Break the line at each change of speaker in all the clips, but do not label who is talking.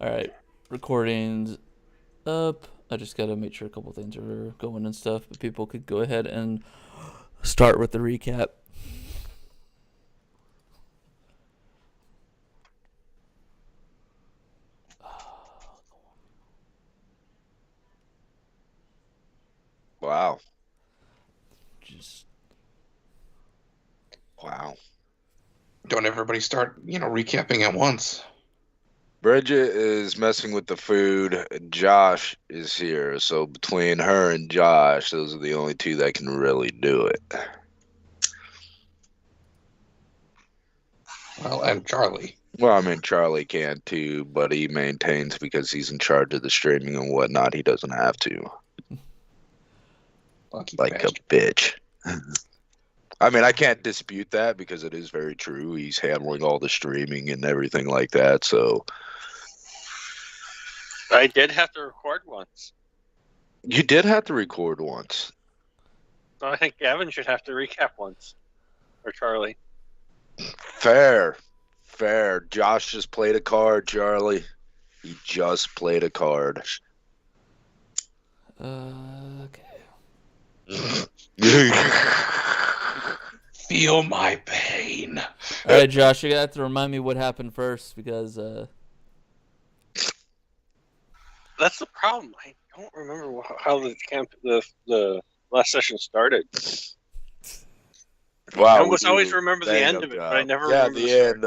All right, recordings up. I just gotta make sure a couple things are going and stuff, but people could go ahead and start with the recap.
Wow.
Just
Wow.
Don't everybody start, recapping at once.
Bridget is messing with the food. Josh is here. So between her and Josh, those are the only two that can really do it.
Well, and Charlie.
Well, I mean, Charlie can too, but he maintains because he's in charge of the streaming and whatnot. He doesn't have to.
Lucky
Like
bastard.
a bitch. I mean, I can't dispute that because it is very true. He's handling all the streaming and everything like that. So
I did have to record once.
you did have to record once.
So I think Evan should have to recap once. Or Charlie.
Fair. Josh just played a card, Charlie. He just played a card.
okay.
Feel my pain.
All right, Josh, you're gonna have to remind me what happened first because
That's the problem. I don't remember how the last session started.
Wow,
I almost always remember the end of it, but I never remember
the
the
end.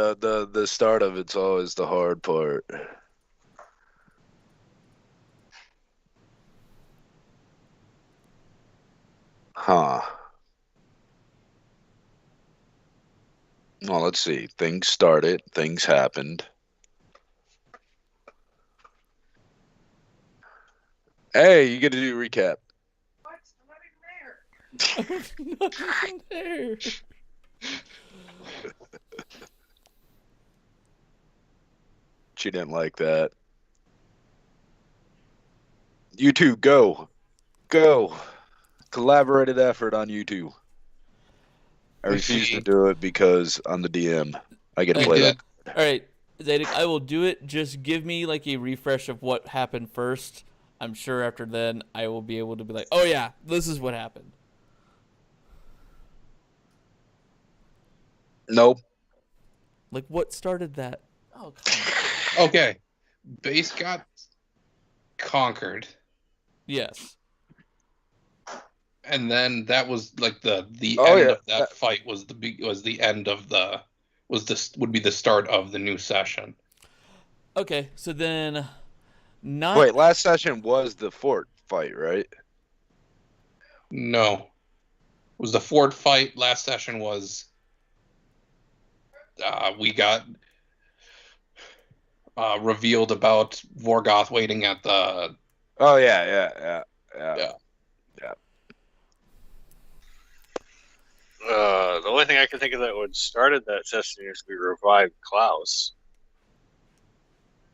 The start of it's always the hard part. Huh. Well, let's see. Things started. Things happened. Hey, you get to do a recap.
What? I'm not even there.
nothing there.
She didn't like that. You two, go. Collaborated effort on you two. I refuse to do it because I'm the DM. I get to play that.
All right, Zaydik, I will do it. Just give me like a refresh of what happened first. I'm sure after then I will be able to be like, oh yeah, this is what happened.
Nope.
Like what started that? Oh, come on.
Okay. Base got conquered.
Yes.
And then that was like the
Oh,
end
yeah.
of that fight was the end of would be the start of the new session.
Okay, so then
Wait, last session was the fort fight, right?
No. It was the fort fight. Last session was we got revealed about Vorgoth waiting at the
Oh yeah.
The only thing I can think of that would started that session is we revived Klaus.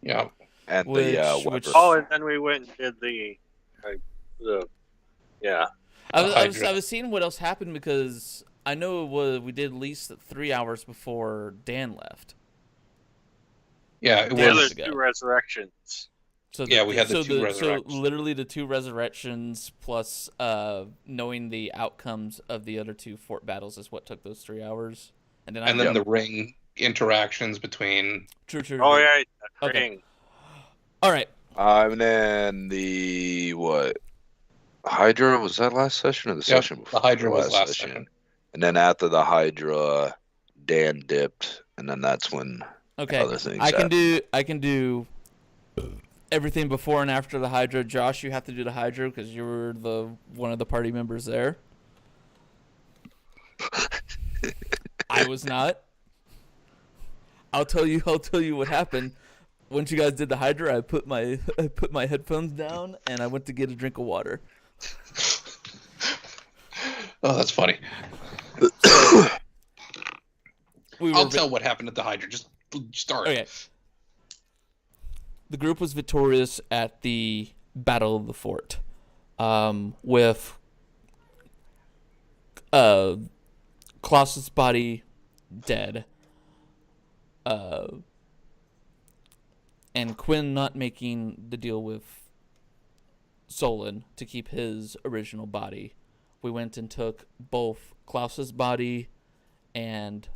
yeah.
And
Which-
Weber.
which-
Oh, and then we went and did the yeah.
I was seeing what else happened because I know we did at least 3 hours before Dan left.
Yeah, it
The
Yeah,
other
was
ago.
two resurrections.
So
Yeah, we had the
so
two
So
resurrections.
literally the two resurrections plus knowing the outcomes of the other two fort battles is what took those 3 hours. And then
the ring interactions between
True.
Oh yeah, that
Okay.
ring.
All right.
And then the Hydra, was that last session or the
Yep,
session
the
before?
Hydra was last session.
And then after the Hydra, Dan dipped, and then that's when
Okay.
other things
I
happened.
can do everything before and after the Hydra. Josh, you have to do the Hydra because you were one of the party members there. I was not. I'll tell you what happened. Once you guys did the Hydra, I put my headphones down and I went to get a drink of water.
Oh, that's funny. I'll tell what happened at the Hydra. Just start.
Okay. The group was victorious at the Battle of the Fort, with Klaus's body dead. and Quinn not making the deal with Solon to keep his original body, we went and took both Klaus's body and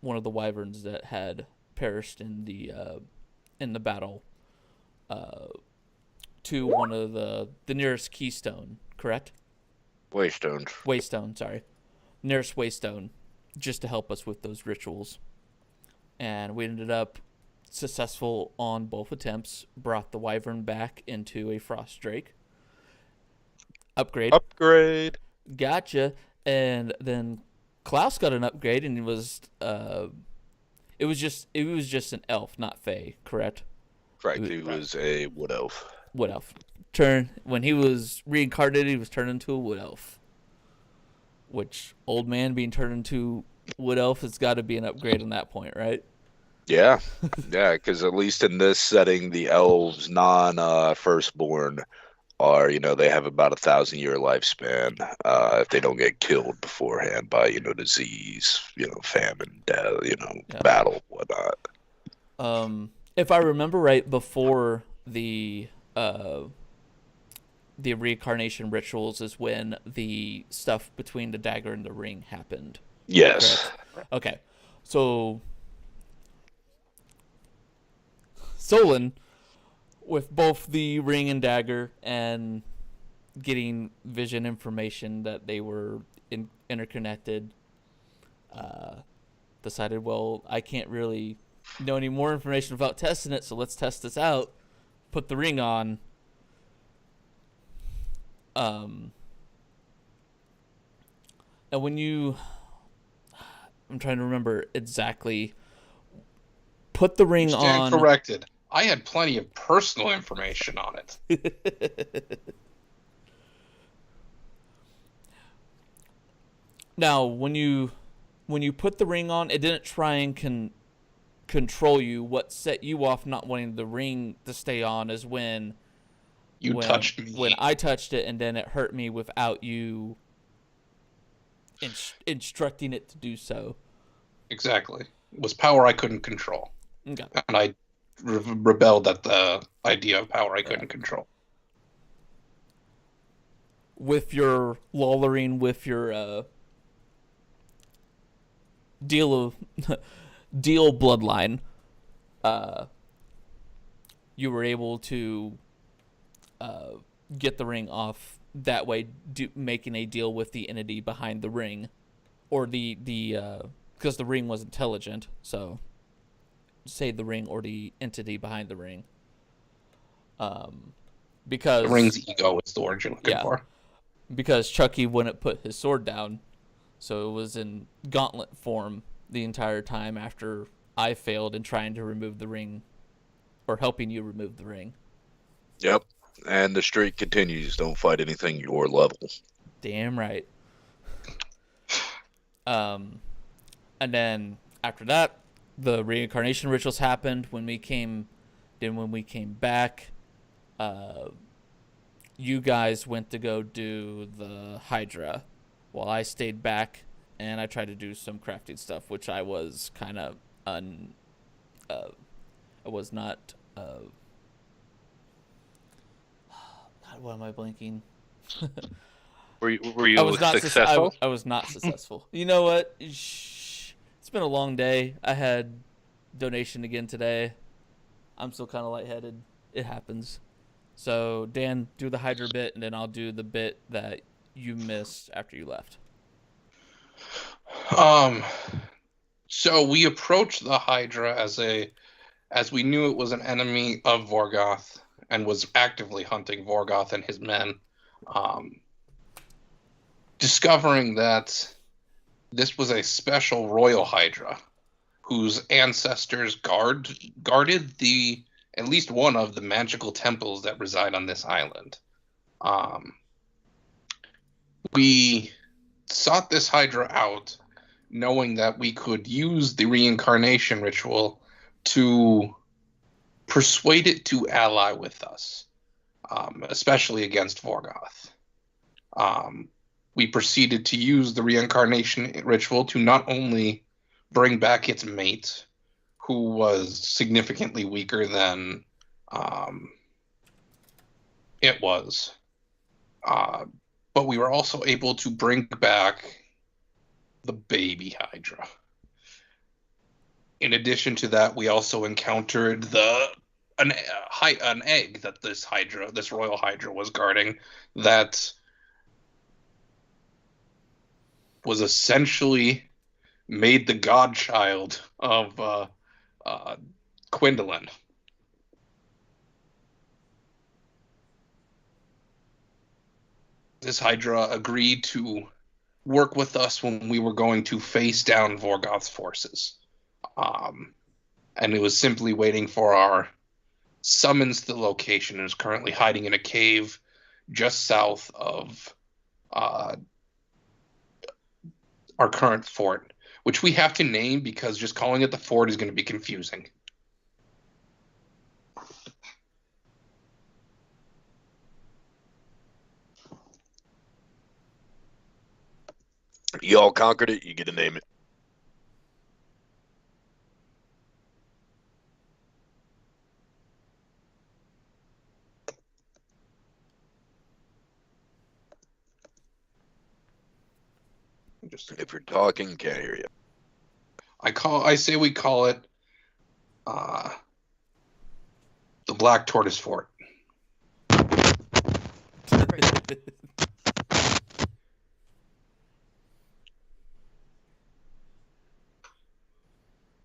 one of the wyverns that had perished in the battle to one of the nearest keystone, correct? Waystone, sorry. Nearest Waystone, just to help us with those rituals. And we ended up successful on both attempts, brought the wyvern back into a frost drake. Upgrade. Gotcha. And then Klaus got an upgrade, and it was just an elf, not fae, correct?
Correct. He was a wood elf.
Wood elf. When he was reincarnated, he was turned into a wood elf. Which, old man being turned into wood elf has got to be an upgrade on that point, right?
Yeah, yeah, because at least in this setting, the elves, firstborn, are, they have about 1,000-year lifespan if they don't get killed beforehand by, disease, famine, death, battle, whatnot.
If I remember right, before the reincarnation rituals is when the stuff between the dagger and the ring happened.
Yes.
Correct? Okay. So Solon, with both the ring and dagger and getting vision information that they were interconnected, decided, well, I can't really know any more information without testing it, so let's test this out. Put the ring on. And when I'm trying to remember exactly, put the ring on.
Stand corrected. I had plenty of personal information on it.
Now, when you put the ring on, it didn't try and control you. What set you off not wanting the ring to stay on is when
touched me.
When I touched it, and then it hurt me without you instructing it to do so.
Exactly. It was power I couldn't control.
Okay.
And I rebelled at the idea of power I couldn't control.
With your lullering, with your deal bloodline, you were able to get the ring off that way, making a deal with the entity behind the ring, or the because the ring was intelligent, so say the ring or the entity behind the ring. Because
the ring's ego is the word you're looking for.
Because Chucky wouldn't put his sword down, so it was in gauntlet form the entire time after I failed in trying to remove the ring, or helping you remove the ring.
Yep. And the streak continues. Don't fight anything your level.
Damn right. And then after that, the reincarnation rituals happened. When we came back, you guys went to go do the Hydra, while I stayed back and I tried to do some crafting stuff, which I was kind of I was not. Why am I blanking?
Were you
I was not
successful?
I was not successful. You know what? Shh. It's been a long day. I had donation again today. I'm still kind of lightheaded. It happens. So, Dan, do the Hydra bit, and then I'll do the bit that you missed after you left.
So we approached the Hydra as we knew it was an enemy of Vorgoth and was actively hunting Vorgoth and his men. Discovering that this was a special royal Hydra whose ancestors guarded at least one of the magical temples that reside on this island. We sought this Hydra out, knowing that we could use the reincarnation ritual to persuade it to ally with us, especially against Vorgoth. We proceeded to use the reincarnation ritual to not only bring back its mate, who was significantly weaker than it was. But we were also able to bring back the baby Hydra. In addition to that, we also encountered an egg that this royal Hydra was guarding that was essentially made the godchild of Quindolin. This Hydra agreed to work with us when we were going to face down Vorgoth's forces. And it was simply waiting for our summons to the location and is currently hiding in a cave just south of our current fort, which we have to name because just calling it the fort is going to be confusing.
You all conquered it, you get to name it. If you're talking, can't hear you.
I say we call it the Black Tortoise Fort.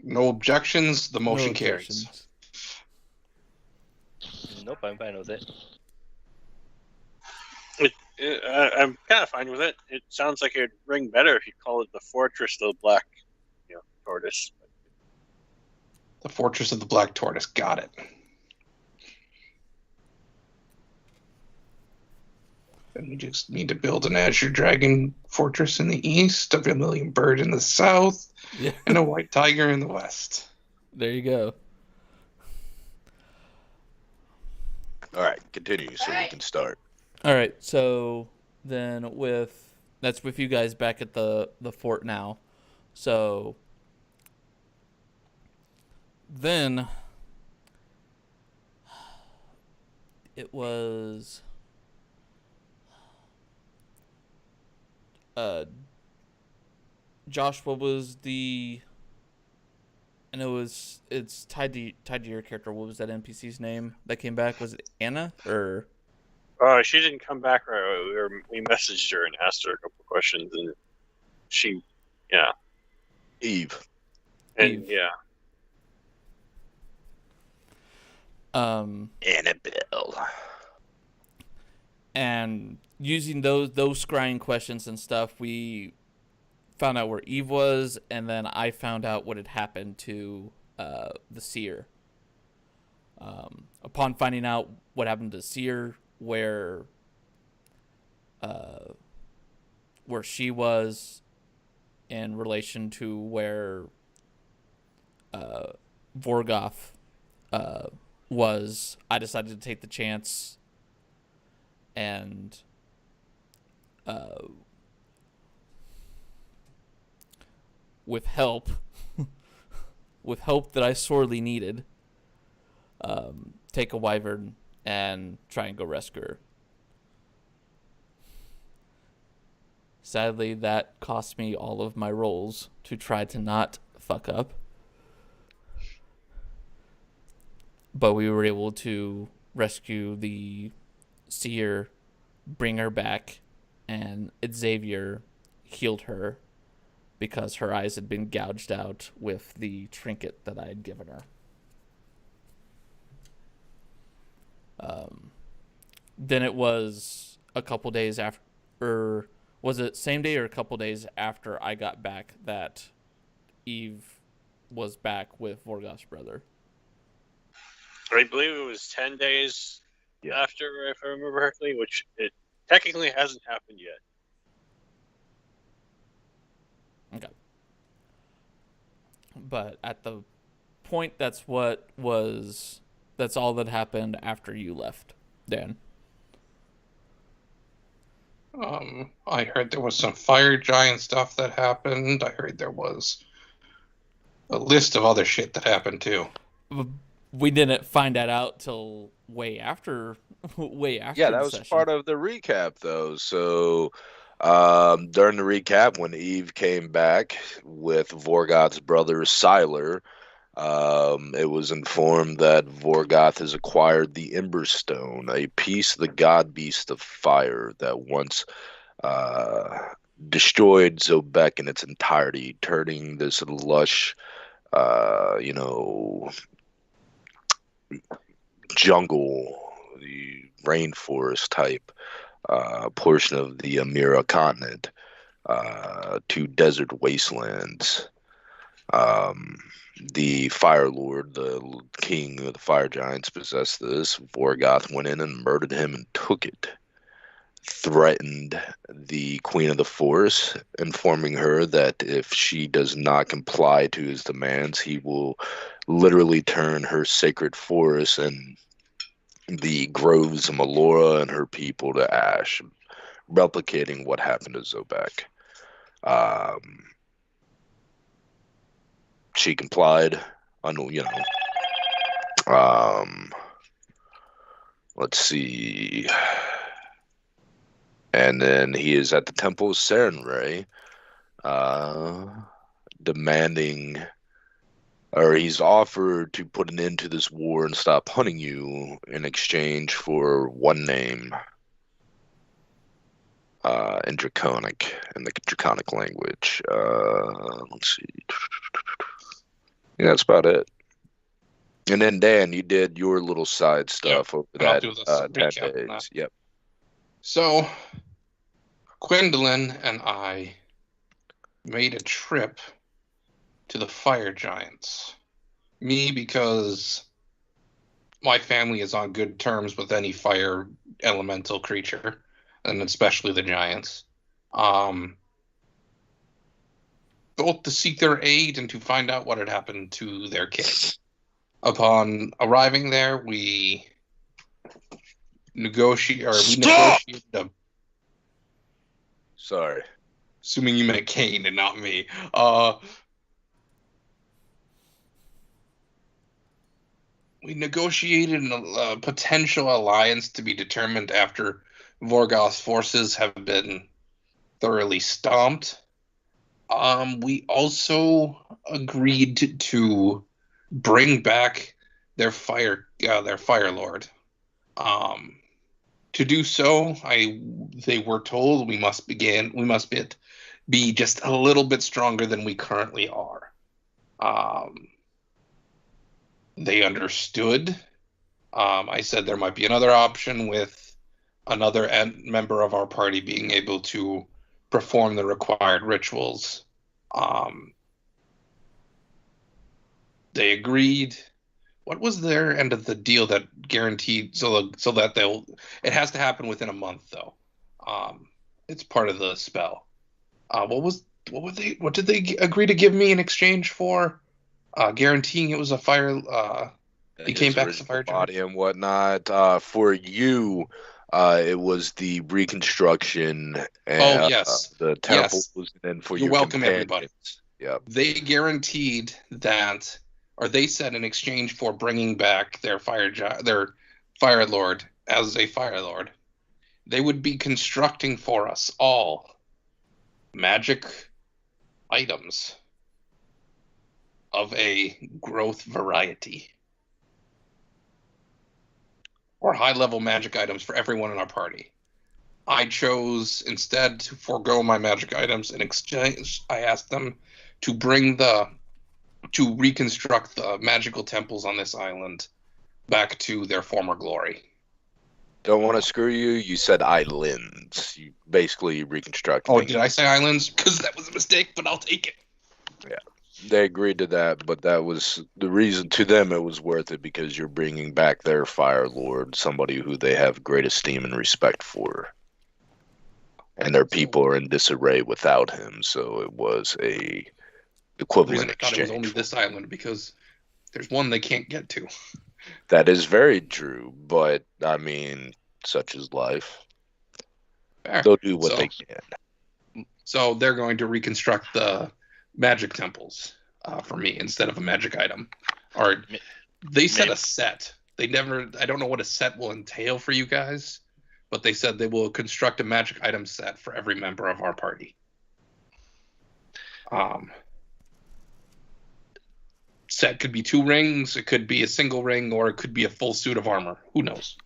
No objections. The motion carries.
Nope, I'm fine with it.
I'm kind of fine with it. It sounds like it'd ring better if you call it the Fortress of the Black Tortoise.
The Fortress of the Black Tortoise. Got it. And we just need to build an Azure Dragon fortress in the east, a Vermilion Bird in the south, and a White Tiger in the west.
There you go.
All right, continue so we can start.
All right, so then that's with you guys back at the fort now. So then it was Josh, what was the, and it's tied to your character. What was that NPC's name that came back? Was it Anna or?
She didn't come back right. We messaged her and asked her a couple of questions, and she,
Eve. Annabelle.
And using those scrying questions and stuff, we found out where Eve was, and then I found out what had happened to the seer. Upon finding out what happened to seer, where she was in relation to where Vorgoth was, I decided to take the chance and with help that I sorely needed, take a wyvern and try and go rescue her. Sadly, that cost me all of my rolls to try to not fuck up. But we were able to rescue the seer, bring her back, and Xavier healed her because her eyes had been gouged out with the trinket that I had given her. Then it was a couple days after, or was it same day or a couple days after I got back that Eve was back with Vorgoth's brother?
I believe it was 10 days after, if I remember correctly, which it technically hasn't happened yet.
Okay. But at the point, that's all that happened after you left, Dan.
I heard there was some fire giant stuff that happened. I heard there was a list of other shit that happened too.
We didn't find that out till way after
Yeah, that
the
was
session.
part of the recap, though. So, during the recap, when Eve came back with Vorgoth's brother Sylar, it was informed that Vorgoth has acquired the Ember Stone, a piece of the god beast of fire that once destroyed Zobek in its entirety, turning this lush, you know, jungle, the rainforest type portion of the Amira continent to desert wastelands. Um, the Fire Lord, the king of the fire giants, possessed this. Vorgoth went in and murdered him and took it. Threatened the Queen of the Forest, informing her that if she does not comply to his demands, he will literally turn her sacred forest and the groves of Melora and her people to ash, replicating what happened to Zobek. She complied. Let's see. And then he is at the Temple of Sarenrae, demanding, or he's offered to put an end to this war and stop hunting you in exchange for one name in the Draconic language. Let's see. Yeah, that's about it. And then Dan, you did your little side stuff over that 10 days. Yep.
So, Gwendolyn and I made a trip to the fire giants. Me, because my family is on good terms with any fire elemental creature, and especially the giants. Both to seek their aid and to find out what had happened to their king. Upon arriving there, we negotiated a...
Sorry.
Assuming you meant Kane and not me. We negotiated a potential alliance to be determined after Vorgoth's forces have been thoroughly stomped. We also agreed to bring back their fire lord. To do so, they were told we must be just a little bit stronger than we currently are. They understood. I said there might be another option with another member of our party being able to perform the required rituals. They agreed. What was their end of the deal that guaranteed so that it has to happen within a month though? It's part of the spell. What did they agree to give me in exchange for guaranteeing it was a fire? He came back as a fire
body giant and whatnot. For you, it was the reconstruction. And,
yes,
the temple was then for
You're welcome,
companions.
Everybody.
Yep.
They guaranteed that, or they said in exchange for bringing back their fire lord as a fire lord, they would be constructing for us all magic items of a growth variety, or high-level magic items for everyone in our party. I chose instead to forego my magic items. In exchange, I asked them to reconstruct the magical temples on this island back to their former glory.
Don't want to screw you. You said islands. You basically reconstruct.
Oh, did I say islands? Because that was a mistake, but I'll take it.
Yeah, they agreed to that, but that was the reason to them it was worth it because you're bringing back their Fire Lord, somebody who they have great esteem and respect for. And their people are in disarray without him, so it was a equivalent exchange.
I thought it was only this island because there's one they can't get to.
That is very true, but I mean, such is life.
Fair.
They'll do what they can.
So they're going to reconstruct the magic temples. for me instead of a magic item. Or they said a set. They never. I don't know what a set will entail for you guys, but they said they will construct a magic item set for every member of our party. Set could be 2 rings, it could be a single ring, or it could be a full suit of armor. Who knows?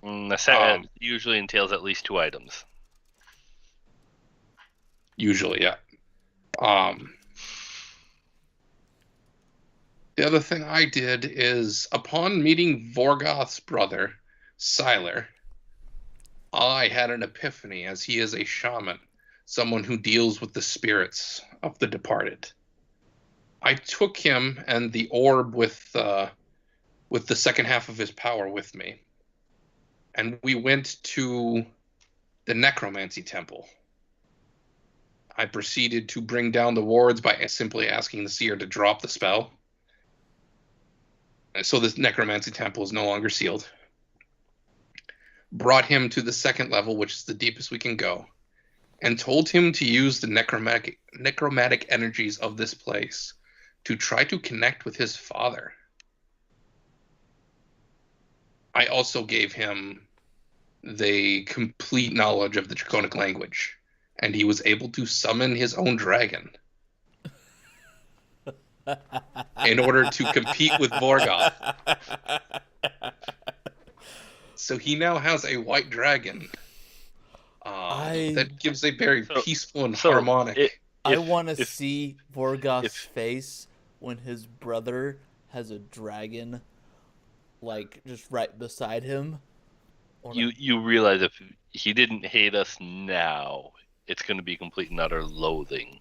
The set usually entails at least 2 items.
Usually, yeah. The other thing I did is, upon meeting Vorgoth's brother, Sylar, I had an epiphany, as he is a shaman, someone who deals with the spirits of the departed. I took him and the orb with the second half of his power with me, and we went to the necromancy temple. I proceeded to bring down the wards by simply asking the seer to drop the spell. So this necromancy temple is no longer sealed. Brought him to the 2nd level, which is the deepest we can go, and told him to use the necromantic energies of this place to try to connect with his father. I also gave him the complete knowledge of the Draconic language, and he was able to summon his own dragon in order to compete with Vorgoth. So he now has a white dragon that gives a very peaceful and harmonic.
I want to see Vorgoth's face when his brother has a dragon, like, just right beside him.
You realize if he didn't hate us now, it's going to be complete and utter loathing.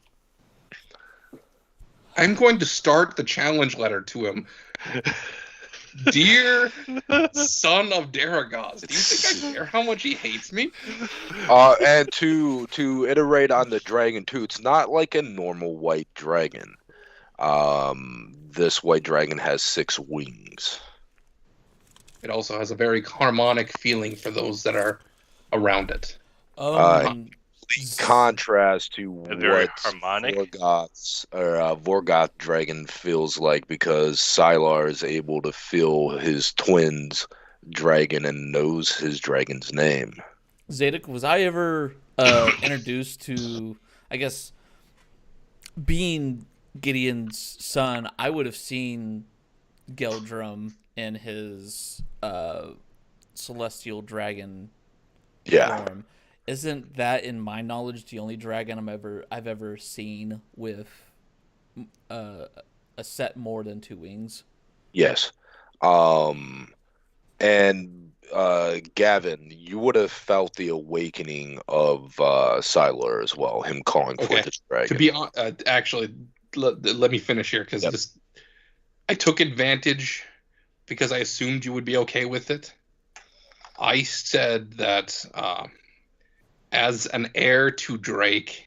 I'm going to start the challenge letter to him. Dear son of Daragoz, do you think I care how much he hates me?
And to iterate on the dragon too, it's not like a normal white dragon. This white dragon has 6 wings.
It also has a very harmonic feeling for those that are around it.
Contrast to what
harmonic
Vorgoth dragon feels like, because Sylar is able to feel his twin's dragon and knows his dragon's name.
Zadok, was I ever introduced to, I guess, being Gideon's son, I would have seen Geldrum in his celestial dragon form. Isn't that, in my knowledge, the only dragon I've ever seen with a set more than 2 wings?
Yes. And Gavin, you would have felt the awakening of Sylar as well, him calling for the dragon.
To be actually, let me finish here, because I took advantage because I assumed you would be okay with it. I said that as an heir to Drake,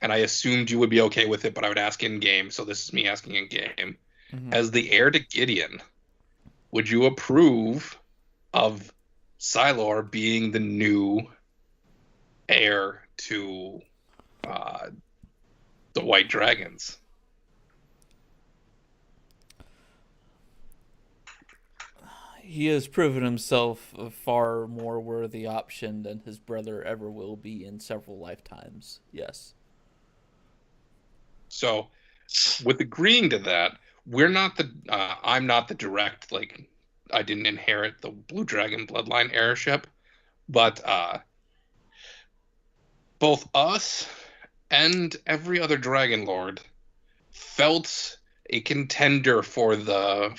and I assumed you would be okay with it, but I would ask in game, so this is me asking in game. Mm-hmm. As the heir to Gideon, would you approve of Sylar being the new heir to the White Dragons?
He has proven himself a far more worthy option than his brother ever will be in several lifetimes. Yes.
So, with agreeing to that, we're not the. I'm not the direct, like, I didn't inherit the Blue Dragon bloodline heirship, but both us and every other Dragon Lord felt a contender for the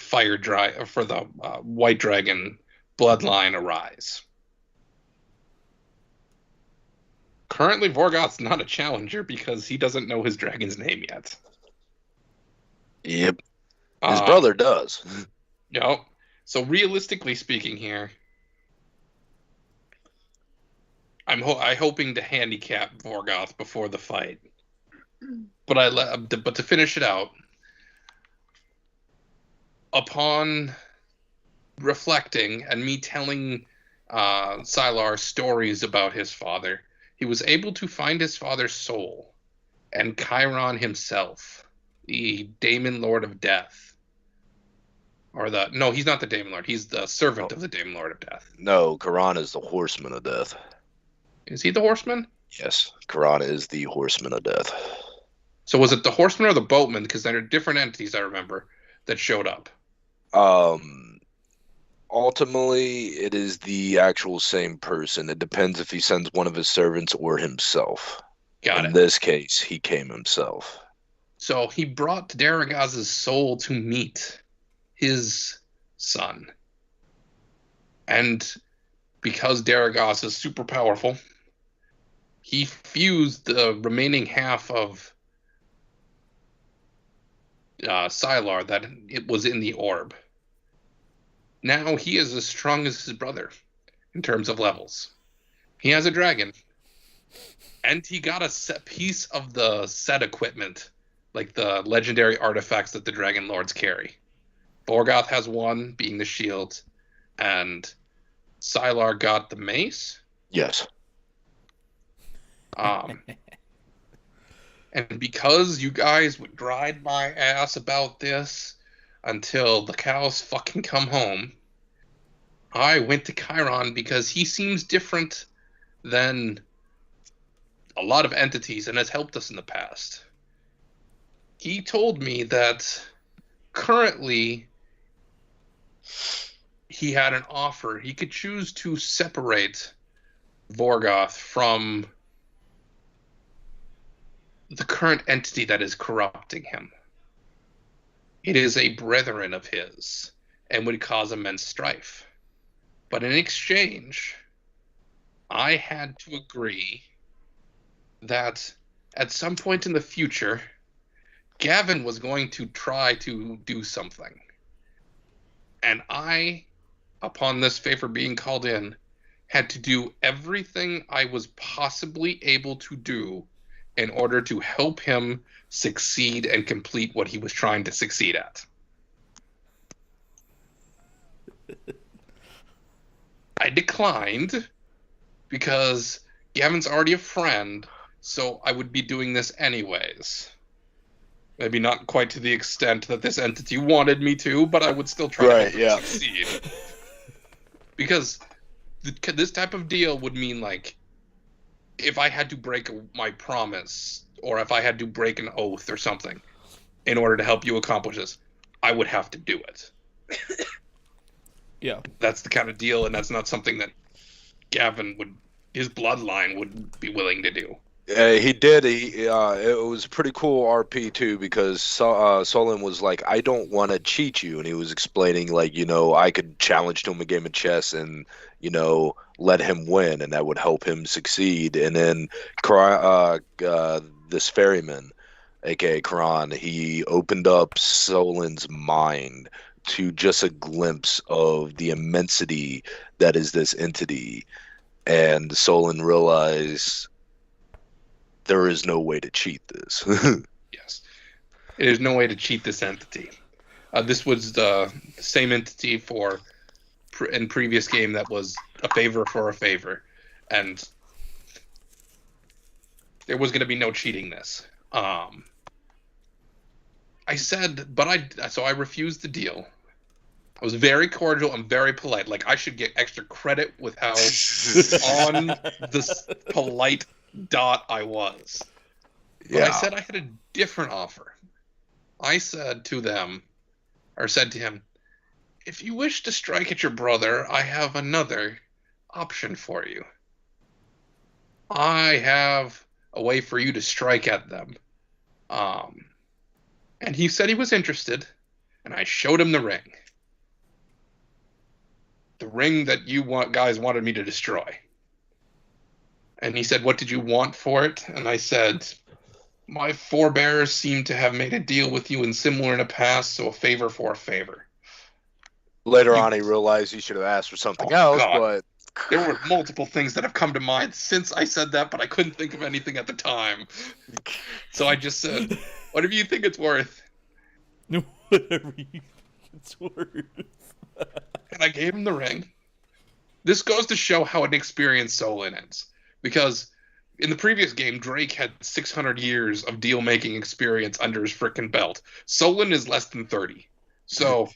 White Dragon bloodline arise. Currently, Vorgoth's not a challenger because he doesn't know his dragon's name yet.
Yep. His brother does.
No. So realistically speaking here, I'm hoping to handicap Vorgoth before the fight. But to finish it out, upon reflecting and me telling Sylar stories about his father, he was able to find his father's soul and Chiron himself, the Daemon Lord of Death. No, he's not the Daemon Lord. He's the servant of the Daemon Lord of Death.
No, Chiron is the Horseman of Death.
Is he the Horseman?
Yes, Chiron is the Horseman of Death.
So was it the Horseman or the Boatman? Because there are different entities, I remember, that showed up.
Ultimately, it is the actual same person. It depends if he sends one of his servants or himself. In this case, he came himself.
So he brought Daragaz's soul to meet his son. And because Daragaz is super powerful, he fused the remaining half of Sylar that it was in the orb. Now he is as strong as his brother in terms of levels. He has a dragon. And he got a set piece of the set equipment, like the legendary artifacts that the Dragon Lords carry. Borgoth has one, being the shield, and Sylar got the mace?
Yes.
And because you guys would ride my ass about this until the cows fucking come home, I went to Chiron because he seems different than a lot of entities and has helped us in the past. He told me that currently he had an offer. He could choose to separate Vorgoth from the current entity that is corrupting him. It is a brethren of his and would cause immense strife. But in exchange, I had to agree that at some point in the future, Gavin was going to try to do something. And I, upon this favor being called in, had to do everything I was possibly able to do in order to help him succeed and complete what he was trying to succeed at. I declined because Gavin's already a friend, so I would be doing this anyways. Maybe not quite to the extent that this entity wanted me to, but I would still try to succeed. Because this type of deal would mean, like, if I had to break my promise, or if I had to break an oath or something in order to help you accomplish this, I would have to do it.
Yeah.
That's the kind of deal, and that's not something that Gavin his bloodline would be willing to do.
He did. It was a pretty cool RP too, because Solon was like, "I don't want to cheat you," and he was explaining, like, I could challenge to him a game of chess and let him win, and that would help him succeed. And then this ferryman, aka Karan, he opened up Solon's mind to just a glimpse of the immensity that is this entity, and Solon realized there is no way to cheat this.
Yes. There's no way to cheat this entity. This was the same entity in previous game that was a favor for a favor. And there was going to be no cheating this. I said, so I refused the deal. I was very cordial and very polite. Like, I should get extra credit with how on this polite dot I was. But I said I had a different offer. I said to him, if you wish to strike at your brother, I have another option for you. I have a way for you to strike at them. And he said he was interested, and I showed him the ring. The ring that you guys wanted me to destroy. And he said, what did you want for it? And I said, my forebears seem to have made a deal with you and similar in the past, so a favor for a favor.
Later on, he realized he should have asked for something else, but...
There were multiple things that have come to mind since I said that, but I couldn't think of anything at the time. So I just said, whatever you think it's worth.
Whatever you think it's worth.
And I gave him the ring. This goes to show how inexperienced Solon is. Because in the previous game, Drake had 600 years of deal-making experience under his frickin' belt. Solon is less than 30. So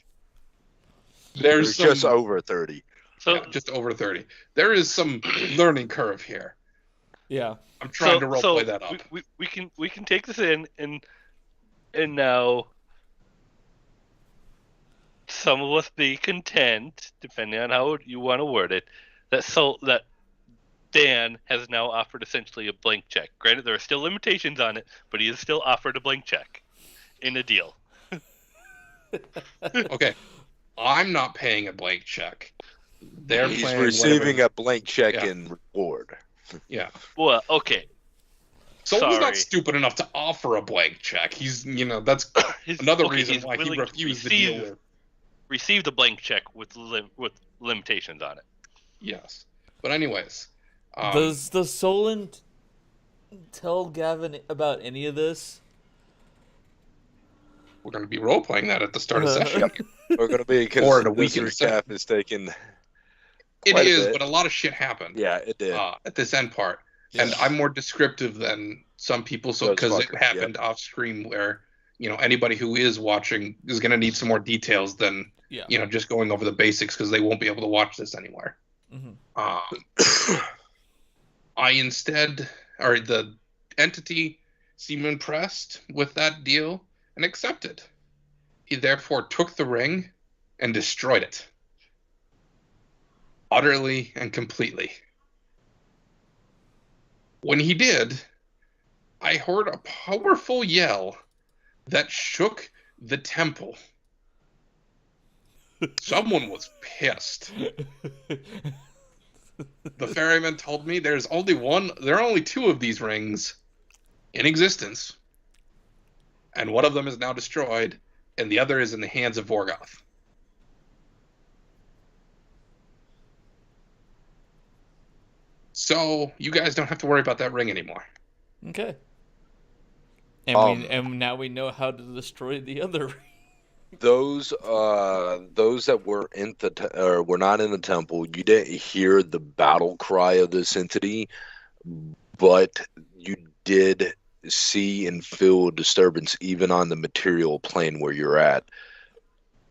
there's
just over 30.
So
yeah, just over 30. There is some learning curve here.
Yeah.
I'm trying to roleplay that up.
We can take this in and now some of us be content, depending on how you want to word it, that Dan has now offered essentially a blank check. Granted, there are still limitations on it, but he has still offered a blank check in a deal.
Okay, I'm not paying a blank check.
He's receiving a blank check in reward.
Yeah.
Well, okay.
Solon's not stupid enough to offer a blank check. He's, that's another reason why he refused the deal.
Received a blank check with limitations on it.
Yes, but anyways,
does Solon tell Gavin about any of this?
We're going to be role playing that at the start of session.
We're going to be because this recap is taking.
It is, but a lot of shit happened.
Yeah, it did
at this end part, and I'm more descriptive than some people, so because it happened off screen, where anybody who is watching is going to need some more details than just going over the basics, because they won't be able to watch this anywhere.
Mm-hmm.
The entity seemed impressed with that deal and accepted. He therefore took the ring and destroyed it. Utterly and completely. When he did, I heard a powerful yell that shook the temple. Someone was pissed. The ferryman told me there are only two of these rings in existence, and one of them is now destroyed, and the other is in the hands of Vorgoth. So you guys don't have to worry about that ring anymore.
Okay. And now we know how to destroy the other ring.
Those that were not in the temple, you didn't hear the battle cry of this entity, but you did see and feel disturbance even on the material plane where you're at.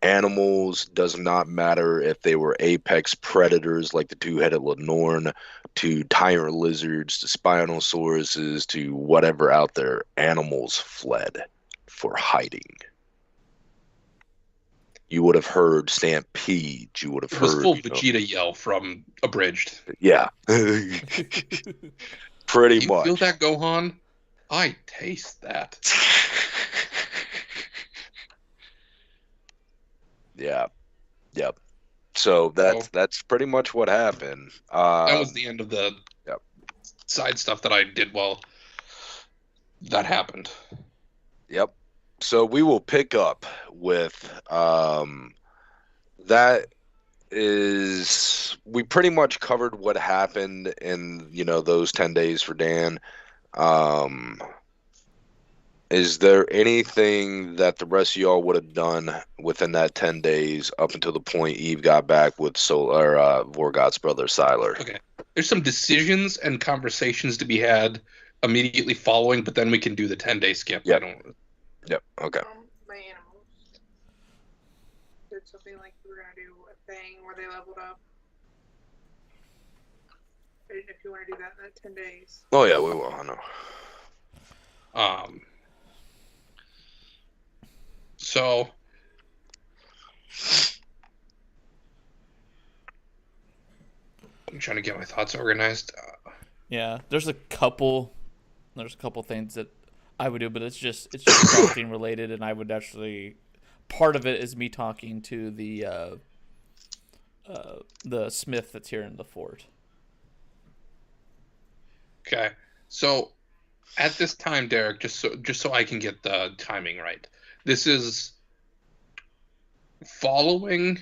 Animals, does not matter if they were apex predators like the two-headed Lenorn, to tyrant lizards, to Spinosauruses, to whatever out there, animals fled for hiding. You would have heard stampedes. You would have heard.
It was full Vegeta yell from Abridged.
Yeah. Pretty much.
You feel that, Gohan? I taste that.
Yeah. Yep. So that's pretty much what happened.
That was the end of the side stuff that I did while that happened.
Yep. So we will pick up with that is, we pretty much covered what happened in those 10 days for Dan. Is there anything that the rest of y'all would have done within that 10 days up until the point Eve got back with Vorgoth's brother Sylar?
Okay. There's some decisions and conversations to be had immediately following, but then we can do the 10-day skip.
Yep. Yep. Okay.
My animals did something like we were going to do a thing where they leveled up. I didn't know if you want to do that in that 10 days.
Oh, yeah, we will. I know.
So I'm trying to get my thoughts organized.
Yeah, there's a couple things that I would do, but it's just crafting related, and I would actually, part of it is me talking to the smith that's here in the fort.
Okay, so at this time, Derek, just so I can get the timing right, this is following.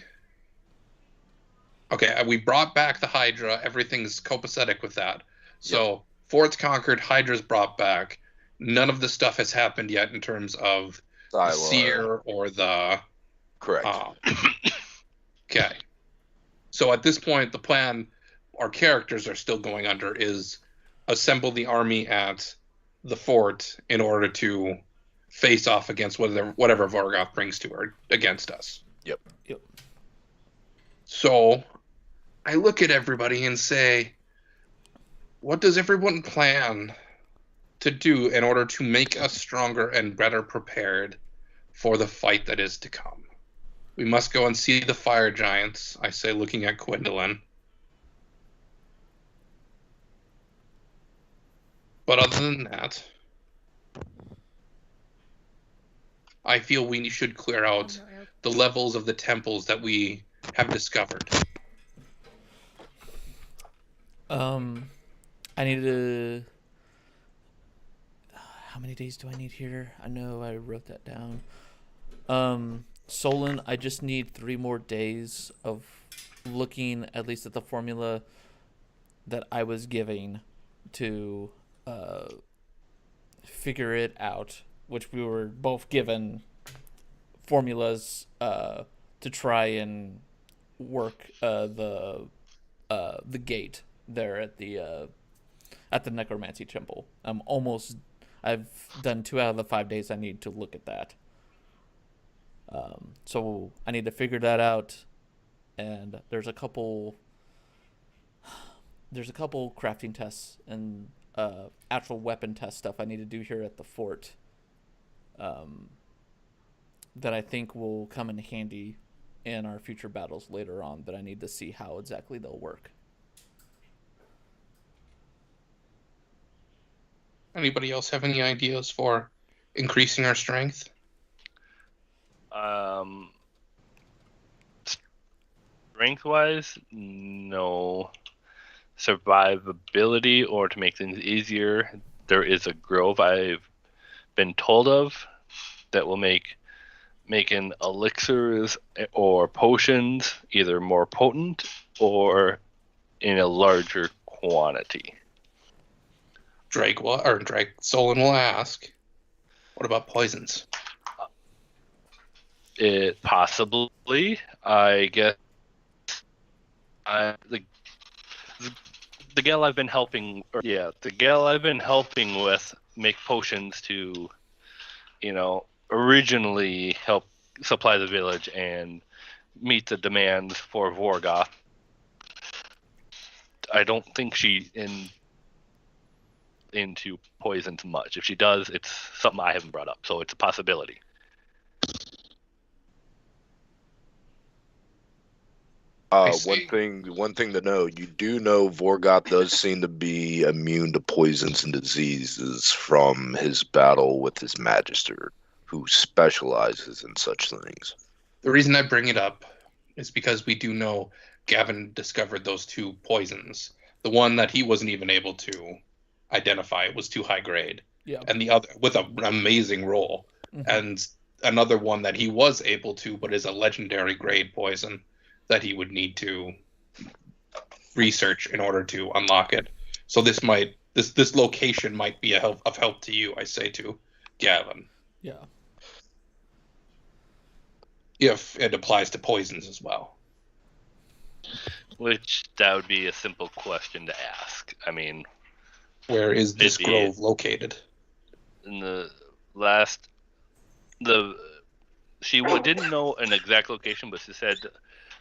Okay, we brought back the Hydra. Everything's copacetic with that. So fort's conquered, Hydra's brought back. None of the stuff has happened yet in terms of the seer or the...
Correct.
Okay. So at this point, the plan our characters are still going under is assemble the army at the fort in order to face off against whatever Vorgoth brings against us.
Yep.
So I look at everybody and say, what does everyone plan to do in order to make us stronger and better prepared for the fight that is to come? We must go and see the fire giants, I say, looking at Gwendolyn. But other than that, I feel we should clear out the levels of the temples that we have discovered.
I need to... How many days do I need here? I know I wrote that down. Solon, I just need 3 more days of looking at least at the formula that I was giving to figure it out, which we were both given formulas to try and work the gate there at the necromancy temple. I've done 2 out of the 5 days I need to look at that. So I need to figure that out, and there's a couple crafting tests and actual weapon test stuff I need to do here at the fort that I think will come in handy in our future battles later on, that I need to see how exactly they'll work.
Anybody else have any ideas for increasing our strength?
Strength-wise, no. Survivability, or to make things easier, there is a grove I've been told of that will make making elixirs or potions either more potent or in a larger quantity.
Solon will ask, what about poisons?
It possibly, I guess. The gal I've been helping, with make potions to, originally help supply the village and meet the demands for Vorgoth. I don't think she's into poisons much. If she does, it's something I haven't brought up, so it's a possibility.
One thing to know, you do know Vorgoth does seem to be immune to poisons and diseases from his battle with his Magister, who specializes in such things.
The reason I bring it up is because we do know Gavin discovered those 2 poisons. The one that he wasn't even able to identify was too high grade.
Yeah.
And the other with an amazing roll. Mm-hmm. And another one that he was able to, but is a legendary grade poison that he would need to research in order to unlock it. So this location might be of help to you, I say to Gavin.
Yeah.
If it applies to poisons as well.
Which, that would be a simple question to ask. I mean...
Where is this grove located?
In she didn't know an exact location, but she said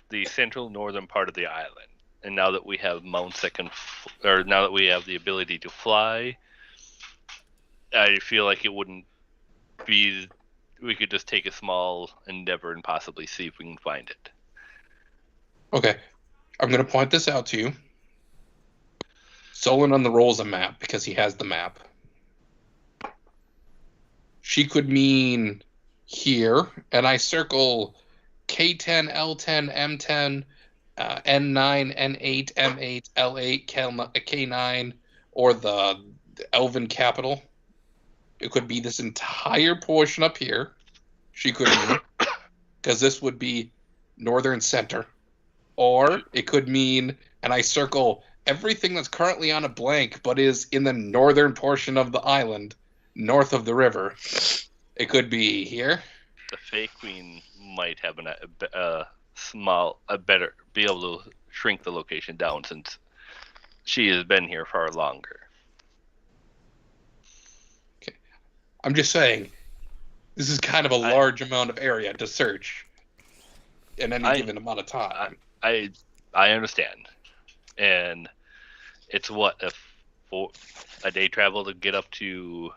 the central northern part of the island. And now that we have mounts now that we have the ability to fly, I feel like it wouldn't be. We could just take a small endeavor and possibly see if we can find it.
Okay, I'm going to point this out to you. Solon on the roll is a map because he has the map. She could mean here, and I circle K10, L10, M10, N9, N8, M8, L8, K9, or the Elven capital. It could be this entire portion up here. She could mean, because this would be northern center. Or it could mean, and I circle everything that's currently on a blank, but is in the northern portion of the island, north of the river. It could be here.
The Fey Queen might have be able to shrink the location down since she has been here far longer.
I'm just saying, this is kind of a large amount of area to search in any given amount of time.
I understand, and it's what a day travel to get up to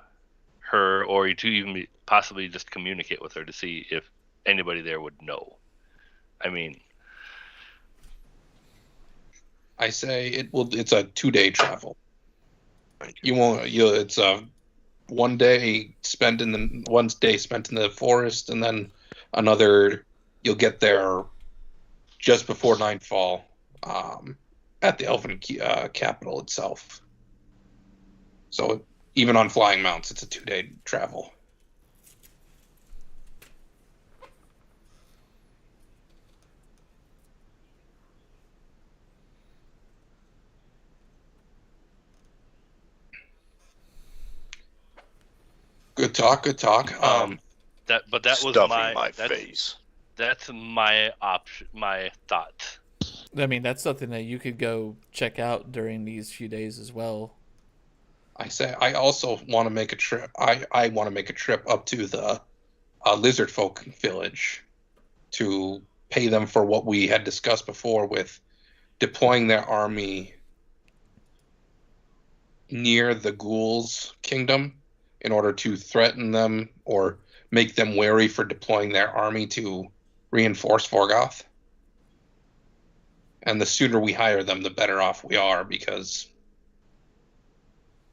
her, or to even possibly just communicate with her to see if anybody there would know. I mean,
I say it's a 2-day travel. It's a 1 day spent in the forest, and then another. You'll get there just before nightfall, at the Elven capital itself. So even on flying mounts, it's a 2-day travel. Good talk.
that was
my face.
That's my option. My thoughts.
I mean, that's something that you could go check out during these few days as well.
I also want to make a trip. I want to make a trip up to the lizard folk village to pay them for what we had discussed before with deploying their army near the ghouls' kingdom in order to threaten them or make them wary for deploying their army to reinforce Vorgoth. And the sooner we hire them, the better off we are, because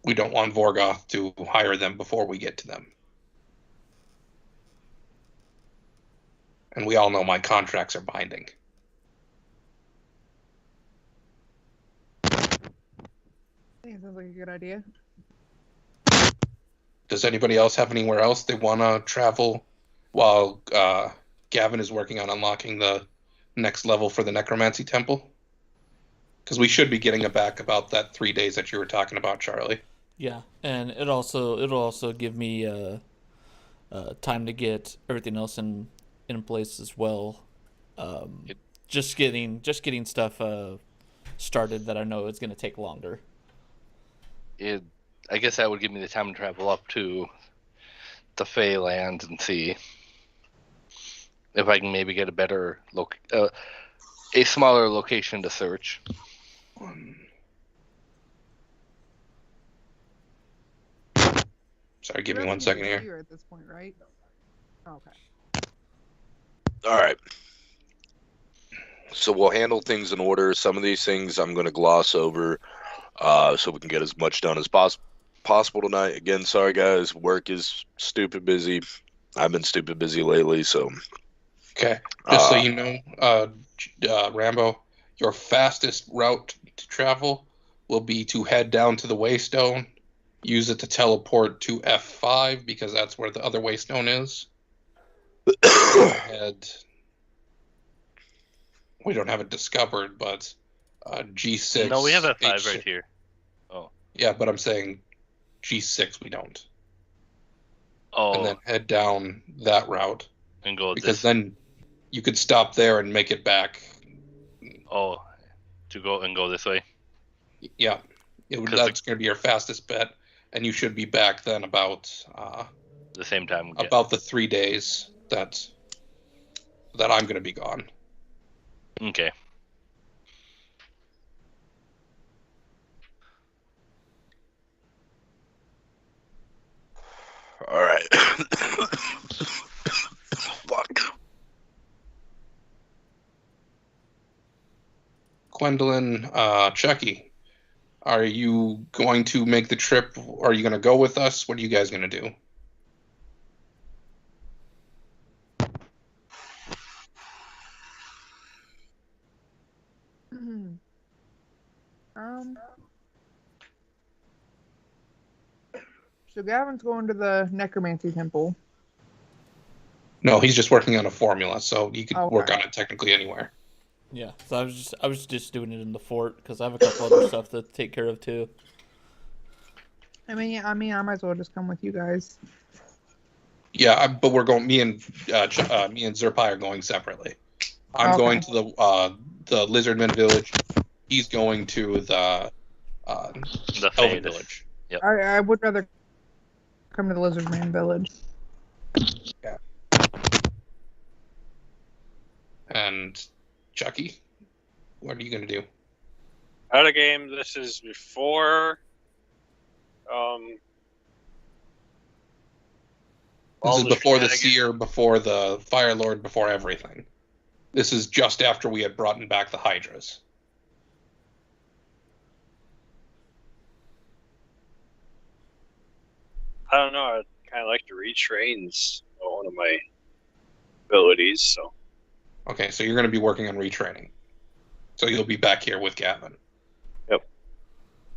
we don't want Vorgoth to hire them before we get to them. And we all know my contracts are binding.
I think it sounds like a good idea.
Does anybody else have anywhere else they want to travel while Gavin is working on unlocking the next level for the Necromancy Temple? Because we should be getting it back about that 3 days that you were talking about, Charlie.
Yeah, and it'll also give me time to get everything else in place as well. Just getting stuff started that I know is going to take longer.
I guess that would give me the time to travel up to the Fey lands and see if I can maybe get a better a smaller location to search.
Sorry, give me 1 second here.
You're at this point, right? Okay.
All right. So we'll handle things in order. Some of these things I'm going to gloss over so we can get as much done as possible tonight. Again, sorry guys, work is stupid busy. I've been stupid busy lately, so.
Okay, just so you know, Rambo, your fastest route to travel will be to head down to the Waystone, use it to teleport to F5 because that's where the other Waystone is. And we don't have it discovered, but G6.
No, we have F5 right here. Oh.
Yeah, but I'm saying G6 we don't.
Oh.
And then head down that route.
And go
because then you could stop there and make it back.
Oh, to go this way?
Yeah. That's going to be your fastest bet, and you should be back then about
the same time.
About the 3 days that I'm going to be gone.
Okay.
All right. Fuck.
Gwendolyn, Chucky, are you going to make the trip? Are you going to go with us? What are you guys going to do?
So Gavin's going to the Necromancy Temple.
No, he's just working on a formula, so you could work on it technically anywhere.
Yeah, so I was just doing it in the fort because I have a couple other stuff to take care of too.
I might as well just come with you guys.
Yeah, but we're going. Me and Zerpai are going separately. I'm going to the Lizardman village. He's going to the Elven village.
Yep.
I would rather come to the Lizard Man village.
Yeah. And Chucky, what are you gonna do?
Out of game. This is before.
This is before the Seer, before the Fire Lord, before everything. This is just after we had brought back the Hydras.
I don't know. I kind of like to retrain one of my abilities. So.
Okay, so you're going to be working on retraining. So you'll be back here with Gavin.
Yep.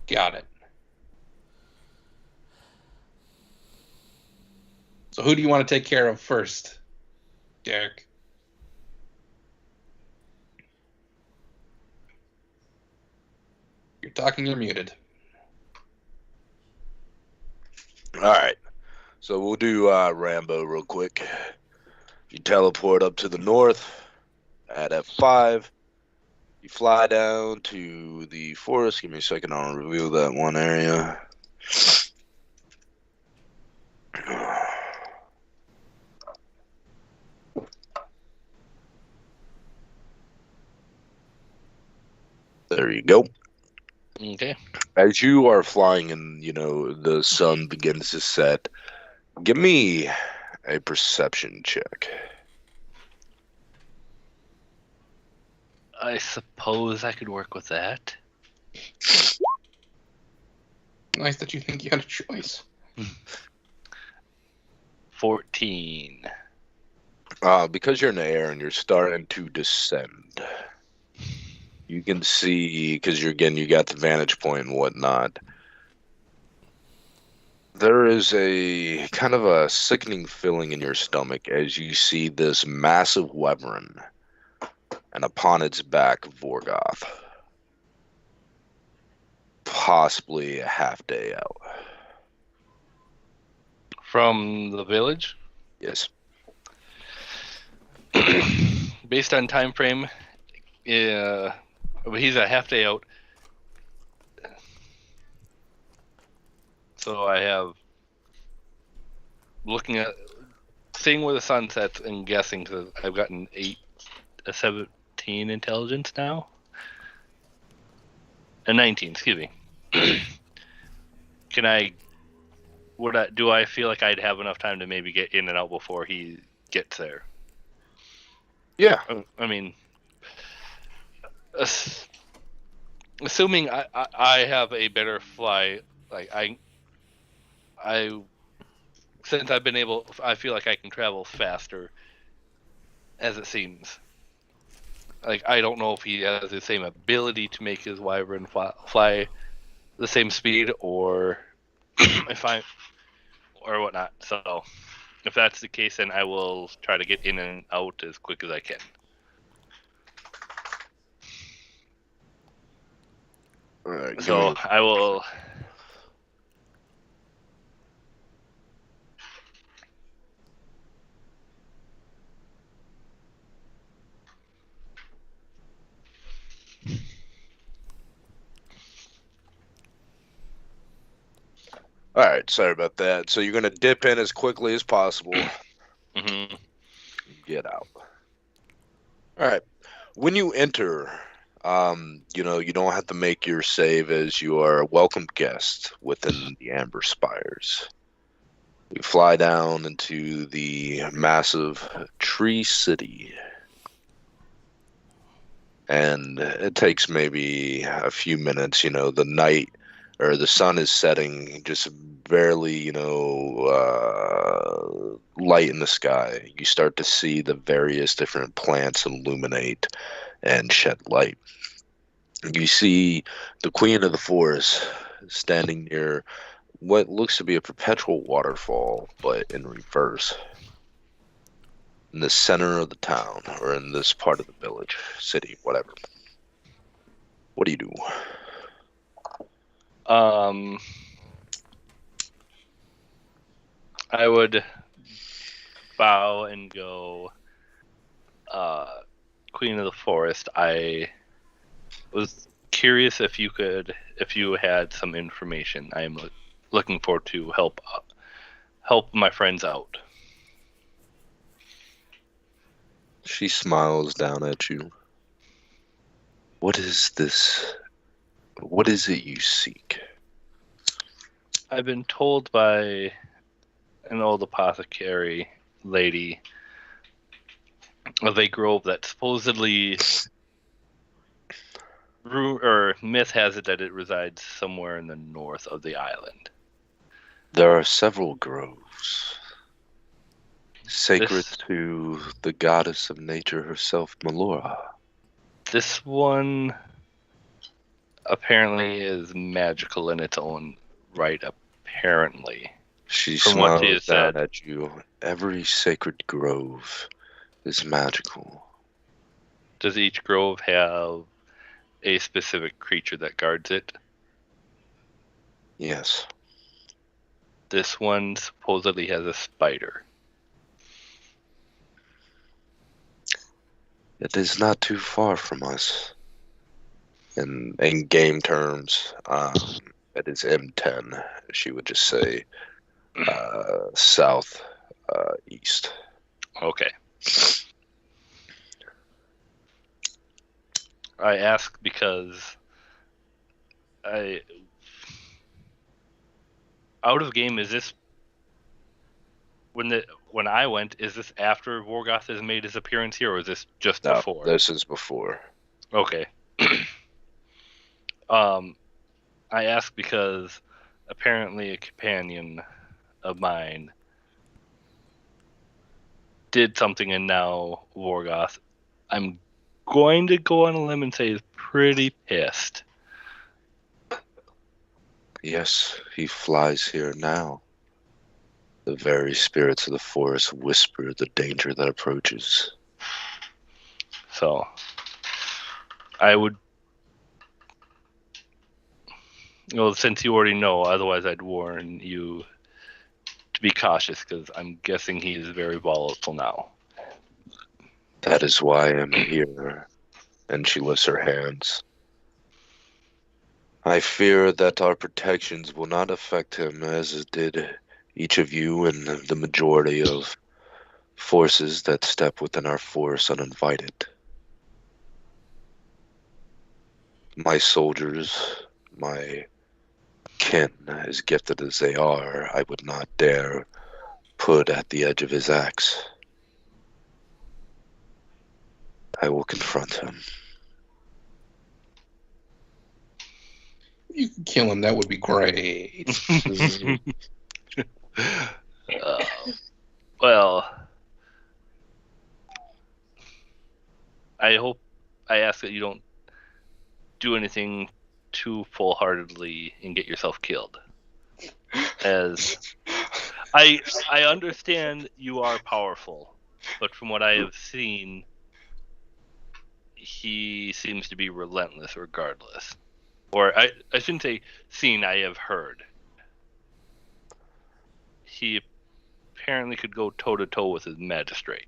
Got it. So who do you want to take care of first, Derek? You're talking, you're muted.
All right. So we'll do Rambo real quick. You teleport up to the north at F5. You fly down to the forest. Give me a second. I'll reveal that one area. There you go.
Okay.
As you are flying and, the sun begins to set, give me a perception check.
I suppose I could work with that.
Nice that you think you had a choice.
14.
Because you're in the air and you're starting to descend, you can see, because you got the vantage point and whatnot, there is a kind of a sickening feeling in your stomach as you see this massive wyvern, and upon its back, Vorgoth. Possibly a half day out.
From the village?
Yes.
Based on time frame, he's a half day out. So I have seeing where the sun sets and guessing, because I've gotten 17 intelligence now. 19, excuse me. Do I feel like I'd have enough time to maybe get in and out before he gets there?
Yeah.
I mean, assuming I have a better fly, like since I've been able, I feel like I can travel faster, as it seems. Like, I don't know if he has the same ability to make his wyvern fly the same speed, or or whatnot. So, if that's the case, then I will try to get in and out as quick as I can.
All right,
so I will.
All right, sorry about that. So you're going to dip in as quickly as possible.
Mm-hmm.
Get out. All right. When you enter, you don't have to make your save, as you are a welcome guest within the Amber Spires. You fly down into the massive tree city. And it takes maybe a few minutes, the night or the sun is setting, just barely, light in the sky. You start to see the various different plants illuminate and shed light. You see the Queen of the Forest standing near what looks to be a perpetual waterfall, but in reverse. In the center of the town, or in this part of the village, city, whatever. What do you do?
I would bow and go, Queen of the Forest. I was curious if you had some information. I am looking forward to help help my friends out.
She smiles down at you. What is this? What is it you seek?
I've been told by an old apothecary lady of a grove that supposedly, or myth has it that it resides somewhere in the north of the island.
There are several groves sacred to the goddess of nature herself, Melora.
This one apparently is magical in its own right, apparently.
She smiles down at you. Every sacred grove is magical.
Does each grove have a specific creature that guards it?
Yes.
This one supposedly has a spider.
It is not too far from us. In game terms, it is M10. She would just say south east.
Okay. I ask because out of game, is this when I went, is this after Vorgoth has made his appearance here, or is this just before?
This is before.
Okay. I ask because apparently a companion of mine did something, and now Vorgoth, I'm going to go on a limb and say, is pretty pissed.
Yes, he flies here now. The very spirits of the forest whisper the danger that approaches.
So, I would... Well, since you already know, otherwise I'd warn you to be cautious, because I'm guessing he is very volatile now.
That is why I'm here. And she lifts her hands. I fear that our protections will not affect him as it did each of you and the majority of forces that step within our force uninvited. My soldiers, my kin, as gifted as they are, I would not dare put at the edge of his axe. I will confront him.
You can kill him. That would be great.
Well, I ask that you don't do anything too full-heartedly and get yourself killed. As I understand you are powerful, but from what I have seen, he seems to be relentless regardless. Or I shouldn't say seen, I have heard. He apparently could go toe-to-toe with his magistrate.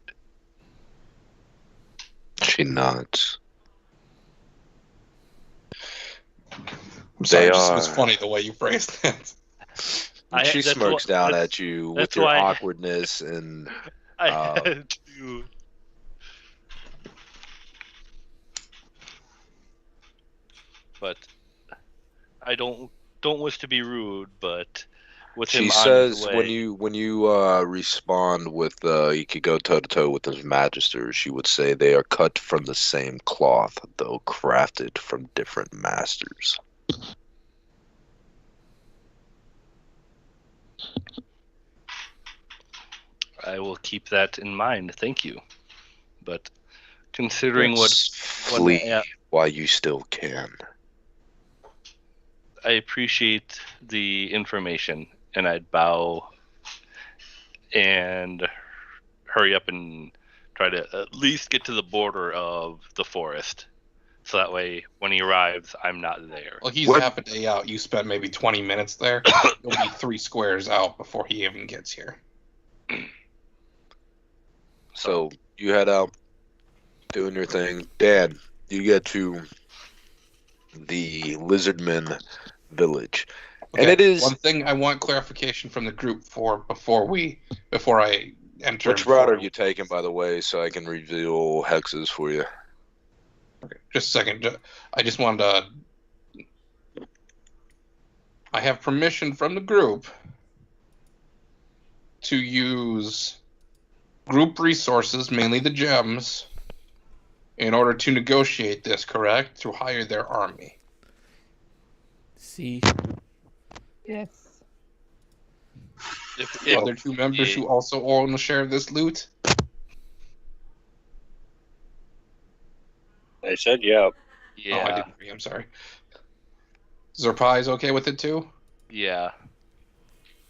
She nods.
I'm sorry, it was funny the way you phrased it.
She smirks down at you with your awkwardness and...
I had to... But I don't wish to be rude, but with him
she
on
says
his way,
when you respond with he could go toe to toe with his magister, she would say they are cut from the same cloth, though crafted from different masters.
I will keep that in mind. Thank you. But considering
flee while you still can.
I appreciate the information, and I'd bow and hurry up and try to at least get to the border of the forest. So that way, when he arrives, I'm not there.
Well, he's half a day out. You spent maybe 20 minutes there. You'll be 3 squares out before he even gets here.
So you head out, doing your thing. Dan, you get to the Lizardmen village.
Okay.
And it is...
One thing I want clarification from the group for before I enter.
Which route are you taking, by the way, so I can reveal hexes for you?
Okay, just a second. I just wanted to... I have permission from the group to use group resources, mainly the gems, in order to negotiate this, correct? To hire their army.
See?
Yes.
If other two members who also own a share of this loot?
I said yeah.
Yeah.
Oh, I didn't agree. I'm sorry. Zerpai's okay with it too?
Yeah.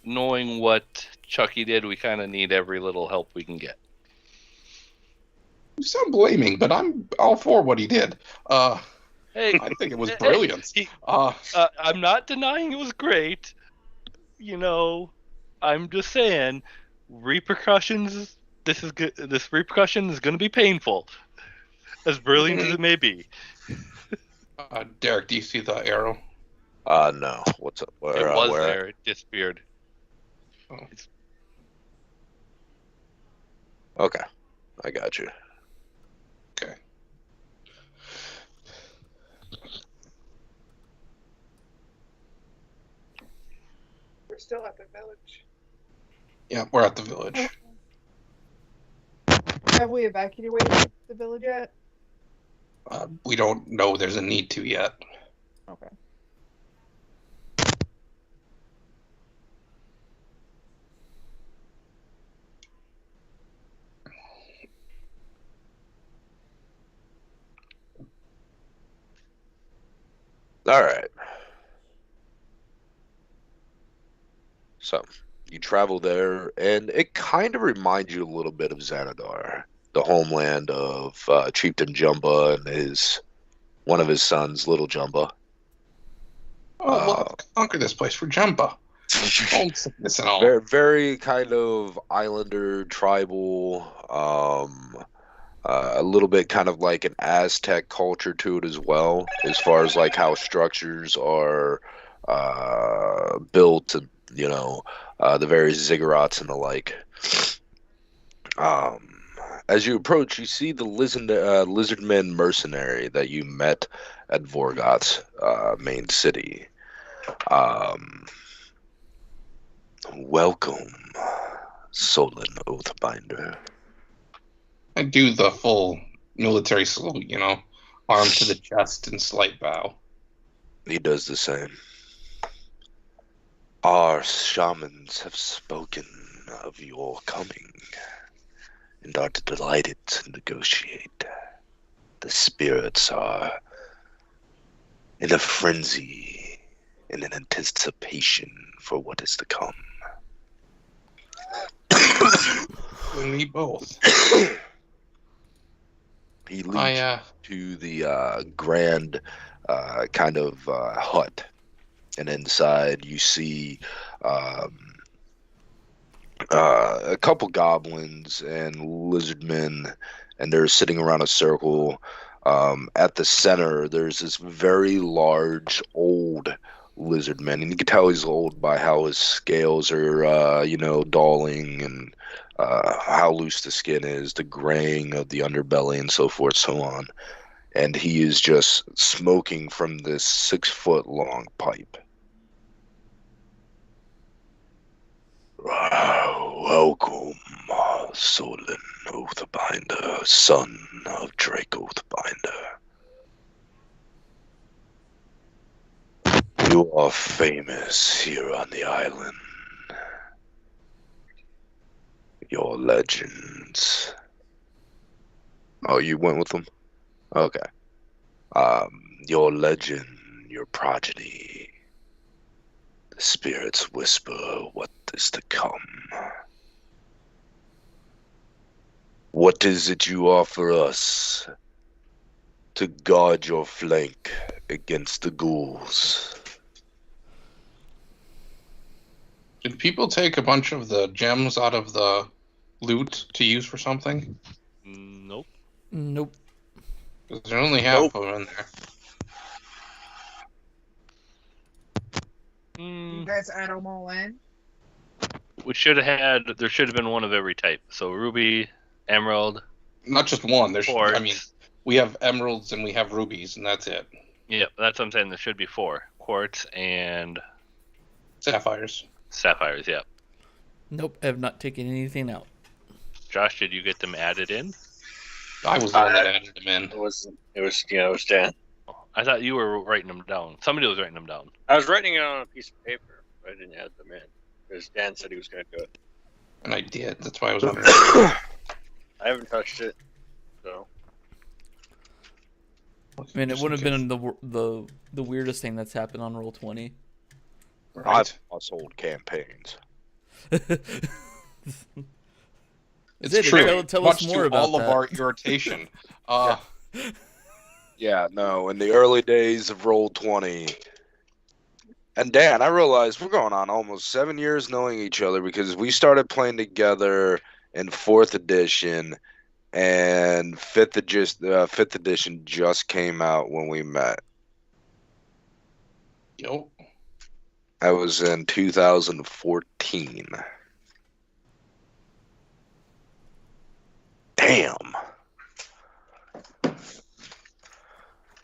Knowing what Chucky did, we kind of need every little help we can get.
You sound blaming, but I'm all for what he did.
Hey,
I think it was brilliant.
I'm not denying it was great. You know, I'm just saying, repercussions. This repercussion is going to be painful, as brilliant as it may be.
Derek, do you see the arrow?
No. What's up?
It was there. It disappeared.
Oh.
Okay. I got you.
Okay.
We're still at the village.
Yeah, we're at the village.
Have we evacuated the village yet?
We don't know there's a need to yet.
Okay.
All right. So, you travel there, and it kind of reminds you a little bit of Xanadar, the homeland of Chieftain Jumba and one of his sons, Little Jumba.
Oh, well, conquer this place for Jumba. Homesickness and all.
Very, very kind of islander, tribal, a little bit kind of like an Aztec culture to it as well, as far as like how structures are built, and the various ziggurats and the like. As you approach, you see the lizardmen mercenary that you met at Vorgot's main city. Welcome, Solon Oathbinder.
I do the full military salute, arm to the chest and slight bow.
He does the same. Our shamans have spoken of your coming and are delighted to negotiate. The spirits are in a frenzy, in an anticipation for what is to come.
Me both.
He leads you to the grand kind of hut, and inside you see a couple goblins and lizardmen, and they're sitting around a circle. At the center, there's this very large, old lizardman, and you can tell he's old by how his scales are, dulling, and how loose the skin is, the graying of the underbelly, and so forth, so on. And he is just smoking from this 6-foot-long pipe. Welcome, Solon Oathbinder, son of Drake Oathbinder. You are famous here on the island. Your legends. Oh, you went with them? Okay. Your legend, your progeny. The spirits whisper what is to come. What is it you offer us to guard your flank against the ghouls?
Did people take a bunch of the gems out of the loot to use for something?
Nope.
Nope.
Because there's only half of them in there.
You guys add them all in?
There should have been one of every type. So ruby, emerald.
Not just one.
Quartz.
I mean, we have emeralds and we have rubies, and that's it.
Yeah, that's what I'm saying. There should be 4. Quartz and...
Sapphires.
Sapphires, yeah.
Nope, I have not taken anything out.
Josh, did you get them added in?
I was the one that added them in.
It was Dan.
I thought you were writing them down. Somebody was writing them down.
I was writing it on a piece of paper, but I didn't add them in. Because Dan said he was going to do it.
And I did. That's why I was on it.
I haven't touched it, so...
I mean, it would have been the weirdest thing that's happened on Roll20.
Right.
I've lost old campaigns.
It's true.
Tell us more about
all
that.
of our irritation.
Yeah, no, in the early days of Roll20. And Dan, I realized we're going on almost 7 years knowing each other because we started playing together in 4th edition, and 5th edition just came out when we met.
Yep.
That was in 2014. Damn.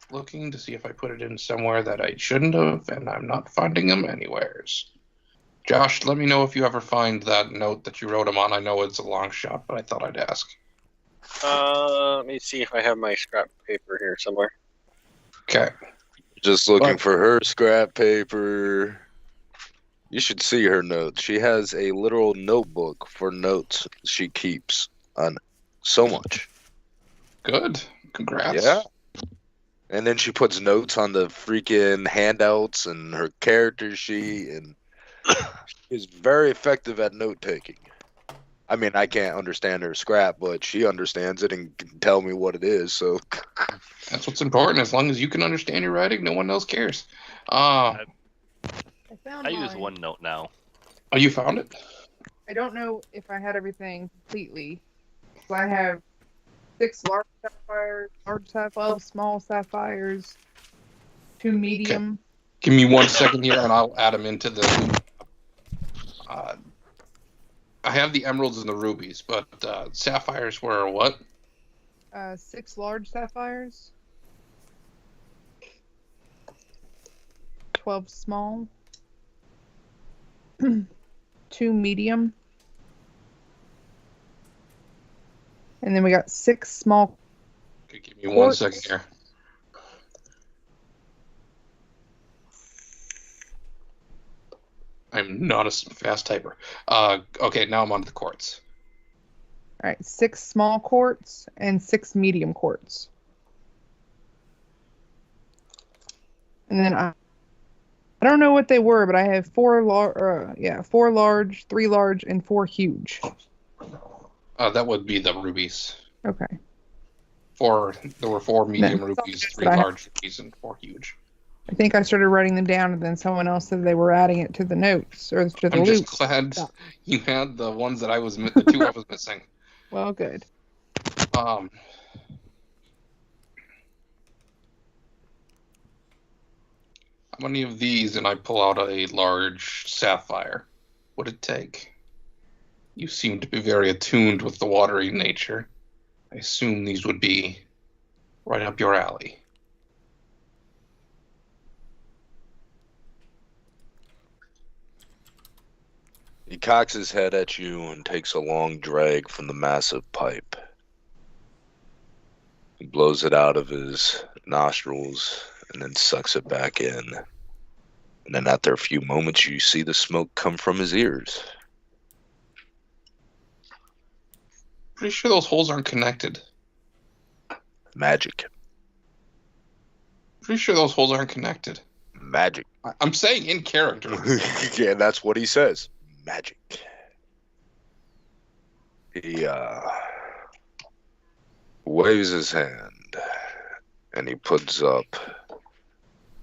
Looking to see if I put it in somewhere that I shouldn't have, and I'm not finding them anywheres. Josh, let me know if you ever find that note that you wrote him on. I know it's a long shot, but I thought I'd ask.
Let me see if I have my scrap paper here somewhere.
Okay.
Just looking for her scrap paper. You should see her notes. She has a literal notebook for notes she keeps on so much.
Good. Congrats.
Yeah. And then she puts notes on the freaking handouts and her character sheet, and is very effective at note taking. I mean, I can't understand her scrap, but she understands it and can tell me what it is. So
that's what's important. As long as you can understand your writing, no one else cares.
I
found
use
mine.
OneNote now.
Oh, you found it?
I don't know if I had everything completely. So I have 6 large sapphires, 12 small sapphires, 2 medium.
Okay. Give me 1 second here, and I'll add them into the. I have the emeralds and the rubies, but sapphires were what?
6 large sapphires, 12 small, 2 medium, and then we got 6 small.
Okay, give me 1 second here. I'm not a fast typer. Okay, now I'm on to the quartz.
All right, 6 small quartz and 6 medium quartz. And then I don't know what they were, but I have 4 large, 3 large, and 4 huge.
That would be the rubies.
Okay.
There were 4 medium rubies, 3 large rubies, and 4 huge.
I think I started writing them down, and then someone else said they were adding it to the notes or to the
I'm
loops.
just glad you had the ones that the 2 I was missing.
Well, good.
How many of these, and I pull out a large sapphire, would it take? You seem to be very attuned with the watery nature. I assume these would be right up your alley.
he cocks his head at you and takes a long drag from the massive pipe. He blows it out of his nostrils and then sucks it back in. And then after a few moments, you see the smoke come from his ears.
Pretty sure those holes aren't connected.
Magic.
Pretty sure those holes aren't connected.
Magic.
I'm saying in character.
Yeah, that's what he says. Magic. He waves his hand and he puts up.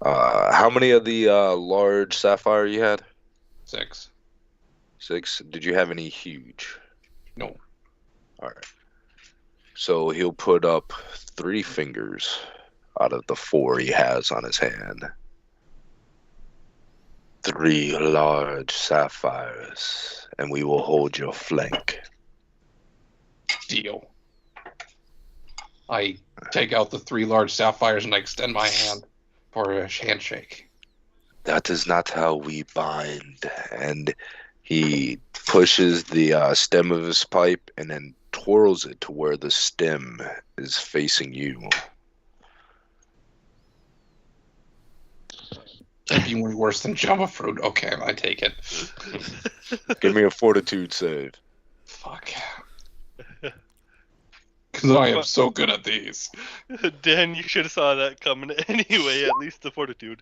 How many of the large sapphire you had?
6.
6. Did you have any huge?
No.
All right. So he'll put up 3 fingers out of the 4 he has on his hand. 3 large sapphires, and we will hold your flank.
Deal. I take out the 3 large sapphires and I extend my hand for a handshake.
That is not how we bind. And he pushes the stem of his pipe and then twirls it to where the stem is facing you.
That'd be way worse than Java fruit. Okay, I take it.
Give me a fortitude save.
Fuck. Because I am so good at these.
Dan, you should have saw that coming anyway, at least the fortitude.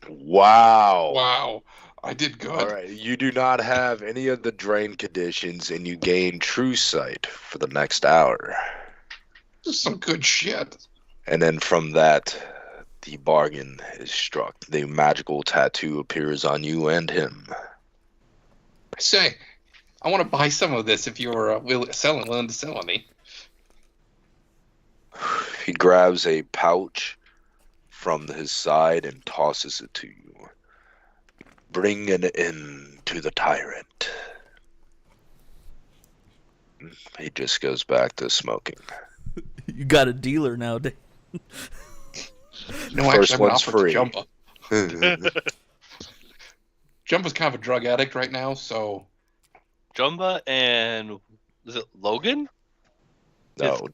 Wow.
Wow. I did good.
All right. You do not have any of the drain conditions, and you gain true sight for the next hour.
This is some good shit.
And then from that, the bargain is struck. The magical tattoo appears on you and him.
I say, I want to buy some of this if you're willing to sell me.
He grabs a pouch from his side and tosses it to you. Bring an end to the tyrant. He just goes back to smoking.
You got a dealer now, Dan.
No,
First
actually, I'm
one's free.
Jumpa. Jumpa's kind of a drug addict right now, so...
Jumba and... is it Logan?
No.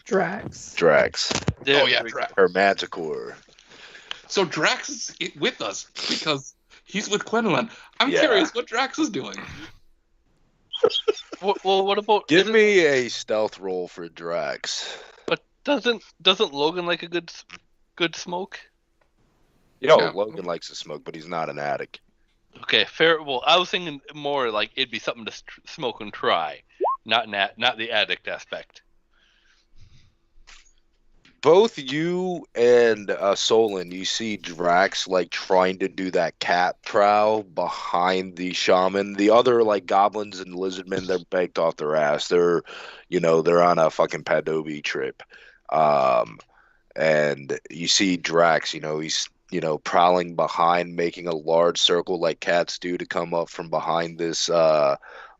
Drax.
Drax.
Oh, yeah, Drax.
Or Manticore.
So Drax is with us because he's with Quinlan. I'm
Yeah.
curious what Drax is doing.
Well, what about...
Give me a stealth roll for Drax.
But doesn't Logan like a good smoke?
Yo,
Yeah.
Logan likes to smoke, but he's not an addict.
Okay, fair. Well, I was thinking more like it'd be something to smoke and try, not the addict aspect.
Both you and Solon, you see Drax like trying to do that cat prowl behind the shaman. The other like goblins and lizardmen, they're baked off their ass. They're on a fucking Padobi trip. And you see Drax, he's prowling behind, making a large circle like cats do to come up from behind this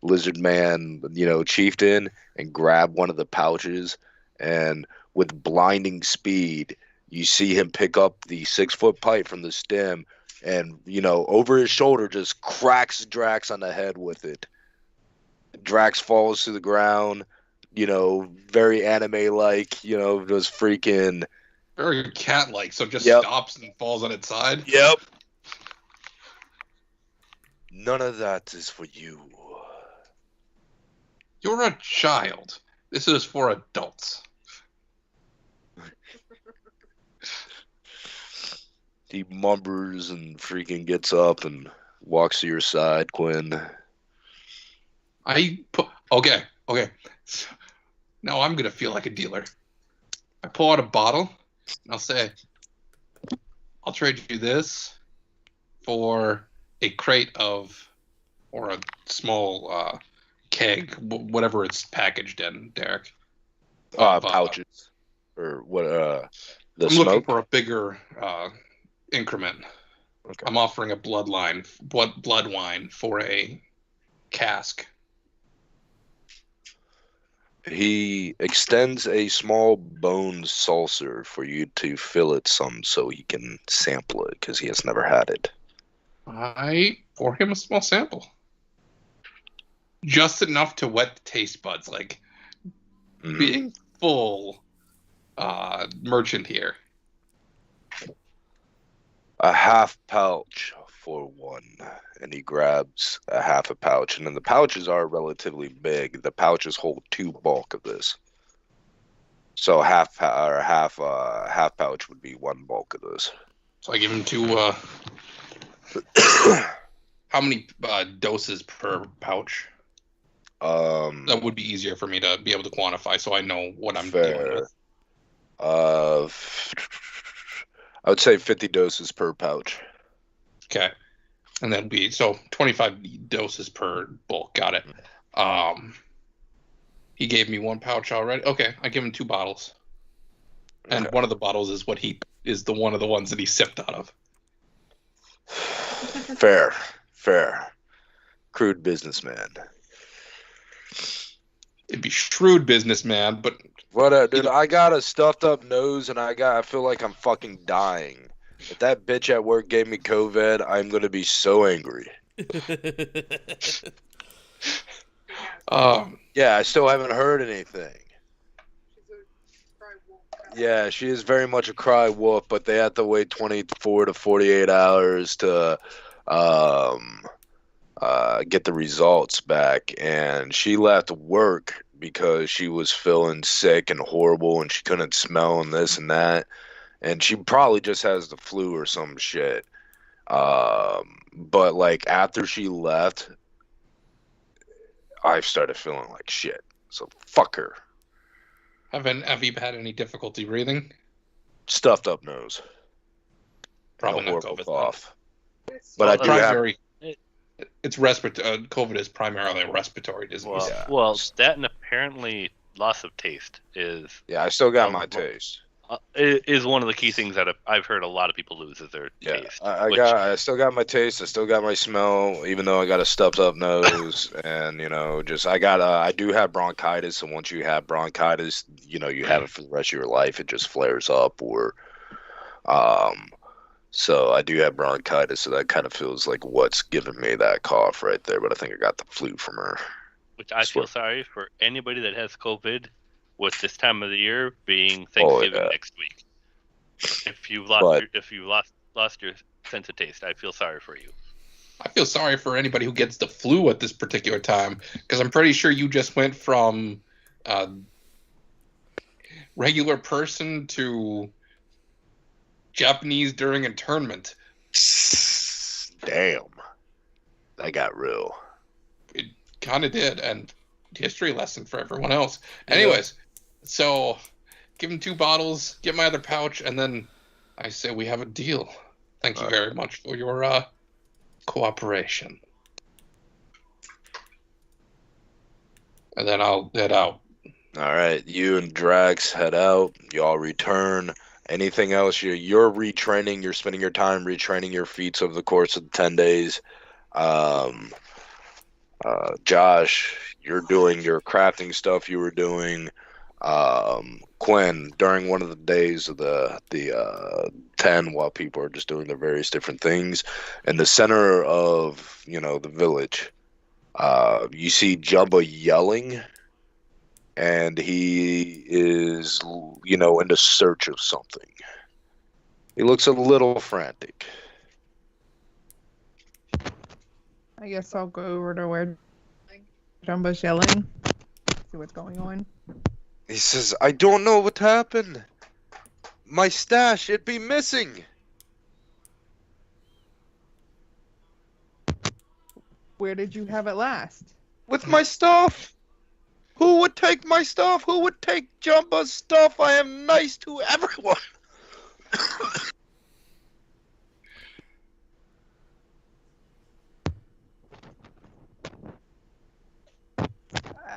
lizard man, chieftain, and grab one of the pouches. And with blinding speed, you see him pick up the 6-foot pipe from the stem and, over his shoulder just cracks Drax on the head with it. Drax falls to the ground, very anime-like, just freaking...
Very cat-like, so just
Yep.
stops and falls on its side.
Yep. None of that is for you.
You're a child. This is for adults.
He mumbers and freaking gets up and walks to your side, Quinn.
Okay. Now I'm gonna feel like a dealer. I pull out a bottle and I'll say, I'll trade you this for a crate of, or a small keg, whatever it's packaged in, Derek.
Pouches. Or what, the
I'm
smoke?
looking for a bigger increment.
Okay.
I'm offering a blood wine for a cask.
He extends a small bone saucer for you to fill it some so he can sample it because he has never had it.
I pour him a small sample. Just enough to wet the taste buds, like being full merchant here.
A half pouch for one. And he grabs a half a pouch. And then the pouches are relatively big. The pouches hold 2 bulk of this. So half pouch would be 1 bulk of this.
So I give him 2. How many doses per pouch? That would be easier for me to be able to quantify, so I know what I'm dealing with.
I would say 50 doses per pouch.
Okay. And that'd be, 25 doses per bulk. Got it. He gave me 1 pouch already. Okay, I give him 2 bottles. And one of the bottles is one of the ones that he sipped out of.
Fair. Crude businessman.
It'd be shrewd businessman, but
What, dude? I got a stuffed up nose, and I feel like I'm fucking dying. If that bitch at work gave me COVID, I'm gonna be so angry. Yeah, I still haven't heard anything. Yeah, she is very much a cry wolf, but they have to wait 24 to 48 hours to get the results back. And she left work because she was feeling sick and horrible, and she couldn't smell and this and that. And she probably just has the flu or some shit. But like after she left, I started feeling like shit. So fuck her.
Have you had any difficulty breathing?
Stuffed up nose.
Probably not COVID.
Cough. But I do have.
It's respiratory. COVID is primarily a respiratory disease.
Well, that and apparently loss of taste is.
Yeah, I still got my taste.
Is one of the key things that I've heard a lot of people lose is their taste.
I still got my taste. I still got my smell, even though I got a stuffed up nose, and I do have bronchitis. So once you have bronchitis, you have it for the rest of your life. It just flares up, so I do have bronchitis. So that kind of feels like what's giving me that cough right there. But I think I got the flu from her.
Which I feel sorry for anybody that has COVID. With this time of the year being Thanksgiving next week, if you lost your sense of taste, I feel sorry for you.
I feel sorry for anybody who gets the flu at this particular time, because I'm pretty sure you just went from regular person to Japanese during internment.
Damn, that got real.
It kind of did, and history lesson for everyone else. Anyways. So, give him 2 bottles, get my other pouch, and then I say we have a deal. Thank you very much for your cooperation. And then I'll head out.
All right, you and Drax head out. Y'all return. Anything else? You're retraining. You're spending your time retraining your feats over the course of the 10 days. Josh, you're doing your crafting stuff you were doing. Quinn, during one of the days of the 10, while people are just doing their various different things, in the center of the village, you see Jumba yelling, and he is in the search of something. He looks a little frantic.
I guess I'll go over to where Jumba's yelling, see what's going on.
He says, I don't know what happened. My stash, it'd be missing.
Where did you have it last?
With my stuff. Who would take my stuff? Who would take Jumba's stuff? I am nice to everyone.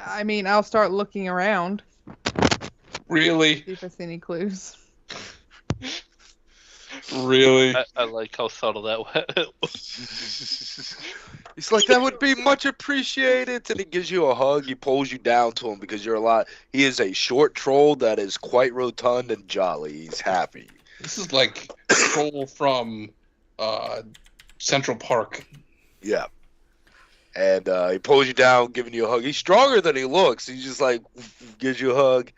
I mean, I'll start looking around.
Really?
See if I see any clues.
Really?
I like how subtle that was.
He's like, that would be much appreciated. And he gives you a hug. He pulls you down to him because you're a lot. He is a short troll that is quite rotund and jolly. He's happy.
This is like a troll from Central Park.
Yeah. And he pulls you down, giving you a hug. He's stronger than he looks. He just like gives you a hug.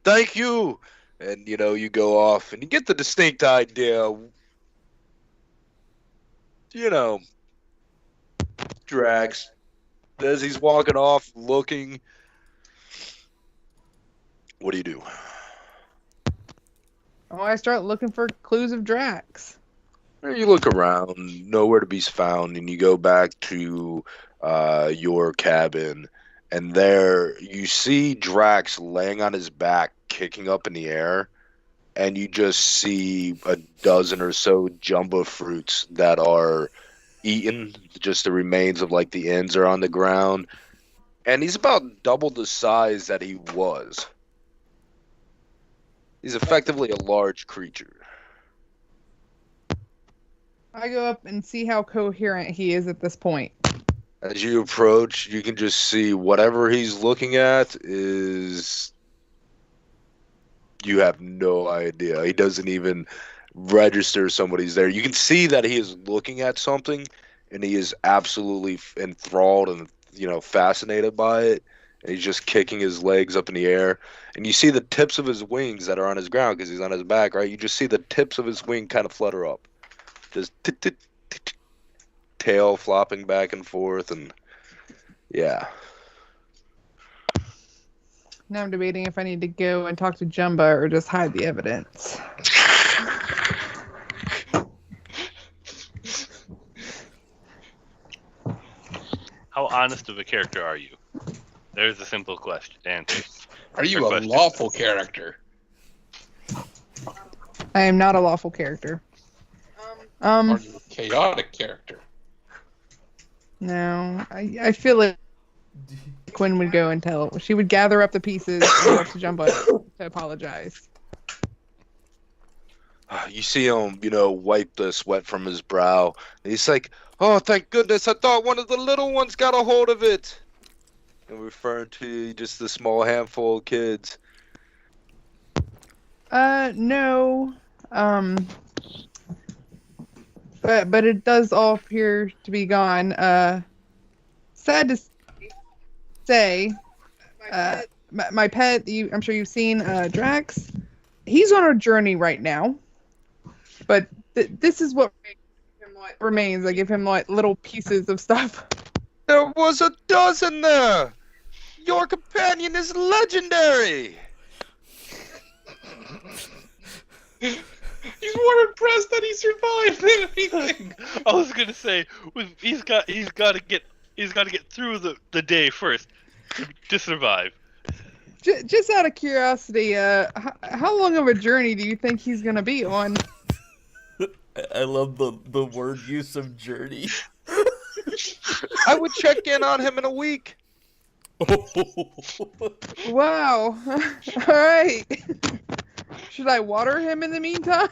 Thank you. And, you go off and you get the distinct idea, Drax, as he's walking off looking. What do you do?
Oh, I start looking for clues of Drax.
You look around, nowhere to be found, and you go back to your cabin, and there you see Drax laying on his back, kicking up in the air, and you just see a dozen or so jumbo fruits that are eaten. Just the remains of like the ends are on the ground, and he's about double the size that he was. He's effectively a large creature.
I go up and see how coherent he is at this point.
As you approach, you can just see whatever he's looking at is... You have no idea. He doesn't even register somebody's there. You can see that he is looking at something, and he is absolutely enthralled and, fascinated by it. And he's just kicking his legs up in the air. And you see the tips of his wings that are on his ground because he's on his back, right? You just see the tips of his wing kind of flutter up. Just tail flopping back and forth. And yeah.
Now I'm debating if I need to go and talk to Jumba or just hide the evidence.
How honest of a character are you? There's a simple answer.
Are you a lawful character?
I am not a lawful character.
Are you a chaotic character?
No, I feel like Quinn would go and tell. She would gather up the pieces and go to Jumbo to apologize.
You see him, wipe the sweat from his brow. And he's like, "Oh, thank goodness! I thought one of the little ones got a hold of it." And referring to just the small handful of kids.
No. But it does all appear to be gone. Sad to say, my pet, I'm sure you've seen, Drax. He's on a journey right now. But this is what remains. I give him little pieces of stuff.
There was a dozen there. Your companion is legendary.
He's more impressed that he survived than anything.
I was gonna say he's got to get through the day first to survive.
Just out of curiosity, how long of a journey do you think he's gonna be on?
I love the word use of journey.
I would check in on him in a week.
Wow. All right. Should I water him in the meantime?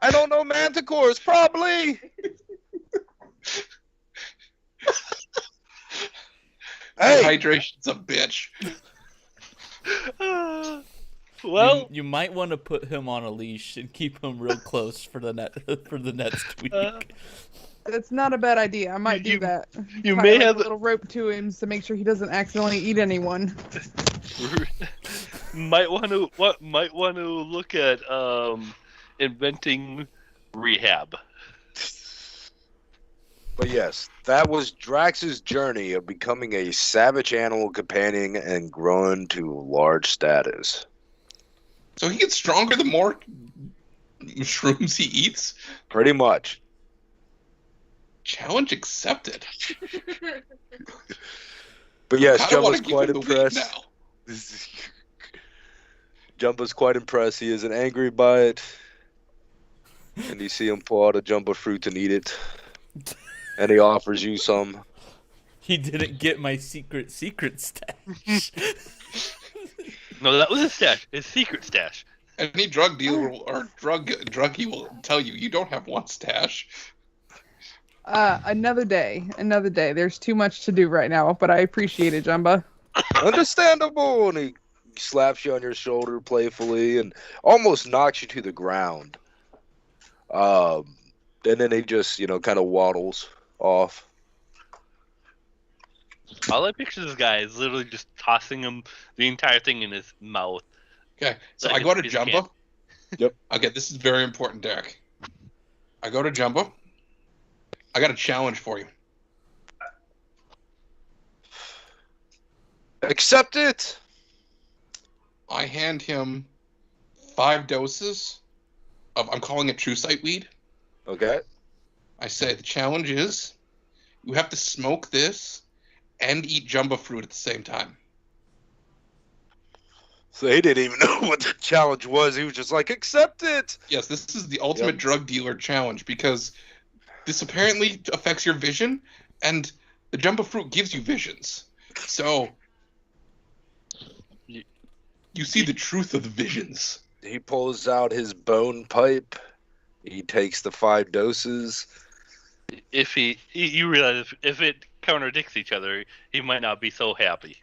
I don't know, manticores, probably.
Hey, hydration's a bitch.
Well,
you might want to put him on a leash and keep him real close for the next week.
That's not a bad idea. I might do that.
You may have
a little rope to him to make sure he doesn't accidentally eat anyone.
might want to look at inventing rehab.
But yes, that was Drax's journey of becoming a savage animal companion and growing to large status.
So he gets stronger the more mushrooms he eats?
Pretty much.
Challenge accepted.
But yes, Jumbo's quite impressed. Jumbo's quite impressed. He isn't angry by it. And you see him pull out a Jumbo fruit and eat it. And he offers you some.
He didn't get my secret stash.
No, that was his stash. His secret stash.
Any drug dealer or druggie will tell you don't have one stash.
Another day. There's too much to do right now, but I appreciate it, Jumba.
Understandable. And he slaps you on your shoulder playfully and almost knocks you to the ground. And then he just, kind of waddles off.
All I picture this guy is literally just tossing him the entire thing in his mouth.
Okay, so I go to Jumbo.
Yep.
Okay, this is very important, Derek. I go to Jumbo. I got a challenge for you.
Accept it.
I hand him 5 doses of, I'm calling it True Sight weed.
Okay.
I say the challenge is you have to smoke this and eat Jumbo fruit at the same time.
So he didn't even know what the challenge was. He was just like, accept it.
Yes, this is the ultimate drug dealer challenge because this apparently affects your vision, and the Jumbo fruit gives you visions. So you see the truth of the visions.
He pulls out his bone pipe. He takes the 5 doses.
If you realize if it contradicts each other, he might not be so happy.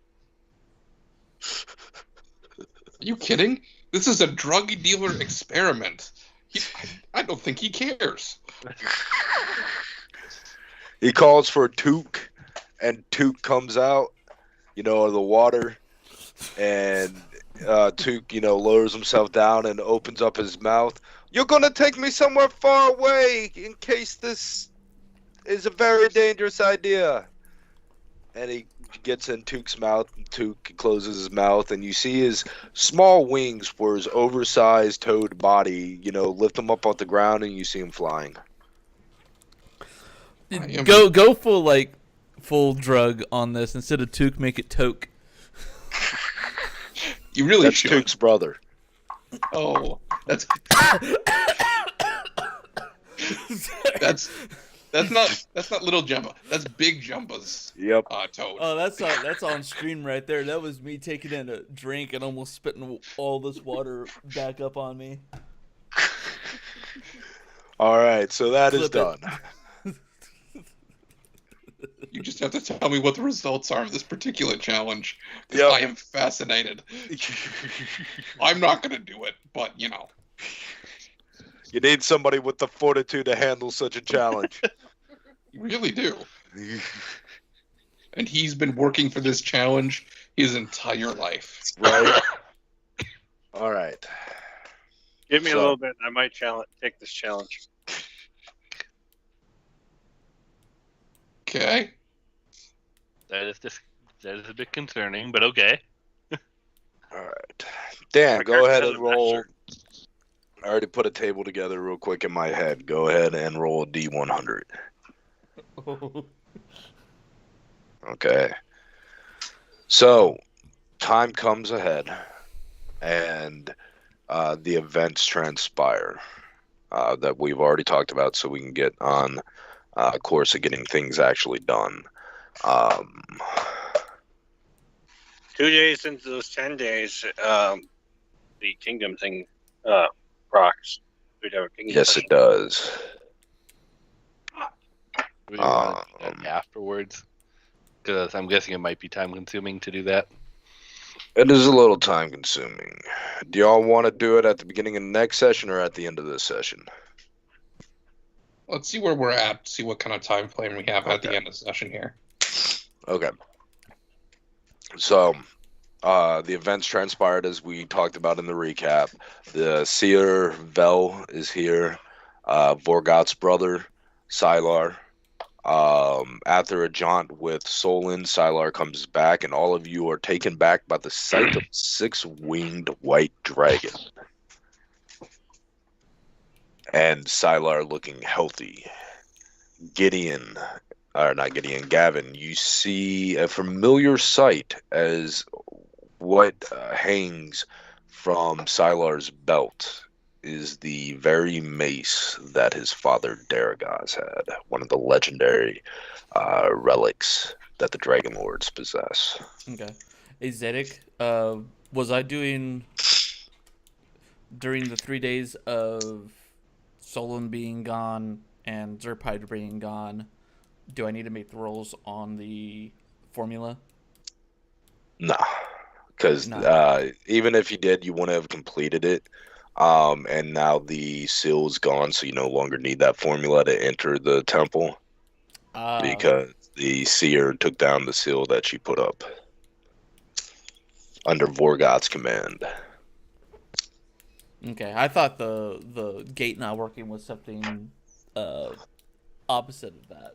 Are you kidding? This is a drug dealer experiment. I don't think he cares.
He calls for Took, and Took comes out, of the water, and Took, lowers himself down and opens up his mouth. You're gonna take me somewhere far away in case this is a very dangerous idea. And he gets in Took's mouth, and Took closes his mouth, and you see his small wings for his oversized toad body, lift him up off the ground, and you see him flying.
Go full drug on this. Instead of Took, make it Toke.
You really
That's
should.
Took's brother.
Oh, that's not little Jumba. That's big Jumba's.
Yep.
Toad.
Oh, that's on screen right there. That was me taking in a drink and almost spitting all this water back up on me.
All right, so that is done.
You just have to tell me what the results are of this particular challenge.
Yep.
I am fascinated. I'm not going to do it, but
You need somebody with the fortitude to handle such a challenge.
You really do. And he's been working for this challenge his entire life.
Right? All right.
Give me a little bit. I might take this challenge.
Okay.
That is a bit concerning, but okay.
All right. Dan, go ahead and roll. I already put a table together real quick in my head. Go ahead and roll a D100. Okay. So, time comes ahead, and the events transpire that we've already talked about, so we can get on course of getting things actually done.
2 days into those 10 days, the kingdom thing rocks. We'd have a kingdom
Yes, it does.
We want to do that afterwards, because I'm guessing it might be time consuming to do that.
It is a little time consuming. Do y'all want to do it at the beginning of the next session or at the end of this session?
Let's see where we're at, see what kind of time frame we have at the end of the session here.
Okay. So, the events transpired as we talked about in the recap. The seer Vel is here. Vorgoth's brother, Sylar. After a jaunt with Solon, Sylar comes back, and all of you are taken back by the sight of a 6-winged white dragon. And Sylar looking healthy. Gavin, you see a familiar sight as what hangs from Sylar's belt is the very mace that his father Daragaz had, one of the legendary relics that the Dragon Lords possess.
Okay. Hey, Zedek, was I doing during the 3 days of Solon being gone and Zerpide being gone, do I need to make the rolls on the formula?
No, because even if you did, you wouldn't have completed it. And now the seal's gone, so you no longer need that formula to enter the temple. Because the seer took down the seal that she put up under Vorgoth's command.
Okay, I thought the gate not working was something opposite of that.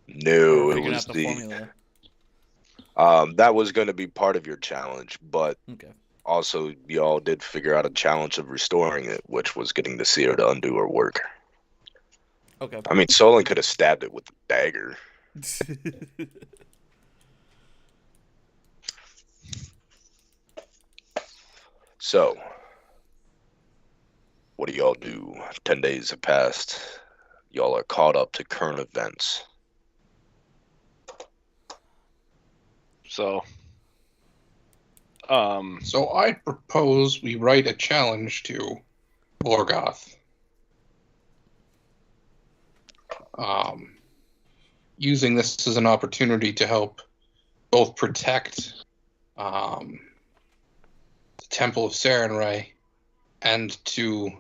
No, it was the formula. That was going to be part of your challenge, but also y'all did figure out a challenge of restoring it, which was getting the seer to undo her work.
Okay.
I mean, Solon could have stabbed it with a dagger. So, what do y'all do? 10 days have passed. Y'all are caught up to current events.
So
I propose we write a challenge to Vorgoth. using this as an opportunity to help both protect the Temple of Sarenrae and to,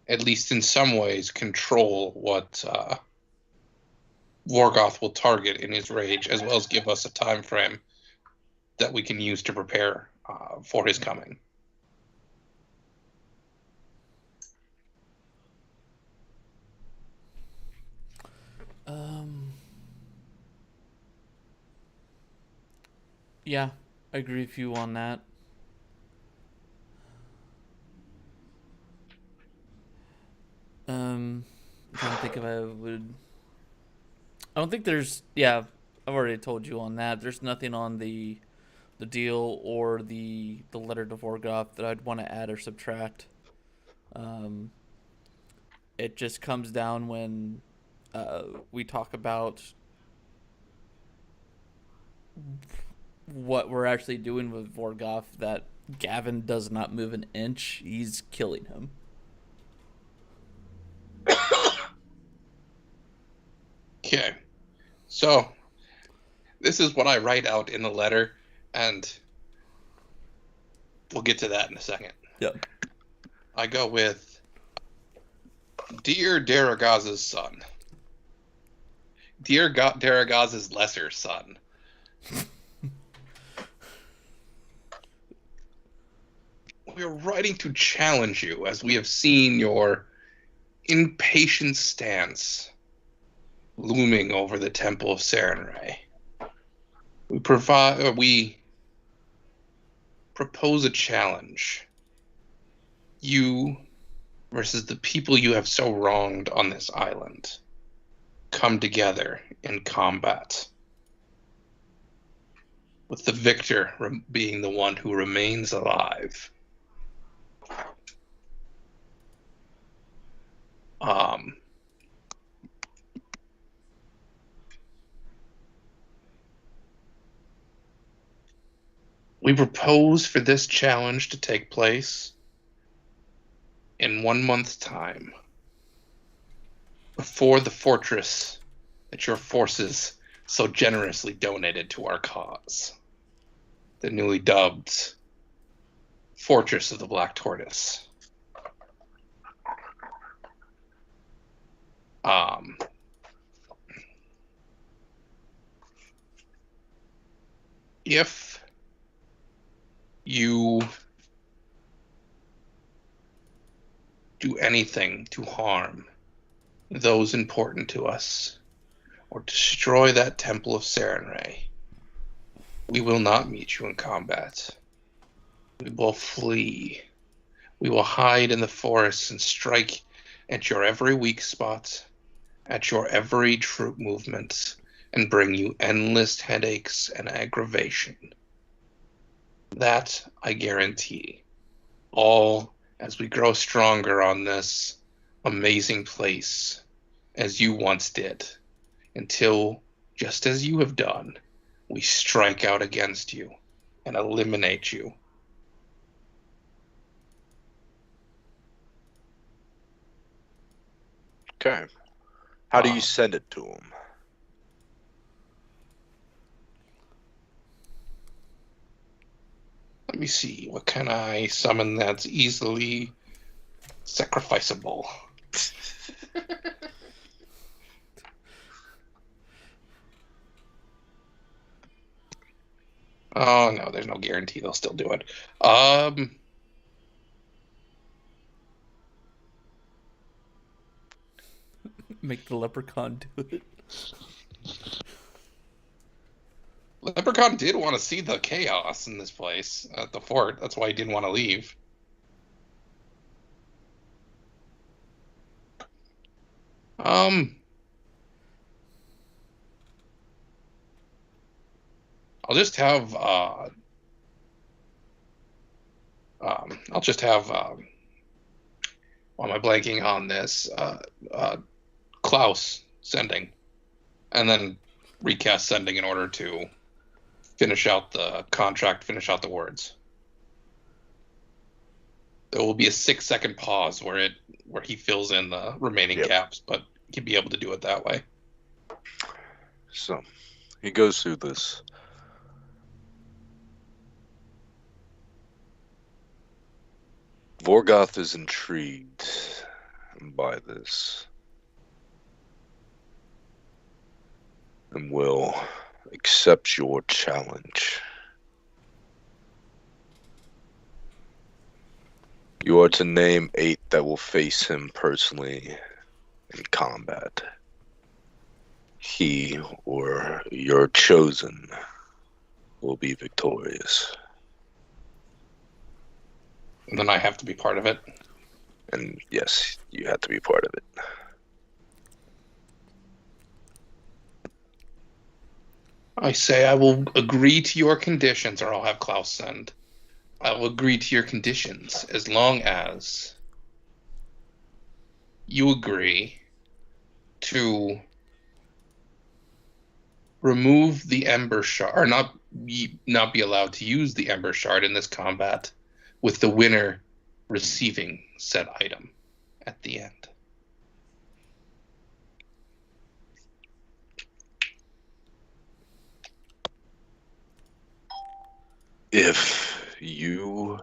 at least in some ways, control what Vorgoth will target in his rage, as well as give us a time frame that we can use to prepare for his coming.
Yeah, I agree with you on that. I'm trying to think if I would. I don't think there's. Yeah, I've already told you on that. There's nothing on the deal or the letter to Vorgoth that I'd want to add or subtract. It just comes down when we talk about what we're actually doing with Vorgoth, that Gavin does not move an inch. He's killing him.
Okay. So, this is what I write out in the letter, and we'll get to that in a second.
Yep.
I go with, Dear Daragaz's son. Dear Daragaz's lesser son. We are writing to challenge you, as we have seen your impatient stance looming over the Temple of Sarenrae. We propose a challenge. You versus the people you have so wronged on this island come together in combat, with the victor being the one who remains alive. We propose for this challenge to take place in 1 month's time, before the fortress that your forces so generously donated to our cause, the newly dubbed Fortress of the Black Tortoise. If you do anything to harm those important to us, or destroy that Temple of Sarenrae, we will not meet you in combat. We will flee. We will hide in the forests and strike at your every weak spot, at your every troop movement, and bring you endless headaches and aggravation. That I guarantee. All as we grow stronger on this amazing place, as you once did, until, just as you have done, we strike out against you and eliminate you.
Okay. How do you send it to him?
Let me see. What can I summon that's easily sacrificable? Oh, no, there's no guarantee they'll still do it.
Make the leprechaun do it.
Leprechaun did want to see the chaos in this place at the fort. That's why he didn't want to leave. I'll just have why am I blanking on this? Klaus sending, and then recast sending in order to finish out the contract, finish out the words. There will be a 6-second pause where he fills in the remaining gaps, but he'd be able to do it that way.
So, he goes through this. Vorgoth is intrigued by this and will accept your challenge. You are to name 8 that will face him personally in combat. He or your chosen will be victorious.
And then I have to be part of it.
And yes, you have to be part of it.
I say I will agree to your conditions, or I'll have Klaus send. I will agree to your conditions as long as you agree to remove the Ember Shard, or not be allowed to use the Ember Shard in this combat, with the winner receiving said item at the end.
If you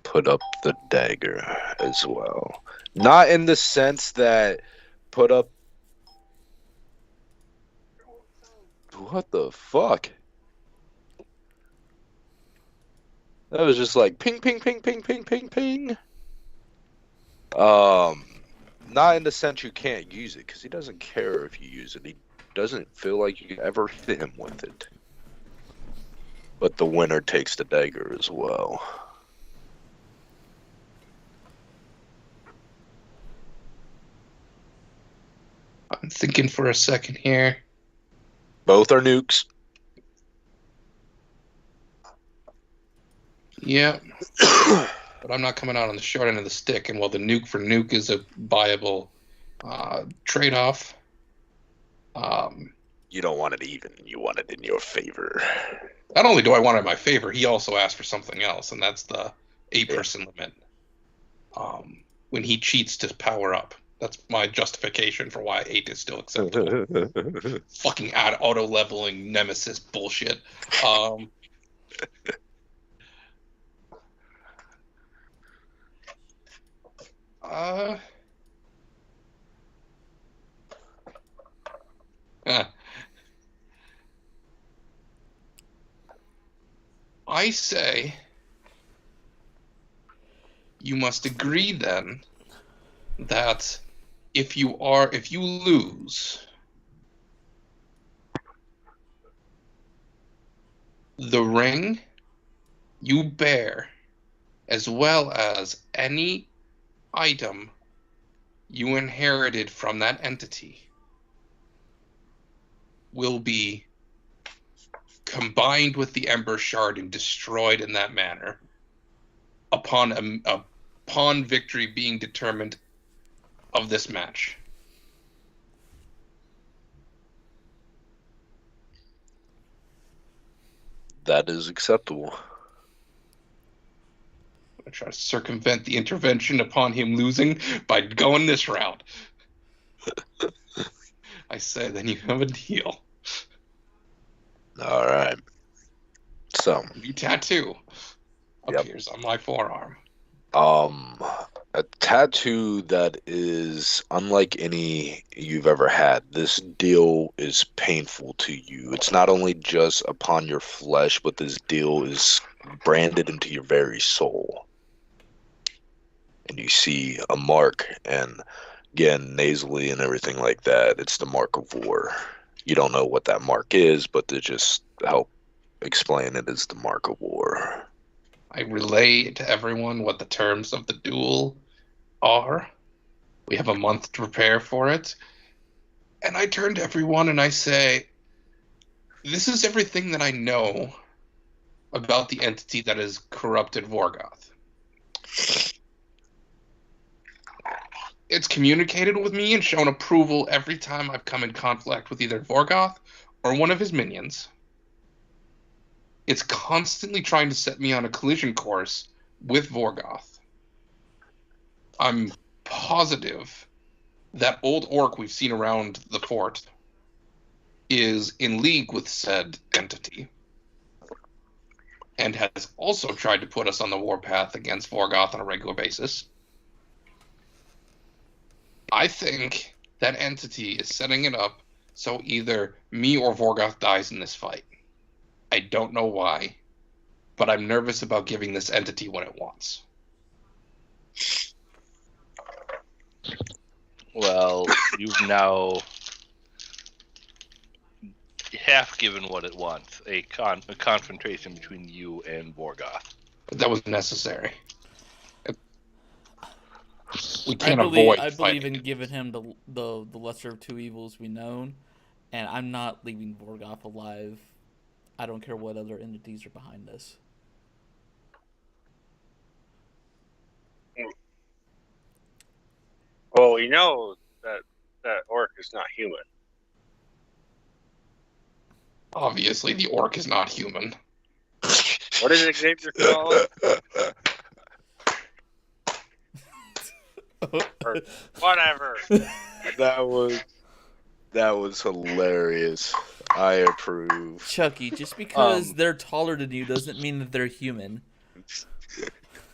put up the dagger as well, not in the sense that put up. What the fuck? That was just like ping, ping, ping, ping, ping, ping, ping. Not in the sense you can't use it, because he doesn't care if you use it. He doesn't feel like you can ever hit him with it. But the winner takes the dagger as well.
I'm thinking for a second here.
Both are nukes.
Yeah. But I'm not coming out on the short end of the stick, and while the nuke for nuke is a viable trade-off,
you don't want it even. You want it in your favor.
Not only do I want it in my favor, he also asked for something else, and that's the 8-person limit. When he cheats to power up. That's my justification for why 8 is still acceptable. Fucking auto-leveling nemesis bullshit. I say you must agree then that if you lose, the ring you bear, as well as any item you inherited from that entity, will be combined with the Ember Shard and destroyed in that manner upon victory being determined of this match.
That is acceptable.
I'm going to try to circumvent the intervention upon him losing by going this route. I say, then you have a deal.
All right. So
the tattoo appears on my forearm.
A tattoo that is unlike any you've ever had. This deal is painful to you. It's not only just upon your flesh, but this deal is branded into your very soul. And you see a mark, and again, nasally and everything like that, it's the mark of war. You don't know what that mark is, but to just help explain it is the mark of war.
I relay to everyone what the terms of the duel are. We have a month to prepare for it. And I turn to everyone and I say, this is everything that I know about the entity that has corrupted Vorgoth. It's communicated with me and shown approval every time I've come in conflict with either Vorgoth or one of his minions. It's constantly trying to set me on a collision course with Vorgoth. I'm positive that old orc we've seen around the fort is in league with said entity and has also tried to put us on the warpath against Vorgoth on a regular basis. I think that entity is setting it up so either me or Vorgoth dies in this fight. I don't know why, but I'm nervous about giving this entity what it wants.
Well, you've now half given what it wants, a confrontation between you and Vorgoth.
But that was necessary. We can't avoid
I believe in
fighting.
giving him the lesser of two evils we known, and I'm not leaving Vorgoth alive. I don't care what other entities are behind this.
Well, we know that orc is not human.
Obviously, the orc is not human.
What did Xavier call it? Or whatever.
That was hilarious. I approve.
Chucky, just because they're taller than you doesn't mean that they're human.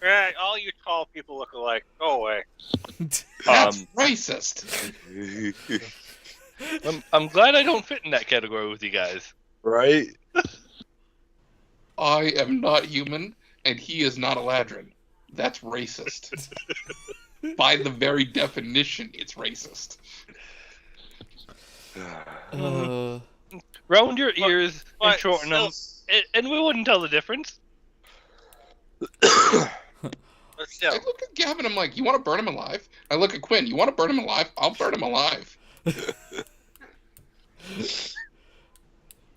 Right, all you tall people look alike. Go away.
That's racist.
I'm glad I don't fit in that category with you guys.
Right?
I am not human, and he is not a ladrin. That's racist. By the very definition, it's racist.
Round your ears and
But
shorten them, and we wouldn't tell the difference.
But still.
I look at Gavin, I'm like, you want to burn him alive? I look at Quinn, you want to burn him alive? I'll burn him alive.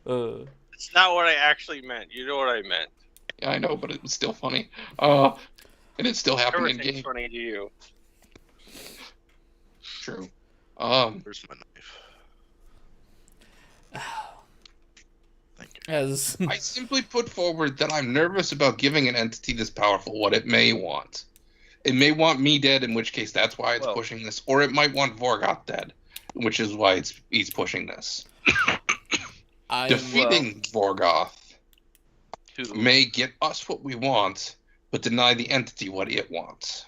It's not what I actually meant. You know what I meant.
Yeah, I know, but it was still funny. And it's still happening in
Everything's
game.
funny to you.
True.
Where's my knife? Thank you.
As
I simply put forward that I'm nervous about giving an entity this powerful what it may want. It may want me dead, in which case that's why it's pushing this, or it might want Vorgoth dead, which is why he's pushing this. Defeating Vorgoth may get us what we want, but deny the entity what it wants.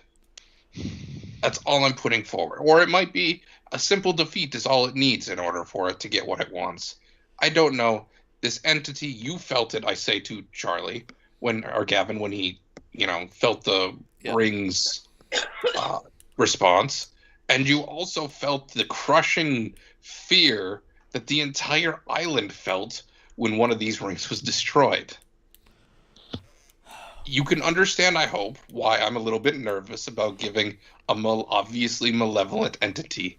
That's all I'm putting forward. Or it might be a simple defeat is all it needs in order for it to get what it wants. I don't know. This entity, you felt it, I say to Charlie, or Gavin, when he, felt the ring's response. And you also felt the crushing fear that the entire island felt when one of these rings was destroyed. You can understand, I hope, why I'm a little bit nervous about giving a obviously malevolent entity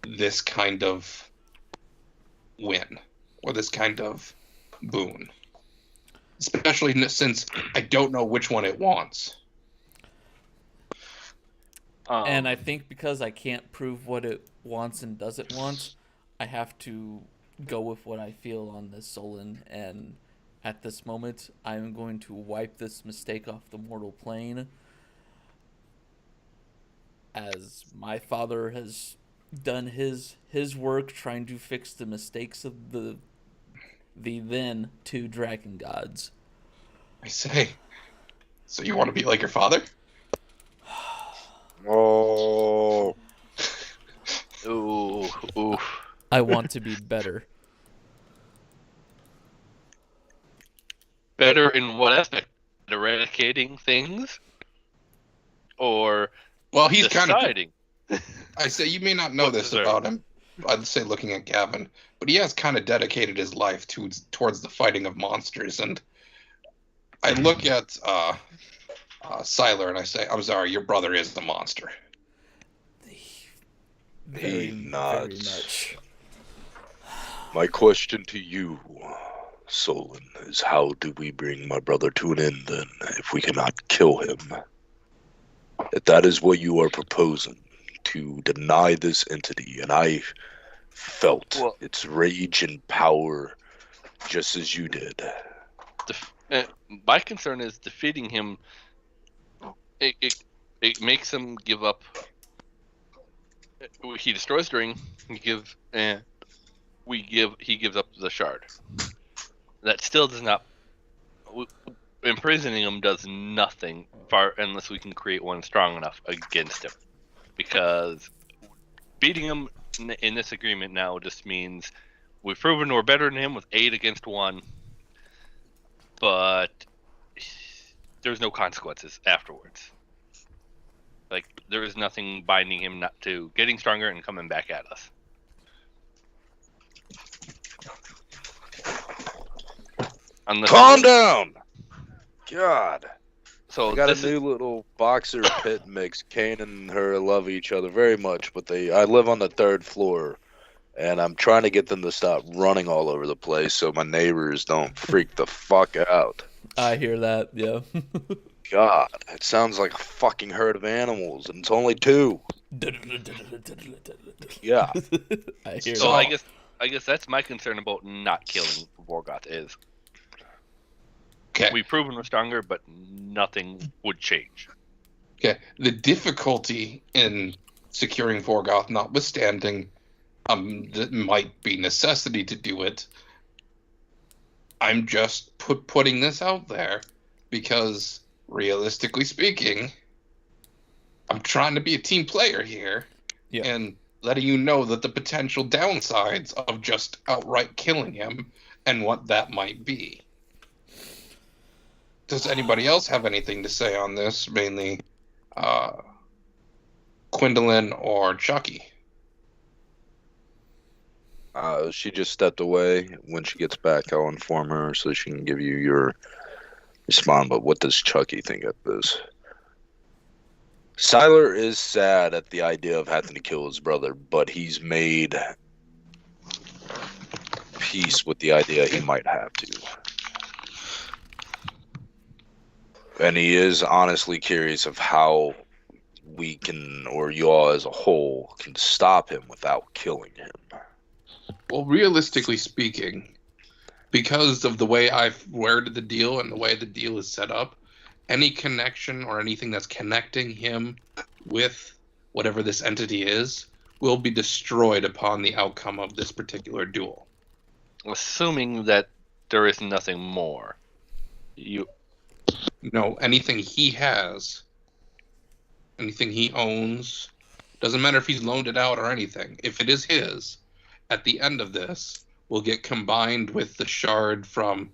this kind of win, or this kind of boon. Especially since I don't know which one it wants.
And I think because I can't prove what it wants and doesn't want, I have to go with what I feel on this Solon, and at this moment, I am going to wipe this mistake off the mortal plane, as my father has done his work trying to fix the mistakes of the then two dragon gods.
I say, so you want to be like your father?
Oh.
Ooh.
I want to be better.
Better in what aspect? Eradicating things? Or
well, he's
deciding?
I say, you may not know this about him. I'd say looking at Gavin, but he has kind of dedicated his life towards the fighting of monsters. And I look at Siler and I say, I'm sorry, your brother is the monster.
Very much.
My question to you, Solon, is how do we bring my brother to an end then, if we cannot kill him? If that is what you are proposing, to deny this entity, and I felt its rage and power just as you did.
My concern is defeating him. It makes him give up he destroys the ring. He gives up the shard. That still does not. Imprisoning him does nothing unless we can create one strong enough against him. Because beating him in this agreement now just means we've proven we're better than him with 8 against 1, but there's no consequences afterwards. Like, there is nothing binding him not to getting stronger and coming back at us.
Calm down! God.
So
I got a new little boxer pit mix. Kane and her love each other very much, but I live on the 3rd floor, and I'm trying to get them to stop running all over the place so my neighbors don't freak the fuck out.
I hear that, yeah.
God, it sounds like a fucking herd of animals, and it's only 2. Yeah.
I hear
so
that.
I guess that's my concern about not killing Vorgoth is.
Okay.
We've proven we're stronger, but nothing would change.
Okay. The difficulty in securing Vorgoth notwithstanding, that might be necessity to do it. I'm just putting this out there because, realistically speaking, I'm trying to be a team player here, and letting you know that the potential downsides of just outright killing him and what that might be. Does anybody else have anything to say on this? Mainly Quindolin or Chucky?
She just stepped away. When she gets back, I'll inform her so she can give you your response. But what does Chucky think of this? Siler is sad at the idea of having to kill his brother, but he's made peace with the idea he might have to. And he is honestly curious of how we can, or you all as a whole, can stop him without killing him.
Well, realistically speaking, because of the way I've worded the deal and the way the deal is set up, any connection or anything that's connecting him with whatever this entity is will be destroyed upon the outcome of this particular duel.
Assuming that there is nothing more.
No, anything he has, anything he owns, doesn't matter if he's loaned it out or anything. If it is his, at the end of this, will get combined with the shard from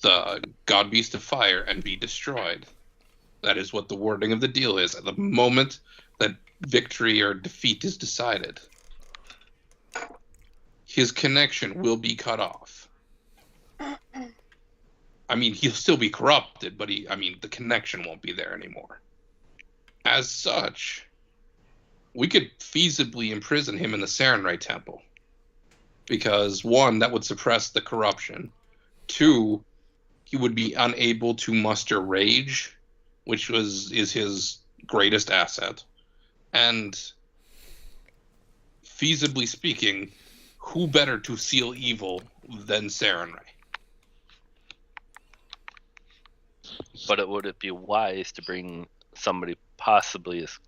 the God Beast of Fire and be destroyed. That is what the wording of the deal is. At the moment that victory or defeat is decided, his connection will be cut off. I mean, he'll still be corrupted, but the connection won't be there anymore. As such, we could feasibly imprison him in the Sarenrae Temple. Because, 1, that would suppress the corruption. 2, he would be unable to muster rage, which is his greatest asset. And, feasibly speaking, who better to seal evil than Sarenrae?
But would it be wise to bring somebody possibly as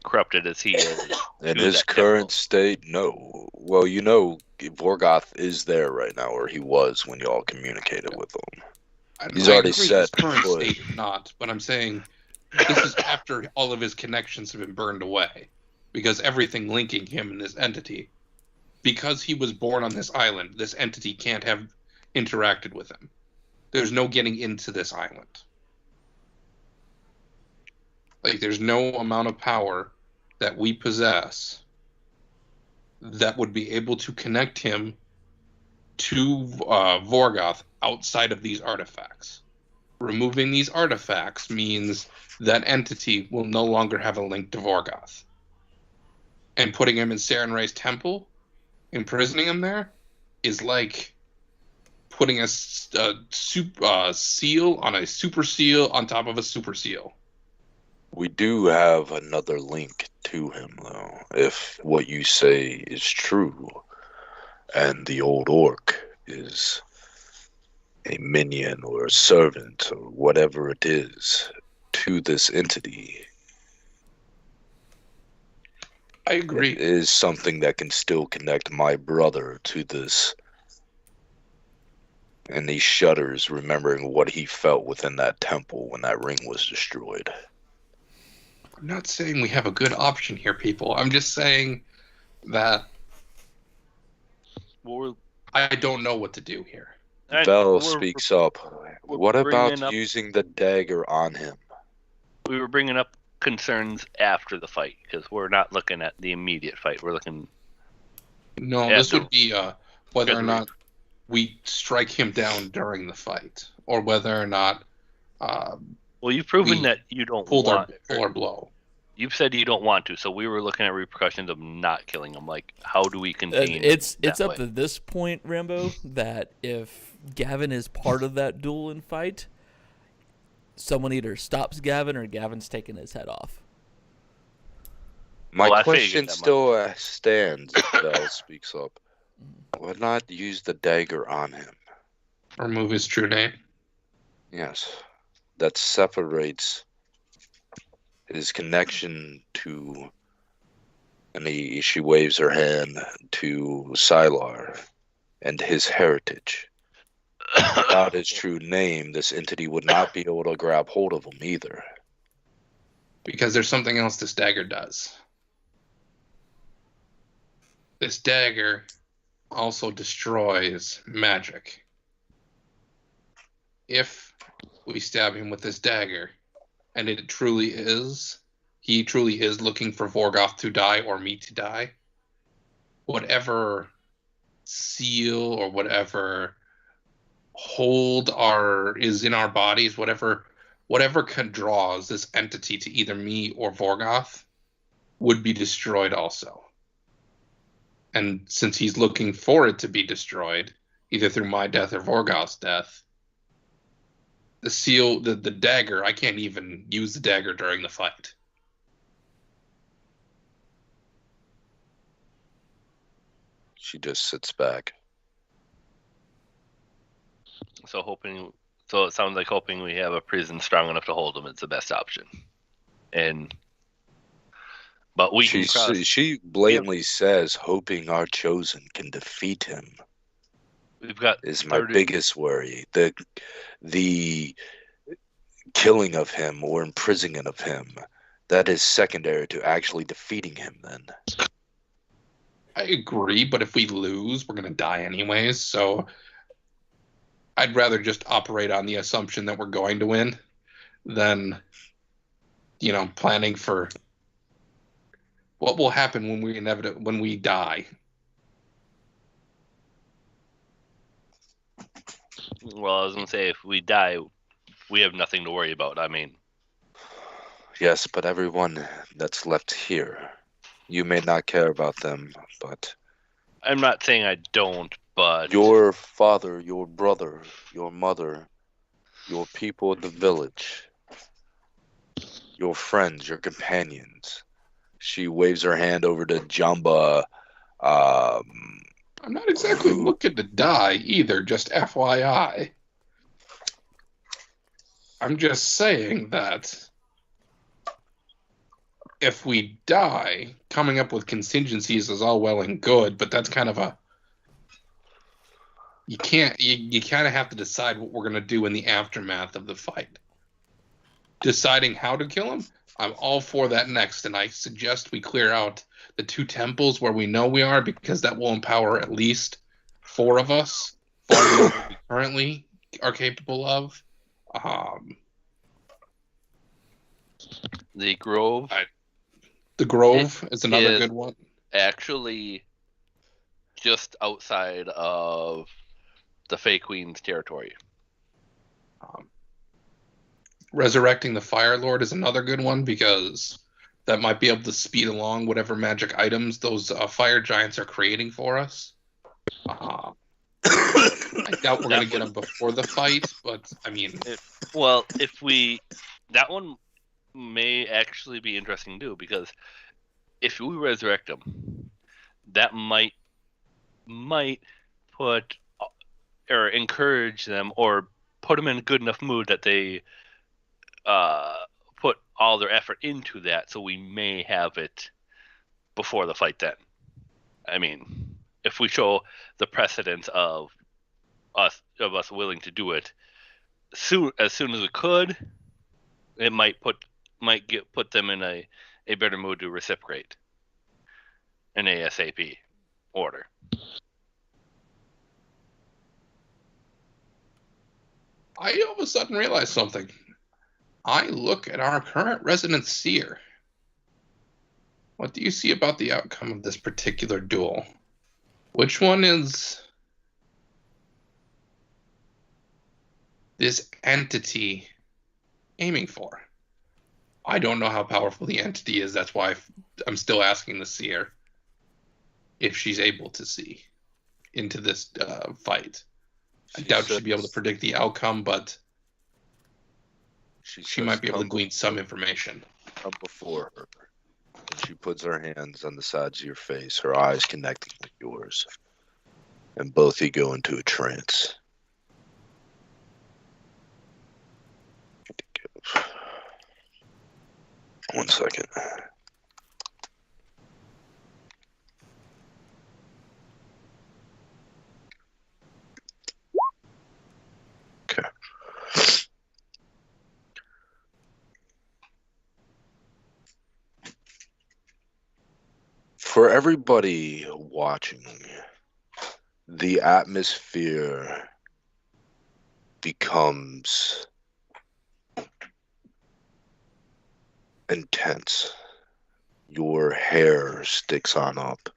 corrupted as he is?
In his current state, no. Well, Vorgoth is there right now, or he was when y'all communicated with him. He's already set.
His current state not, but I'm saying this is after all of his connections have been burned away. Because everything linking him and this entity, because he was born on this island, this entity can't have interacted with him. There's no getting into this island. Like, there's no amount of power that we possess that would be able to connect him to Vorgoth outside of these artifacts. Removing these artifacts means that entity will no longer have a link to Vorgoth. And putting him in Sarenrae's temple, imprisoning him there, is like putting a seal on a super seal on top of a super seal.
We do have another link to him, though, if what you say is true, and the old orc is a minion or a servant or whatever it is to this entity.
I agree.
It is something that can still connect my brother to this. And he shudders, remembering what he felt within that temple when that ring was destroyed.
I'm not saying we have a good option here, people. I'm just saying that I don't know what to do here.
Vel speaks up. What about using the dagger on him?
We were bringing up concerns after the fight, because we're not looking at the immediate fight. We're looking...
No, this would be whether or not we strike him down during the fight, or whether or not...
well, you've proven that you don't
pull our blow.
You've said you don't want to, so we were looking at repercussions of not killing him. Like, how do we contain
it's up to this point, Rambo, that if Gavin is part of that duel and fight, someone either stops Gavin or Gavin's taking his head off.
My question still stands. Vel speaks up. Why not use the dagger on him?
Remove his true name?
Yes. That separates his connection to, and she waves her hand to Sylar and his heritage. Without his true name, this entity would not be able to grab hold of him either.
Because there's something else this dagger does. This dagger also destroys magic. If we stab him with this dagger, and he truly is looking for Vorgoth to die or me to die, whatever seal or whatever hold is in our bodies, whatever draws this entity to either me or Vorgoth, would be destroyed also. And since he's looking for it to be destroyed, either through my death or Vorgoth's death, the seal, the dagger, I can't even use the dagger during the fight.
She just sits back.
So it sounds like hoping we have a prison strong enough to hold him is the best option. But
she blatantly says, hoping our chosen can defeat him.
We've got
is my biggest worry. The killing of him or imprisoning of him, that is secondary to actually defeating him then.
I agree, but if we lose, we're going to die anyways, so I'd rather just operate on the assumption that we're going to win than, planning for what will happen when we die.
Well, I was going to say, if we die, we have nothing to worry about. I mean...
Yes, but everyone that's left here, you may not care about them, but...
I'm not saying I don't, but...
Your father, your brother, your mother, your people in the village, your friends, your companions. She waves her hand over to Jamba.
I'm not exactly looking to die either, just FYI. I'm just saying that if we die, coming up with contingencies is all well and good, but that's kind of you kind of have to decide what we're going to do in the aftermath of the fight. Deciding how to kill him, I'm all for that next, and I suggest we clear out the 2 temples where we know we are, because that will empower at least 4 of us, far beyond what we currently are capable of.
The Grove.
The Grove is another good one.
Actually, just outside of the Fey Queen's territory.
Resurrecting the Fire Lord is another good one, because that might be able to speed along whatever magic items those fire giants are creating for us. I doubt we're going to get them before the fight, but I mean...
that one may actually be interesting too, because if we resurrect them, that might put or encourage them or put them in a good enough mood that they put all their effort into that, so we may have it before the fight then. I mean, if we show the precedence of us willing to do it as soon as we could, it might put them in a better mood to reciprocate an ASAP order.
I all of a sudden realized something. I look at our current resident seer. What do you see about the outcome of this particular duel? Which one is this entity aiming for? I don't know how powerful the entity is. That's why I'm still asking the seer if she's able to see into this fight. I doubt she'd be able to predict the outcome, but she might be able to glean some information.
Come before her. And she puts her hands on the sides of your face, her eyes connecting with yours. And both you go into a trance. One second. Okay. For everybody watching, the atmosphere becomes intense. Your hair sticks on up.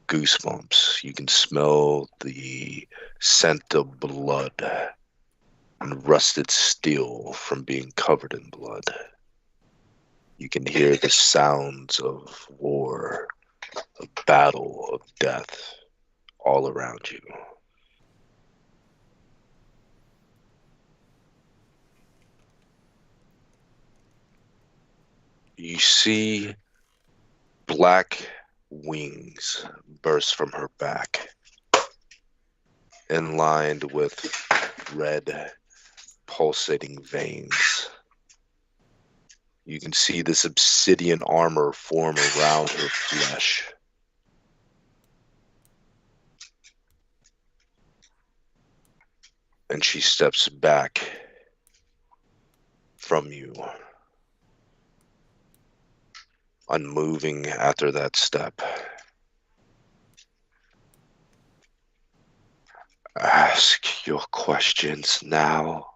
Goosebumps. You can smell the scent of blood and rusted steel from being covered in blood. You can hear the sounds of war, of battle, of death all around you. You see black wings burst from her back, inlined with red, pulsating veins. You can see this obsidian armor form around her flesh. And she steps back from you, unmoving after that step. Ask your questions now.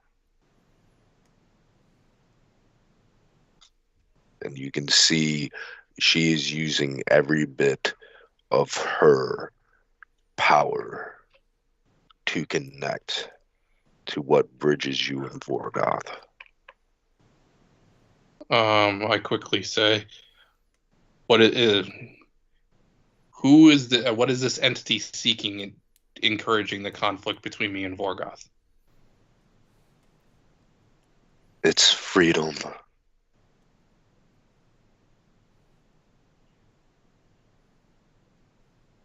And you can see she is using every bit of her power to connect to what bridges you and Vorgoth.
I quickly say, what it is? Who is the? What is this entity seeking and encouraging the conflict between me and Vorgoth?
It's freedom.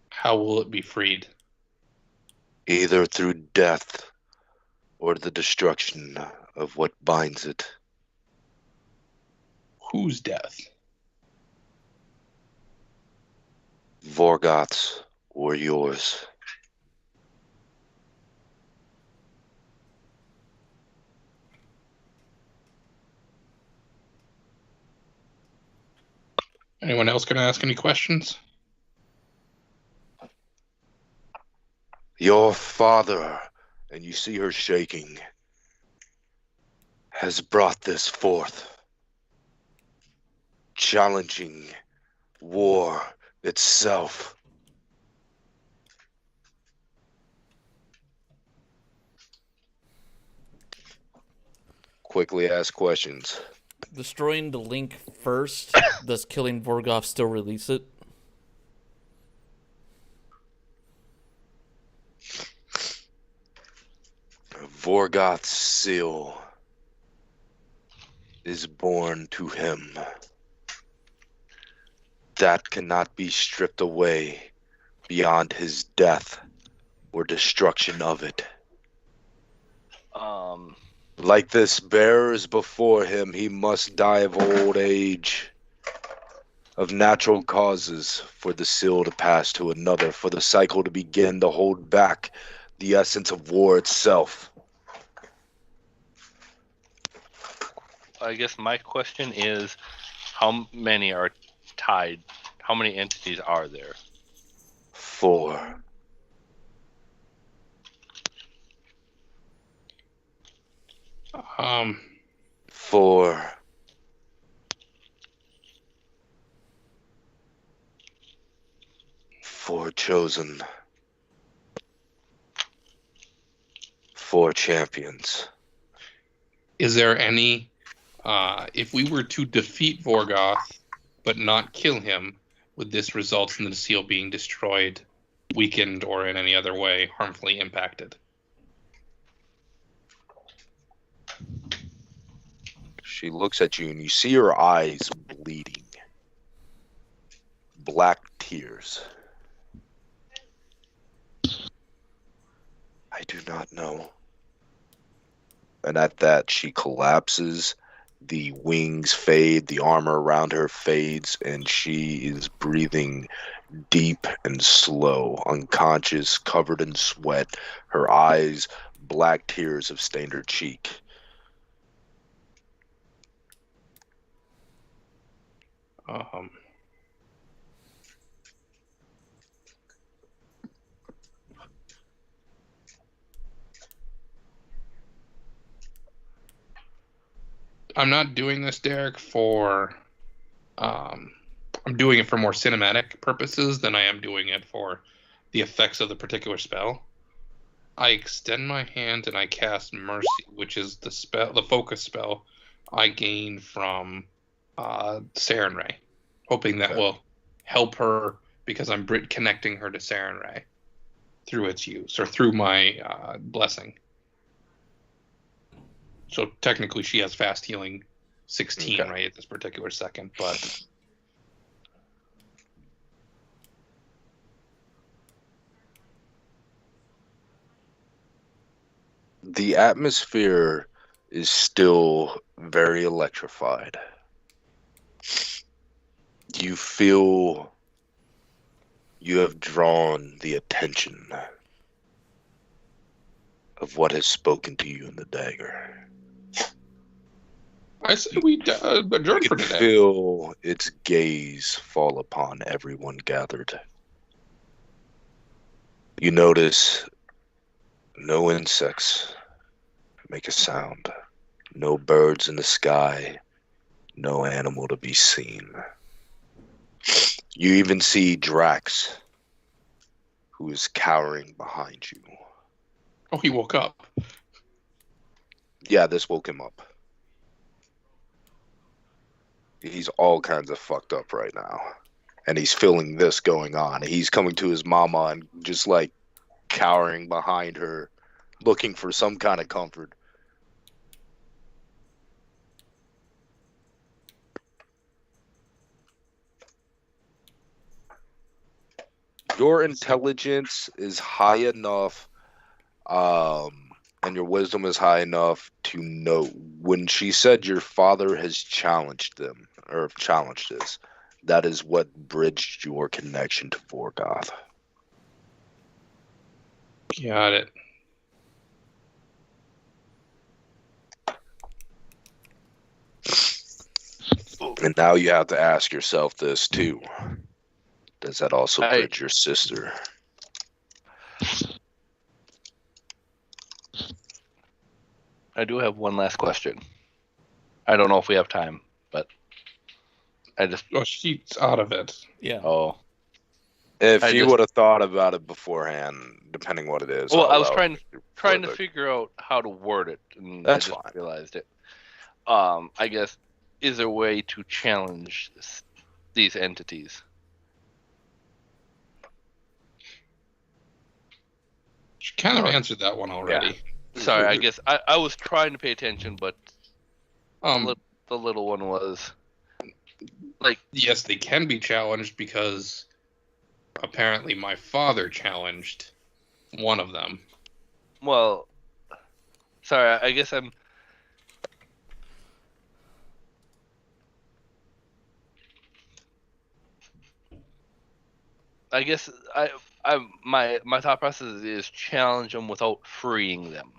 How will it be freed?
Either through death or the destruction of what binds it.
Whose death?
Vorgoth's or yours.
Anyone else going to ask any questions?
Your father, and you see her shaking, has brought this forth, challenging war itself. Quickly ask questions.
Destroying the link first, does killing Vorgoth still release it?
Vorgoth's seal is born to him. That cannot be stripped away beyond his death or destruction of it. Like this bearers before him, he must die of old age, of natural causes for the seal to pass to another, for the cycle to begin to hold back the essence of war itself.
I guess my question is, how many are tied? How many entities are there?
4.
Um,
4. 4 chosen. 4 champions.
is there any, if we were to defeat Vorgoth but not kill him, would this result in the seal being destroyed, weakened, or in any other way harmfully impacted?
She looks at you and you see her eyes bleeding. Black tears. I do not know. And at that, she collapses. The wings fade, the armor around her fades, and she is breathing deep and slow, unconscious, covered in sweat. Her eyes, black tears have stained her cheek.
I'm not doing this, Derek, for... I'm doing it for more cinematic purposes than I am doing it for the effects of the particular spell. I extend my hand and I cast Mercy, which is the focus spell I gain from Sarenrae, hoping that will help her because I'm connecting her to Sarenrae through its use, or through my blessing. So technically she has fast healing 16 right at this particular second, but...
The atmosphere is still very electrified. You feel you have drawn the attention of what has spoken to you in the dagger.
I say we adjourn for today.
Feel its gaze fall upon everyone gathered. You notice no insects make a sound, no birds in the sky, no animal to be seen. You even see Drax, who is cowering behind you.
Oh, he woke up.
Yeah, this woke him up. He's all kinds of fucked up right now. And he's feeling this going on. He's coming to his mama and just like cowering behind her, looking for some kind of comfort. Your intelligence is high enough, and your wisdom is high enough to know when she said your father has challenged them, or challenged this, that is what bridged your connection to Vorgoth.
Got it.
And now you have to ask yourself this too. Does that also bridge your sister?
I do have one last question. I don't know if we have time, but I just...
Oh, she's out of it.
Yeah.
Oh.
If you would have thought about it beforehand, depending what it is.
Well, I was trying to figure out how to word it, and
that's
I just
fine.
realized it. I guess, is there a way to challenge these entities?
She kind of answered that one already.
Yeah. Sorry, I guess I was trying to pay attention, but the little one was like...
Yes, they can be challenged because apparently my father challenged one of them.
Well, sorry, I guess I'm... I guess my thought process is challenge them without freeing them.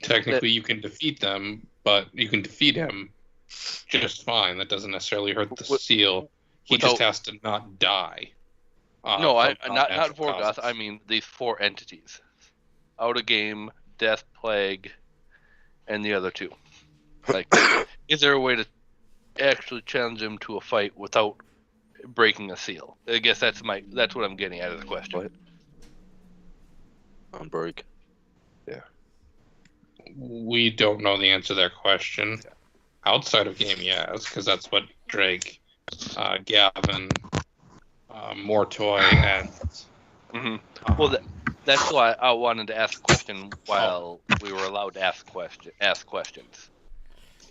Technically, you can defeat them, but you can defeat him just fine. That doesn't necessarily hurt the seal. He just has to not die.
No, not Vorgoth. I mean these 4 entities: Out of Game, Death, Plague, and the other 2. Like, is there a way to actually challenge him to a fight without breaking a seal? I guess that's what I'm getting out of the question.
What? Unbreak. Yeah.
We don't know the answer to that question. Outside of game, yes, because that's what Drake, Gavin, Mortoy, and...
Mm-hmm. Well, that's why I wanted to ask a question while we were allowed to ask questions.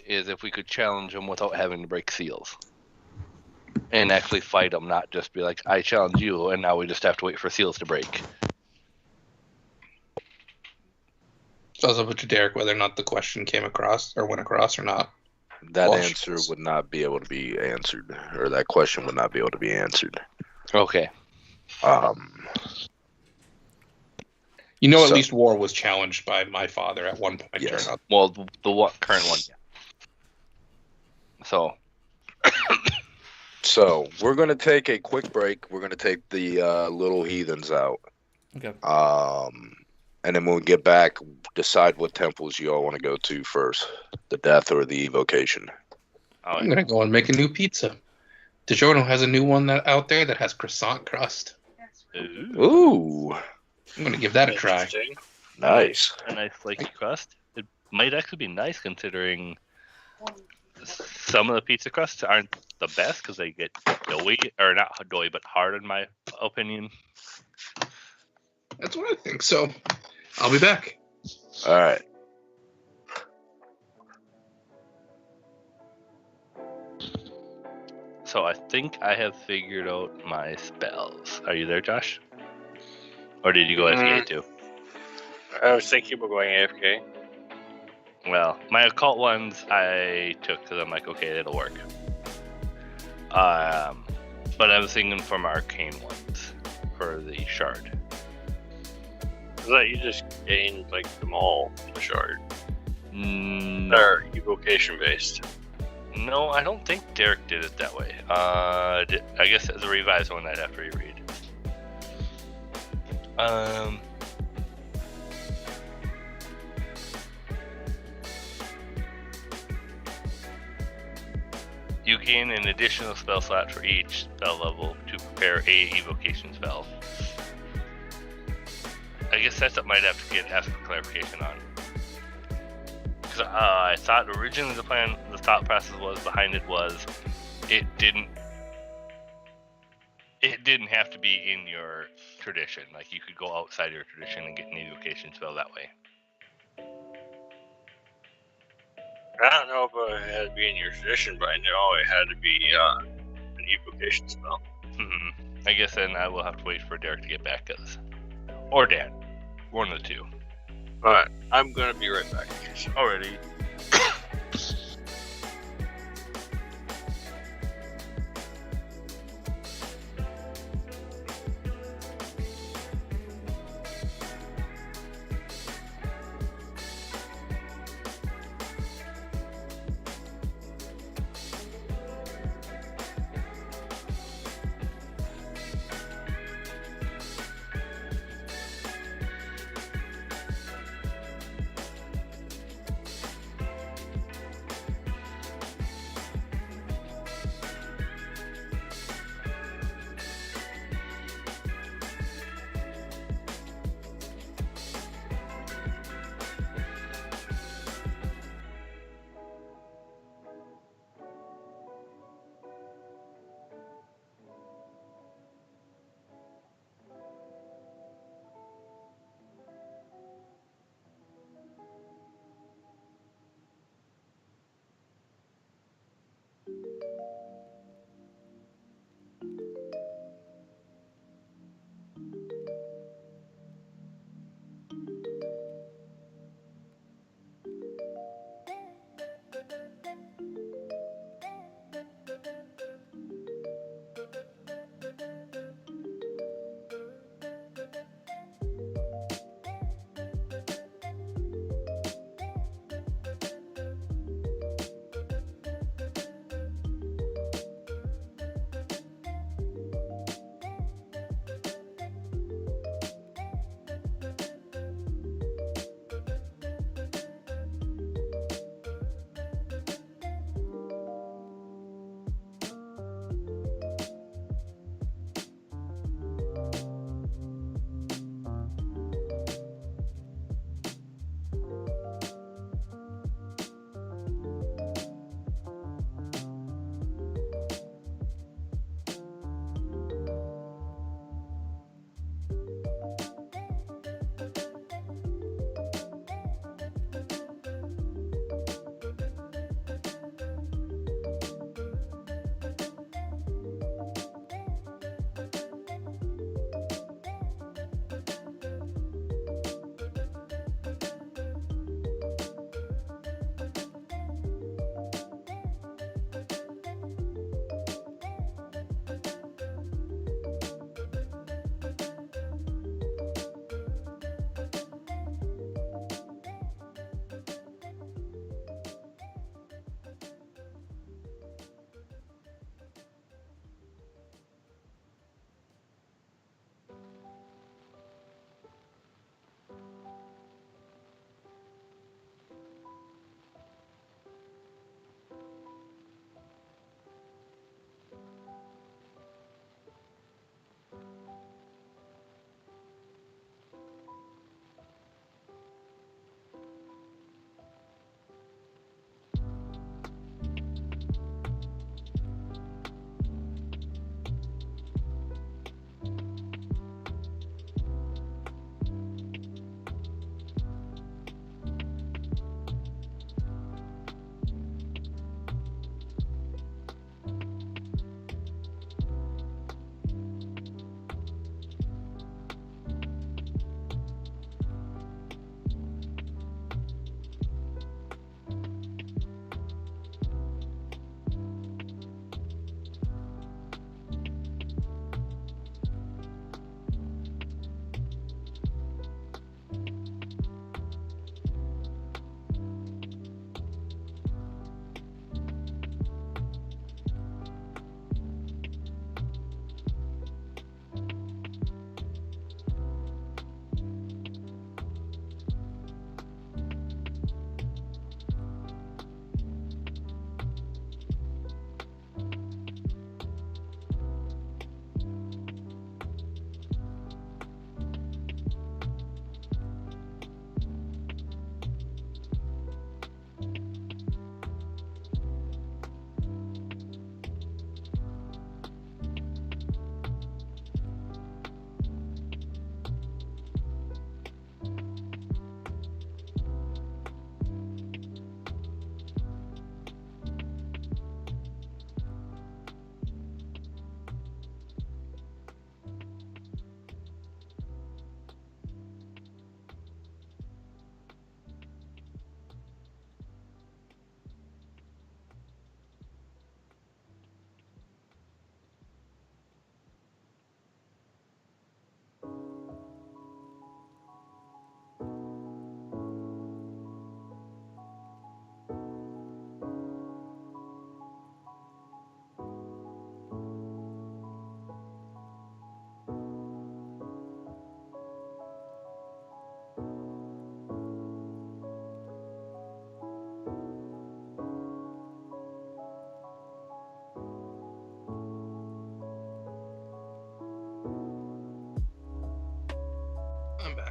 Is if we could challenge them without having to break seals. And actually fight them, not just be like, I challenge you, and now we just have to wait for seals to break.
So it's up to Derek whether or not the question came across, or went across or not.
That answer would not be able to be answered, or that question would not be able to be answered.
Okay.
At least war was challenged by my father at one point.
Yes.
Well, the current one, yeah.
So we're going to take a quick break. We're going to take the little heathens out.
Okay.
And then when we get back, decide what temples you all want to go to first, the death or the evocation.
I'm going to go and make a new pizza. DiGiorno has a new one out there that has croissant crust.
Ooh.
I'm going to give that a try.
Nice.
A nice flaky crust. It might actually be nice considering some of the pizza crusts aren't the best because they get doughy, or not doughy, but hard in my opinion.
That's what I think. So I'll be back.
All right.
So I think I have figured out my spells. Are you there, Josh? Or did you go AFK too?
I was thinking about going AFK.
Well, my occult ones I took because I'm like, okay, it'll work. But I was thinking from arcane ones for the shard.
Is that you just gained like them all in the shard?
No.
Or evocation based?
No, I don't think Derek did it that way. I guess as a revised one, I'd have to reread. You gain an additional spell slot for each spell level to prepare a evocation spell. I guess that's what I might have to ask for clarification on. Because I thought originally the thought process behind it was it didn't have to be in your tradition. Like you could go outside your tradition and get an evocation spell that way.
I don't know if it had to be in your tradition, but I know it had to be an evocation spell.
I guess then I will have to wait for Derek to get back, or Dan, one of the two.
Alright, I'm gonna be right back.
Already.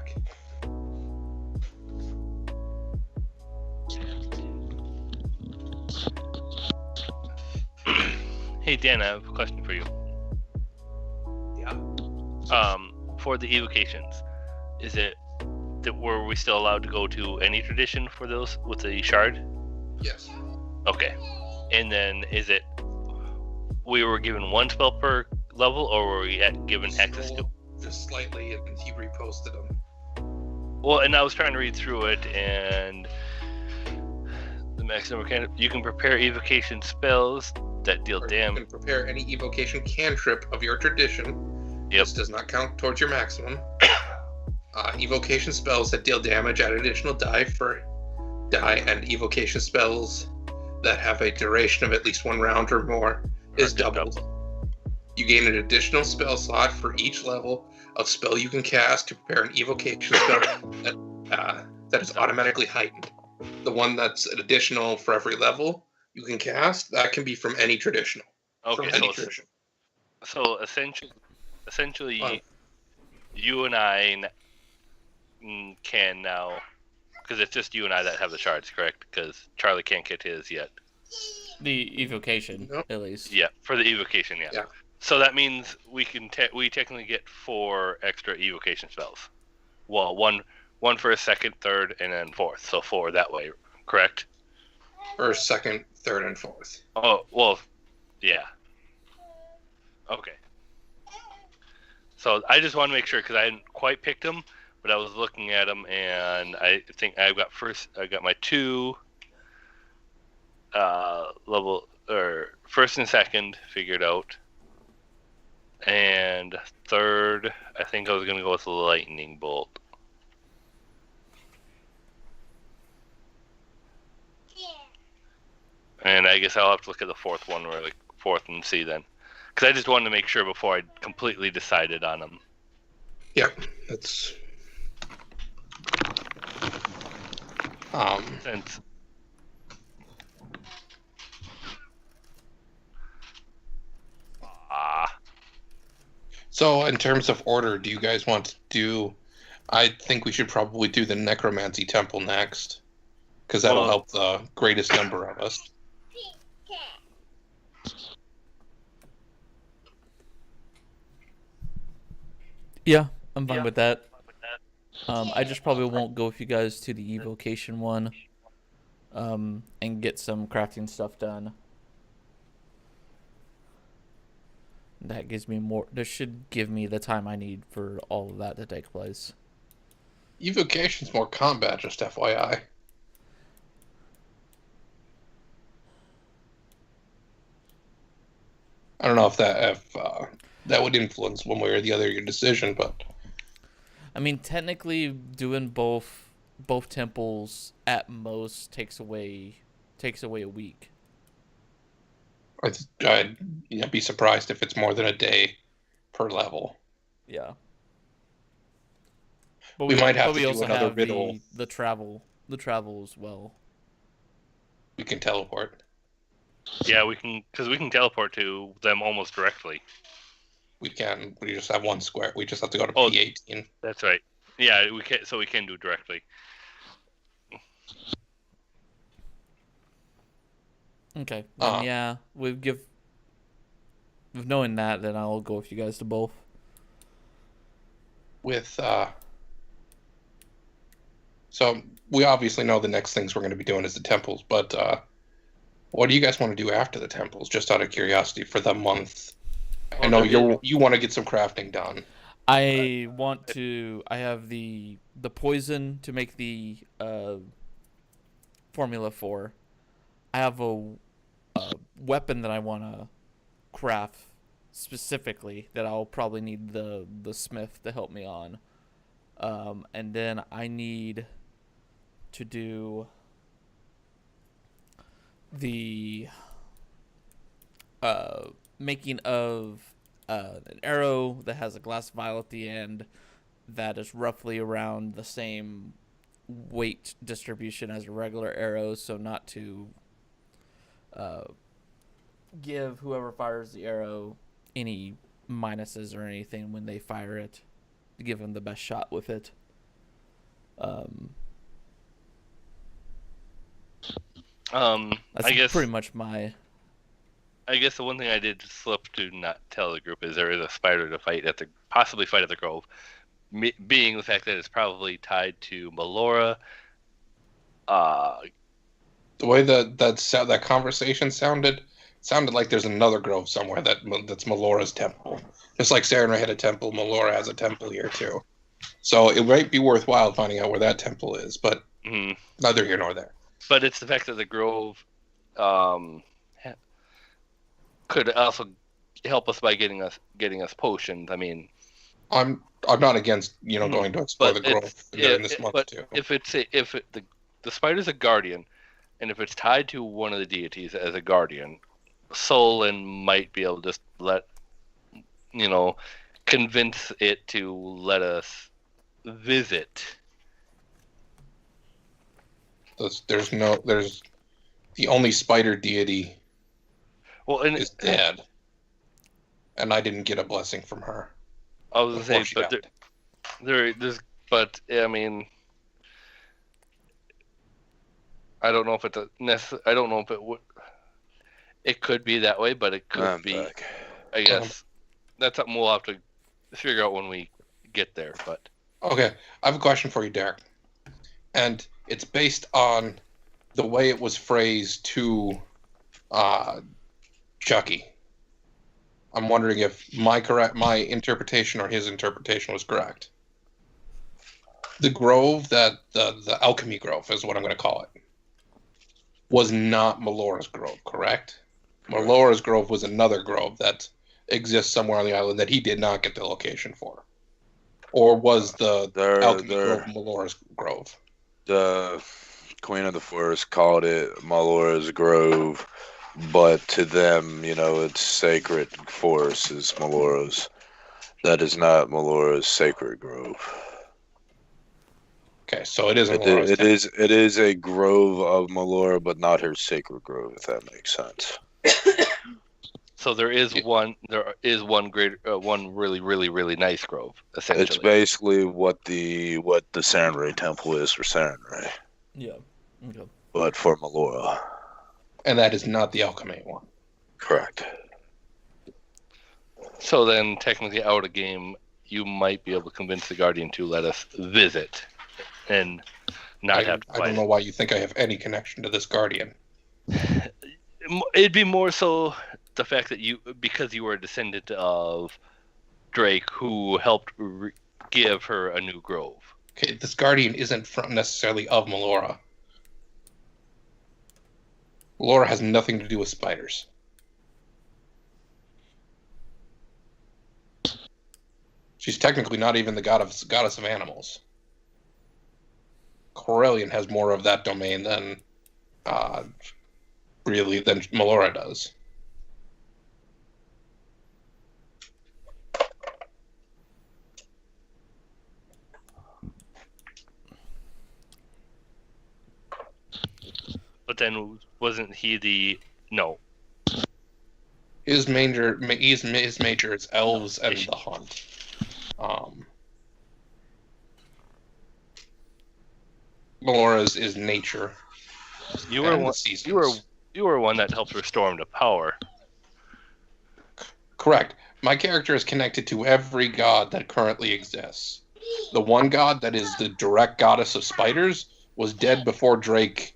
check.
Hey Dan, I have a question for you.
Yeah.
For the evocations, is it that were we still allowed to go to any tradition for those with the shard?
Yes.
Okay. And then is it we were given one spell per level, or were we given access to?
Just slightly, and he reposted them.
Well, and I was trying to read through it, and the maximum you can prepare evocation spells that deal damage.
You can prepare any evocation cantrip of your tradition.
Yep.
This does not count towards your maximum. Evocation spells that deal damage add additional die, and evocation spells that have a duration of at least 1 round or more is doubled. You gain an additional spell slot for each level of spell you can cast to prepare an evocation spell that is automatically heightened. The one that's an additional for every level you can cast, that can be from any traditional.
Okay,
tradition.
So essentially, you and I can now, because it's just you and I that have the shards, correct? Because Charlie can't get his yet.
The evocation, at least.
Yeah, for the evocation, yeah. So that means we can we technically get 4 extra evocation spells. Well, one first, second, third, and then fourth. So 4 that way, correct?
First, second, third, and fourth.
Oh, well, yeah. Okay. So I just want to make sure, because I hadn't quite picked them, but I was looking at them, and I think I got my 2 level, or first and second figured out. And third, I think I was going to go with the lightning bolt. And I guess I'll have to look at the fourth one, or like fourth and see then. Because I just wanted to make sure before I completely decided on them.
Yeah, that's...
Since...
So, in terms of order, do you guys want to do... I think we should probably do the Necromancy Temple next. Because that'll help the greatest number of us.
Yeah, I'm fine with that. I just probably won't go with you guys to the evocation one, and get some crafting stuff done. That gives me more. This should give me the time I need for all of that to take place.
Evocation's more combat, just FYI. I don't know if that would influence one way or the other your decision, but
I mean, technically, doing both temples at most takes away a week.
I'd be surprised if it's more than a day per level.
Yeah.
But we might have to do another
riddle. The travel as well.
We can teleport.
Yeah, we can, because we can teleport to them almost directly.
We can. We just have one square. We just have to go to P18.
That's right. Yeah, we can. So we can do it directly.
Okay. Yeah, with knowing that, then I'll go with you guys to both.
So we obviously know the next things we're going to be doing is the temples, but what do you guys want to do after the temples? Just out of curiosity, for the month. I know you want to get some crafting done.
I have the poison to make the formula for. I have a weapon that I want to craft specifically that I'll probably need the smith to help me on. And then I need to do the making of an arrow that has a glass vial at the end that is roughly around the same weight distribution as a regular arrow, so not to give whoever fires the arrow any minuses or anything when they fire it, to give them the best shot with it. That's
I guess
pretty much my.
I guess the one thing I did slip to not tell the group is there is a spider to possibly fight at the Grove, being the fact that it's probably tied to Melora.
The way that conversation sounded like there's another grove somewhere that's Melora's temple. Just like Sarenrae had a temple, Melora has a temple here too. So it might be worthwhile finding out where that temple is, but neither here nor there.
But it's the fact that the Grove could also help us by getting us potions. I mean,
I'm not against going to explore the Grove during this month too.
If the spider's a guardian, and if it's tied to one of the deities as a guardian, Solon might be able to just convince it to let us visit.
There's the only spider deity is dead, and I didn't get a blessing from her.
I was going to say, but I mean, I don't know if it's I don't know if it would. It could be that way, but it could be. Back. I guess that's something we'll have to figure out when we get there. But
okay, I have a question for you, Derek, and it's based on the way it was phrased to Chucky. I'm wondering if my interpretation or his interpretation was correct. The grove, the alchemy grove is what I'm going to call it, was not Melora's grove, correct? Melora's grove was another grove that exists somewhere on the island that he did not get the location for. Or was the alchemy grove Melora's grove?
The Queen of the Forest called it Melora's grove, but to them, it's sacred forest is Melora's. That is not Melora's sacred grove.
Okay, so it is
it is a grove of Melora, but not her sacred grove, if that makes sense.
So there is one really, really, really nice grove, essentially.
It's basically what the Sarenrae temple is for Sarenrae.
Yeah. Okay.
But for Melora.
And that is not the alchemy one.
Correct.
So then, technically, out of game, you might be able to convince the Guardian to let us visit and not have to fight.
I don't know why you think I have any connection to this Guardian.
It'd be more so the fact that because you were a descendant of Drake, who helped give her a new grove.
Okay, this Guardian isn't necessarily of Melora. Melora has nothing to do with spiders. She's technically not even the goddess of animals. Corellian has more of that domain than Melora does.
But then wasn't he no?
His major is elves and the hunt. Melora's is nature.
You were one that helped restore him to power.
Correct. My character is connected to every god that currently exists. The one god that is the direct goddess of spiders was dead before Drake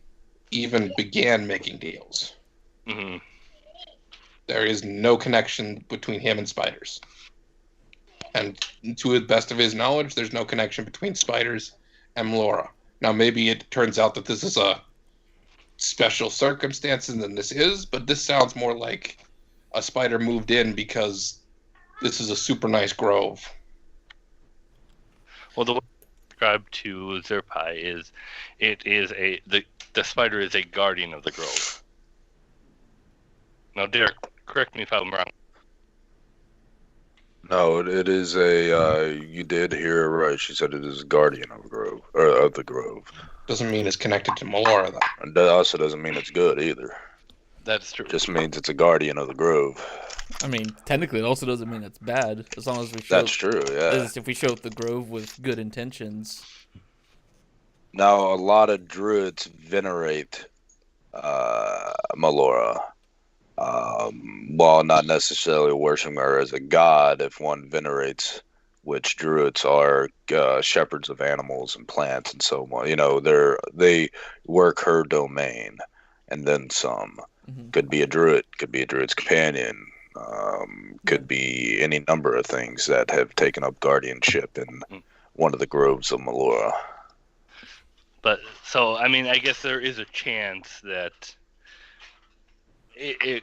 even began making deals.
Mm-hmm.
There is no connection between him and spiders. And to the best of his knowledge, there's no connection between spiders and Melora. Now, maybe it turns out that this is a special circumstance than this is, but this sounds more like a spider moved in because this is a super nice grove.
Well, the way I described to Zerpai is the spider is a guardian of the grove. Now, Derek, correct me if I'm wrong.
No, it is you did hear her right. She said it is a guardian of the grove.
Doesn't mean it's connected to Melora, though.
And that also doesn't mean it's good either.
That's true.
Just means it's a guardian of the grove.
I mean, technically, it also doesn't mean it's bad, as long as we show.
That's true. Yeah.
If we show the grove with good intentions.
Now, a lot of druids venerate Melora. While not necessarily worshiping her as a god, if one venerates, which druids are shepherds of animals and plants and so on. They work her domain, and then some.
Mm-hmm.
Could be a druid, could be a druid's companion, could be any number of things that have taken up guardianship in one of the groves of Melora.
But so, I mean, I guess there is a chance that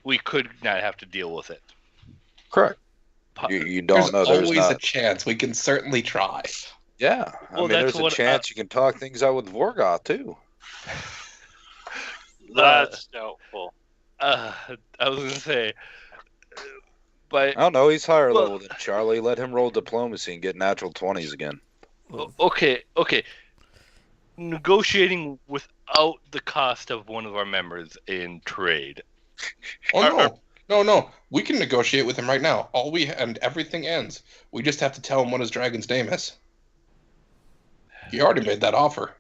we could not have to deal with it.
Correct. You don't know.
There's always a chance. We can certainly try.
Yeah. There's a chance you can talk things out with Vorgoth, too.
That's doubtful.
I was going to say... But,
I don't know. He's higher level than Charlie. Let him roll diplomacy and get natural 20s again.
Okay. Negotiating without the cost of one of our members in trade.
Oh, no. We can negotiate with him right now. Everything ends. We just have to tell him what his dragon's name is. He already made that offer.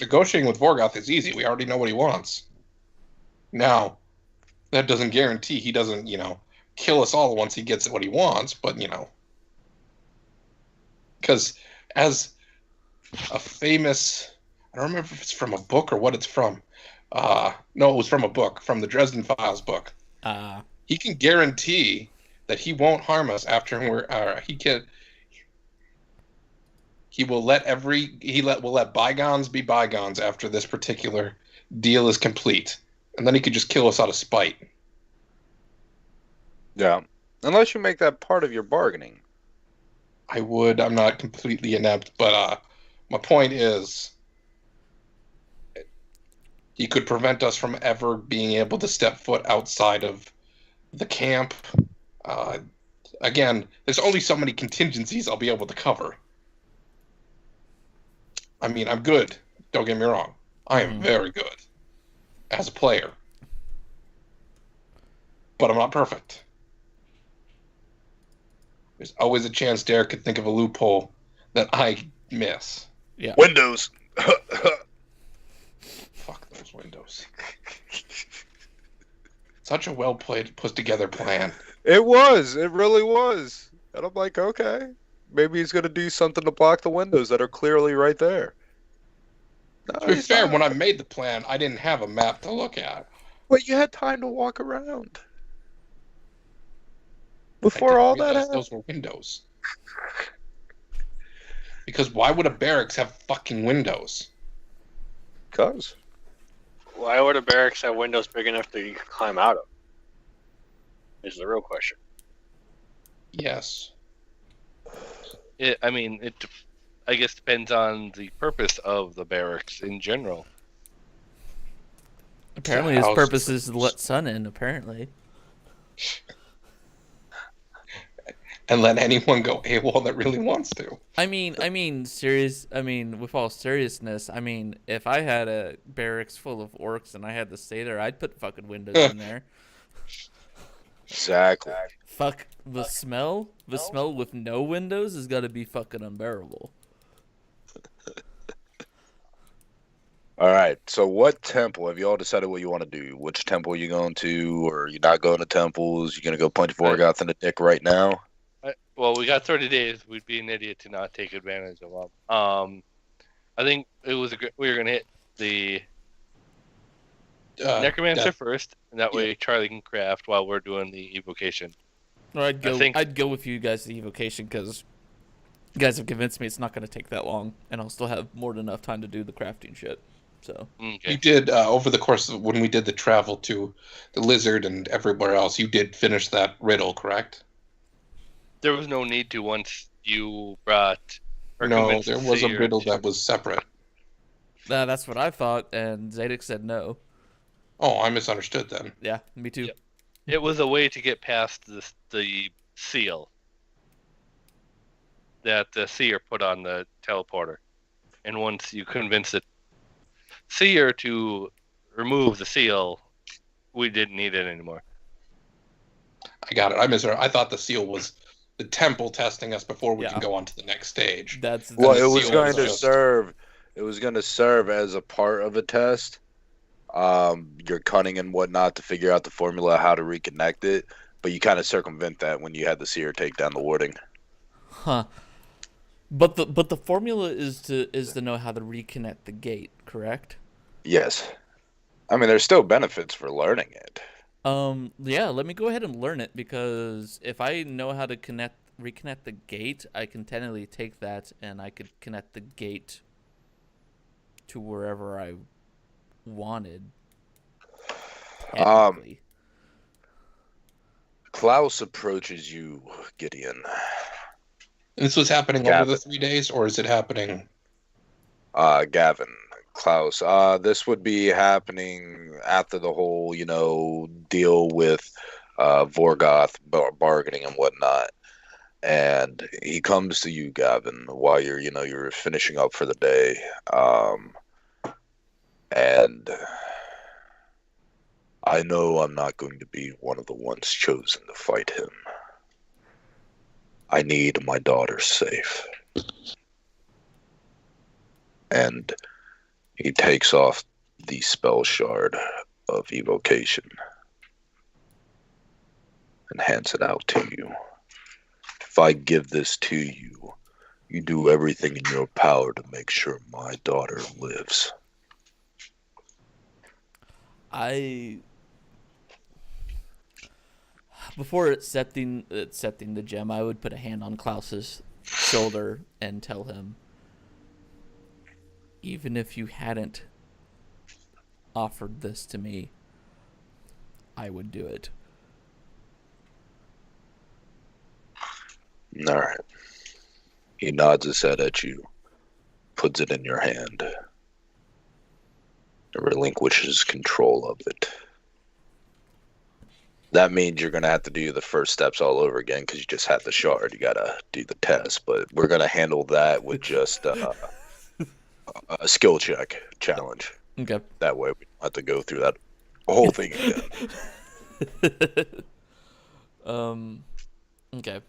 Negotiating with Vorgoth is easy. We already know what he wants. Now, that doesn't guarantee he doesn't, kill us all once he gets what he wants, but, because as a famous, I don't remember if it's from a book or what it's from. No, it was from a book, from the Dresden Files book. He can guarantee that he won't harm us after we'll let bygones be bygones after this particular deal is complete. And then he could just kill us out of spite.
Yeah. Unless you make that part of your bargaining.
I would. I'm not completely inept, but my point is he could prevent us from ever being able to step foot outside of the camp. Again, there's only so many contingencies I'll be able to cover. I mean, I'm good. Don't get me wrong. I am very good as a player. But I'm not perfect. There's always a chance Derek could think of a loophole that I miss.
Yeah.
Windows.
Fuck those windows. Such a well-put together plan.
It was. It really was. And I'm like, okay. Maybe he's going to do something to block the windows that are clearly right there.
To be fair, when I made the plan, I didn't have a map to look at.
But you had time to walk around. Before all that happened.
Those were windows. Because why would a barracks have fucking windows?
Because.
Why would a barracks have windows big enough that you could climb out of? Is the real question.
Yes.
I guess depends on the purpose of the barracks in general.
Apparently his purpose is to let sun in, apparently.
And let anyone go AWOL that really wants to.
With all seriousness, if I had a barracks full of orcs and I had to stay there, I'd put fucking windows in there.
Exactly.
Fuck, the smell with no windows has got to be fucking unbearable.
All right, so what temple? Have you all decided what you want to do? Which temple are you going to, or are you not going to temples? You going to go punch Vorgoth in the dick right now?
Well, we got 30 days. We'd be an idiot to not take advantage of them. I think we were going to hit the Necromancer first, and that way Charlie can craft while we're doing the evocation.
Or I'd go with you guys to the evocation because you guys have convinced me it's not going to take that long, and I'll still have more than enough time to do the crafting shit. So
you did over the course of when we did the travel to the Lizard and everywhere else. You did finish that riddle, correct?
There was no need to once you brought.
No, there was a riddle that was separate.
That's what I thought, and Zadok said no.
Oh, I misunderstood then.
Yeah, me too.
Yep. It was a way to get past the seal that the seer put on the teleporter. And once you convince the seer to remove the seal, we didn't need it anymore.
I got it. I thought the seal was the temple testing us before we can go on to the next stage.
That's
well, it was going to serve. It was going to serve as a part of a test. Your cunning and whatnot to figure out the formula how to reconnect it, but you kind of circumvent that when you had the seer take down the warding.
Huh. But the formula is to know how to reconnect the gate, correct?
Yes. I mean, there's still benefits for learning it.
Yeah, let me go ahead and learn it, because if I know how to reconnect the gate, I can technically take that and I could connect the gate to wherever I wanted.
Klaus approaches you, Gideon.
And this was happening over the 3 days, or is it happening?
Gavin. Klaus. This would be happening after the whole, deal with Vorgoth bargaining and whatnot. And he comes to you, Gavin, while you're finishing up for the day. And I know I'm not going to be one of the ones chosen to fight him. I need my daughter safe. And he takes off the spell shard of evocation and hands it out to you. If I give this to you, you do everything in your power to make sure my daughter lives.
Before accepting the gem, I would put a hand on Klaus's shoulder and tell him, even if you hadn't offered this to me, I would do it.
All right. He nods his head at you, puts it in your hand, and relinquishes control of it. That means you're going to have to do the first steps all over again because you just had the shard. You got to do the test, but we're going to handle that with just a skill check challenge.
Okay.
That way we don't have to go through that whole thing again.
Okay.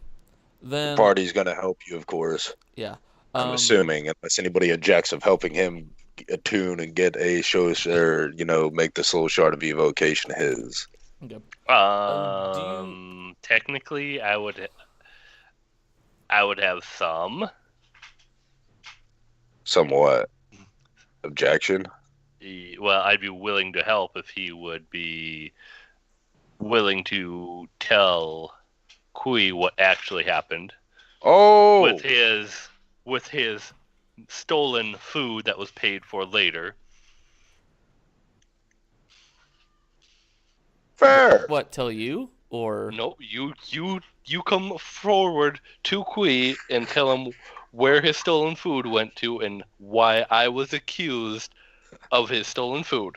Then
the party's going to help you, of course.
Yeah.
I'm assuming, unless anybody objects of helping him attune and get a show or, make the soul shard of evocation his.
Okay.
Technically, I would have some.
Somewhat. Objection?
Well, I'd be willing to help if he would be willing to tell Kui what actually happened.
Oh!
With his stolen food that was paid for later.
Fair.
What, tell you? Or
no, you come forward to Kui and tell him where his stolen food went to and why I was accused of his stolen food.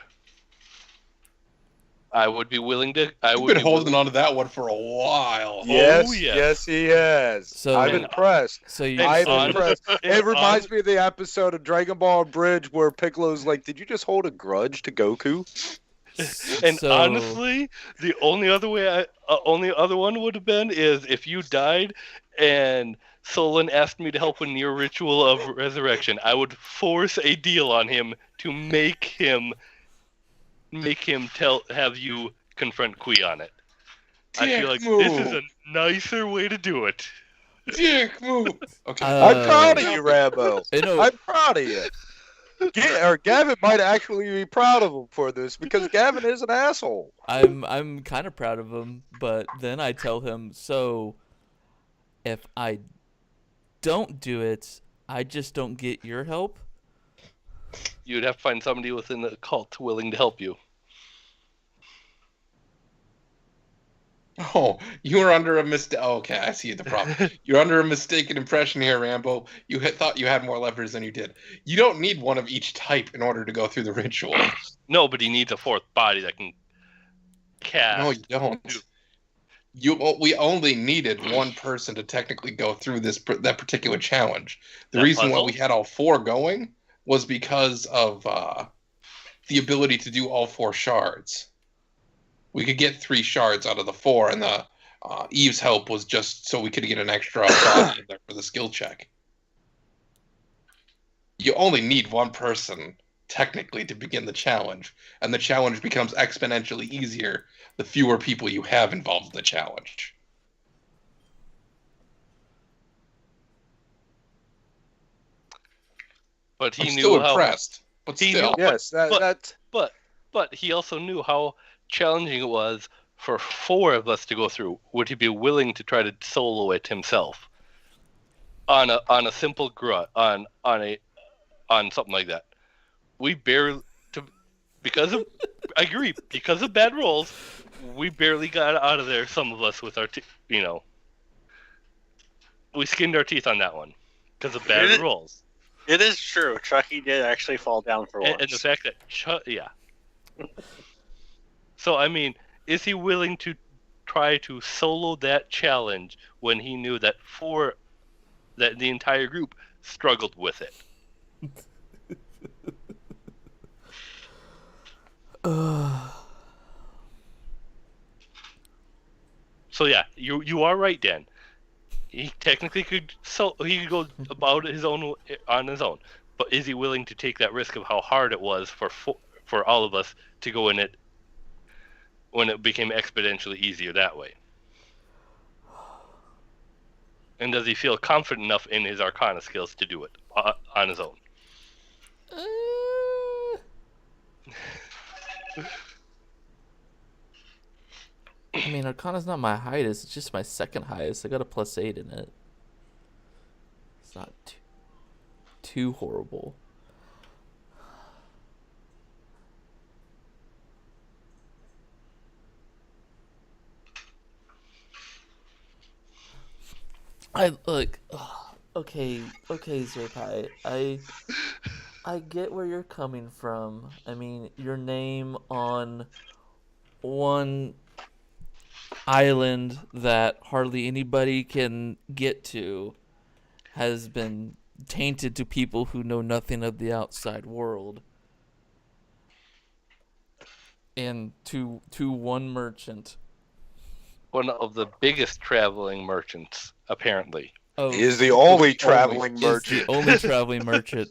I would be willing to.
You've been holding on to that one for a while.
Yes, yes, he has. So I'm impressed. I'm impressed. It reminds me of the episode of Dragon Ball Bridge where Piccolo's like, "Did you just hold a grudge to Goku?"
And honestly, the only other one would have been is if you died and Solon asked me to help with your ritual of resurrection. I would force a deal on him to make him have you confront Kui on it. I feel like this is a nicer way to do it.
Dick move. Okay.
I'm proud of you, Rambo. I'm proud of you. Gavin might actually be proud of him for this because Gavin is an asshole.
I'm kind of proud of him, but then I tell him, so if I don't do it, I just don't get your help.
You'd have to find somebody within the cult willing to help you.
Oh, you were under a mistake. Oh, okay, I see the problem. You're under a mistaken impression here, Rambo. You thought you had more levers than you did. You don't need one of each type in order to go through the ritual.
No, but he needs a fourth body that can cast.
No, you don't. We only needed one person to technically go through that particular challenge. The reason why we had all four going was because of the ability to do all four shards. We could get 3 shards out of the 4, and Eve's help was just so we could get an extra body in there for the skill check. You only need one person, technically, to begin the challenge, and the challenge becomes exponentially easier the fewer people you have involved in the challenge.
But
I'm still impressed. But still,
yes,
but he also knew how challenging it was for 4 of us to go through. Would he be willing to try to solo it himself on a simple grunt on something like that? We barely because of I agree, because of bad rolls, we barely got out of there. Some of us with our we skinned our teeth on that one because of bad rolls.
It is true. Chucky did actually fall down for once.
And the fact that yeah. So I mean, is he willing to try to solo that challenge when he knew that that the entire group struggled with it? So yeah, you are right, Dan. He technically could go about his own on his own, but is he willing to take that risk of how hard it was for all of us to go in it when it became exponentially easier that way? And does he feel confident enough in his Arcana skills to do it on his own?
I mean, Arcana's not my highest. It's just my second highest. I got a +8 in it. It's not too horrible. Okay, Zerkai. I get where you're coming from. I mean, your name on one island that hardly anybody can get to has been tainted to people who know nothing of the outside world. And to one merchant.
One of the biggest traveling merchants, apparently.
Is the only traveling merchant.
Is the only traveling merchant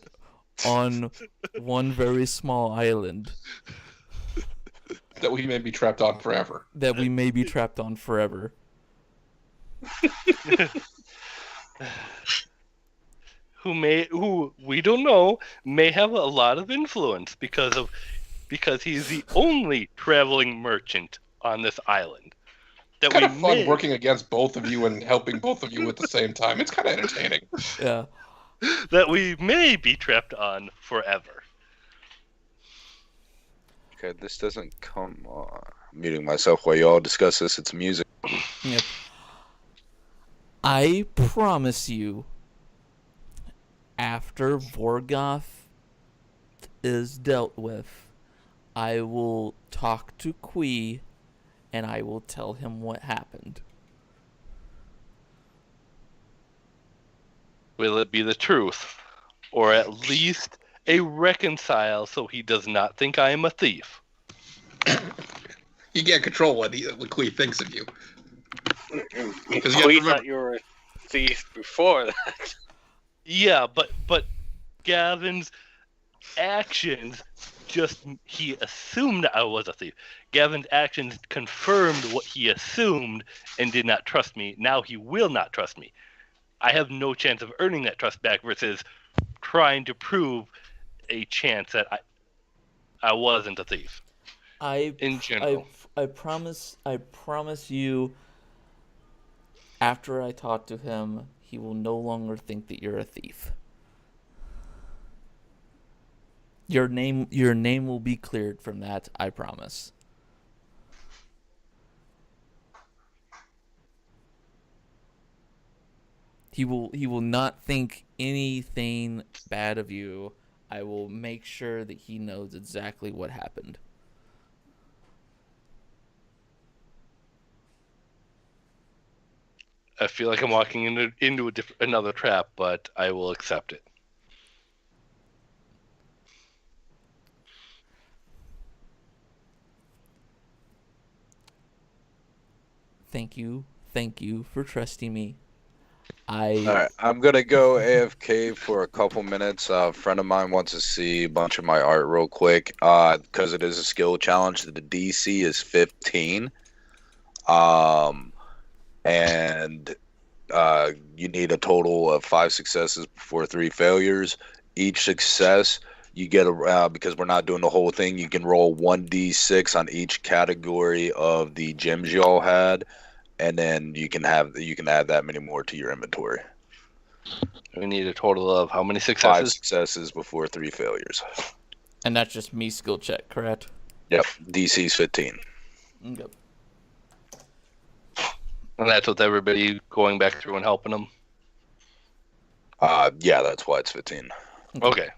on one very small island.
That we may be trapped on forever.
Who we don't know may have a lot of influence because he's the only traveling merchant on this island.
It's kind of fun working against both of you and helping both of you at the same time. It's kind of entertaining.
Yeah.
That we may be trapped on forever.
Okay, this doesn't come on. I'm muting myself while y'all discuss this. It's music.
Yep. I promise you, after Vorgoth is dealt with, I will talk to Kui and I will tell him what happened.
Will it be the truth? Or at least a reconcile so he does not think I am a thief?
You can't control what Kui thinks of you.
Kui thought you were a thief before that.
Yeah, but Gavin's actions he assumed I was a thief. Gavin's actions confirmed what he assumed and did not trust me. Now he will not trust me. I have no chance of earning that trust back versus trying to prove a chance that I wasn't a thief. In general.
I promise you, after I talk to him, he will no longer think that you're a thief. Your name will be cleared from that, I promise. He will not think anything bad of you. I will make sure that he knows exactly what happened.
I feel like I'm walking into another trap, but I will accept it.
Thank you thank you for trusting me.
All right, I'm gonna go AFK for a couple minutes. A friend of mine wants to see a bunch of my art real quick. Because it is a skill challenge. The DC is 15. And you need a total of 5 successes before 3 failures. Each success you get because we're not doing the whole thing. You can roll 1d6 on each category of the gems you all had. And then you can add that many more to your inventory.
We need a total of how many successes?
5 successes before 3 failures.
And that's just me skill check, correct?
Yep. DC's 15.
Yep.
And that's with everybody going back through and helping them?
Yeah, that's why it's 15.
Okay.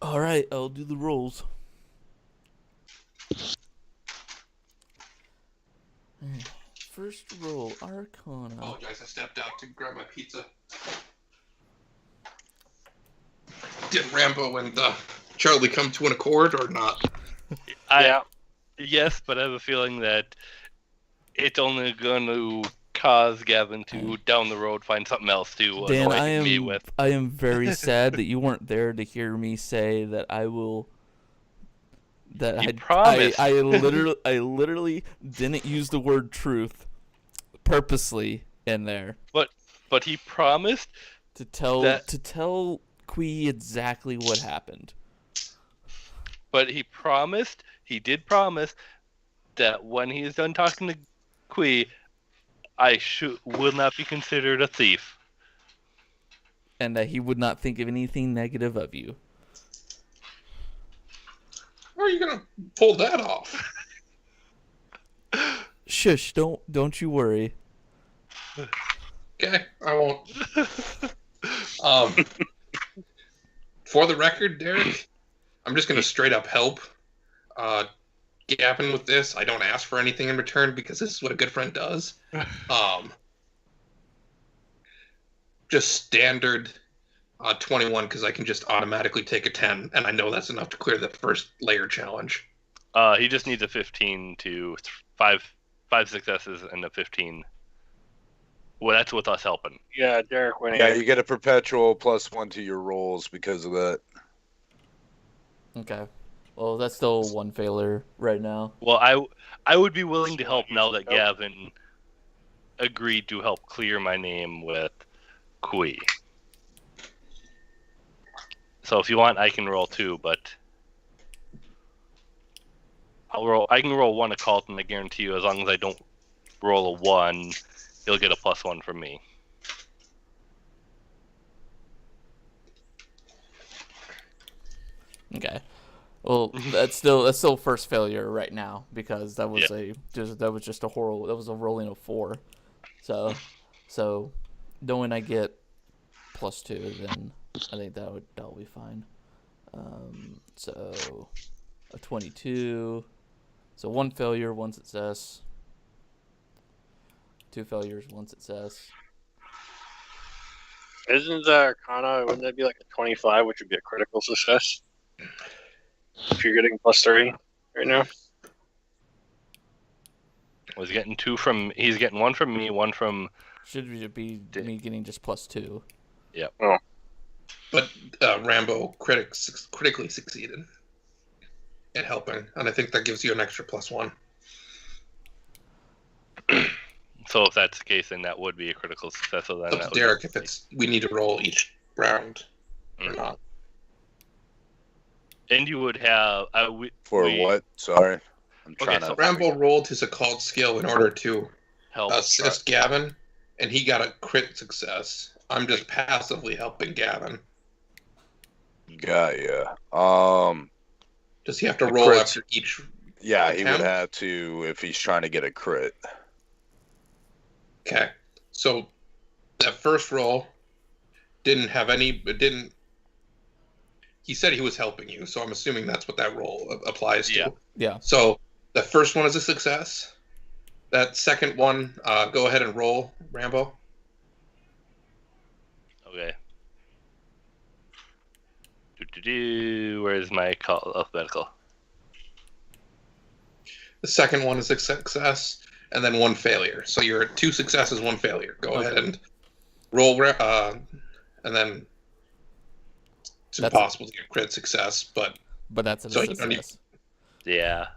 All right, I'll do the rolls. First roll, Arcana.
Oh, guys, I stepped out to grab my pizza. Did Rambo and Charlie come to an accord or not?
Yes, but I have a feeling that it's only going to cause Gavin to, down the road, find something else to
Dan,
annoy me with.
I am very sad that you weren't there to hear me say that I will... That
you promised.
I literally didn't use the word truth purposely in there.
But he promised
to tell Quee exactly what happened.
But he did promise that when he is done talking to Quee, I will not be considered a thief.
And that he would not think of anything negative of you.
How are you gonna pull that off?
Shush! Don't you worry.
Okay, I won't. For the record, Derek, I'm just gonna straight up help Gavin with this. I don't ask for anything in return because this is what a good friend does. Just standard 21 because I can just automatically take a 10, and I know that's enough to clear the first layer challenge.
He just needs a 15 to 5 successes and a 15. Well, that's with us helping.
Yeah, Derek went.
Yeah, you get a perpetual +1 to your rolls because of that.
Okay. Well, that's still 1 failure right now.
Well, I would be willing to help now that Gavin agreed to help clear my name with Quee. So if you want, I can roll 2, but I can roll 1 occult, and I guarantee you, as long as I don't roll a 1, you'll get a +1 from me.
Okay. Well, that's still first failure right now because that was just a horrible. That was a rolling of 4. So knowing I get +2, then I think that'll be fine. So a 22. So 1 failure, 1 success. 2 failures, 1 success.
Isn't Arcana, wouldn't that be like a 25, which would be a critical success? If you're getting +3 right now?
He's getting 1 from me, 1 from...
Should be me getting just +2.
Yeah.
Oh.
But Rambo critically succeeded at helping, and I think that gives you an extra +1.
So if that's the case, then that would be a critical success. So then
up to Derek if we need to roll each round or not.
And you would have
what? Sorry, I'm trying to.
Rambo rolled his occult skill in order to
help
assist Gavin, and he got a crit success. I'm just passively helping Gavin.
Got ya.
Does he have to roll after each?
Yeah, he would have to if he's trying to get a crit.
Okay, so that first roll didn't have any. He said he was helping you, so I'm assuming that's what that roll applies to.
Yeah.
So the first one is a success. That second one, go ahead and roll, Rambo.
Okay. Where's my alphabetical?
The second one is a success, and then 1 failure. So you're at 2 successes, 1 failure. Go ahead and roll, and then it's impossible to get crit success, but
that's a success.
Yeah.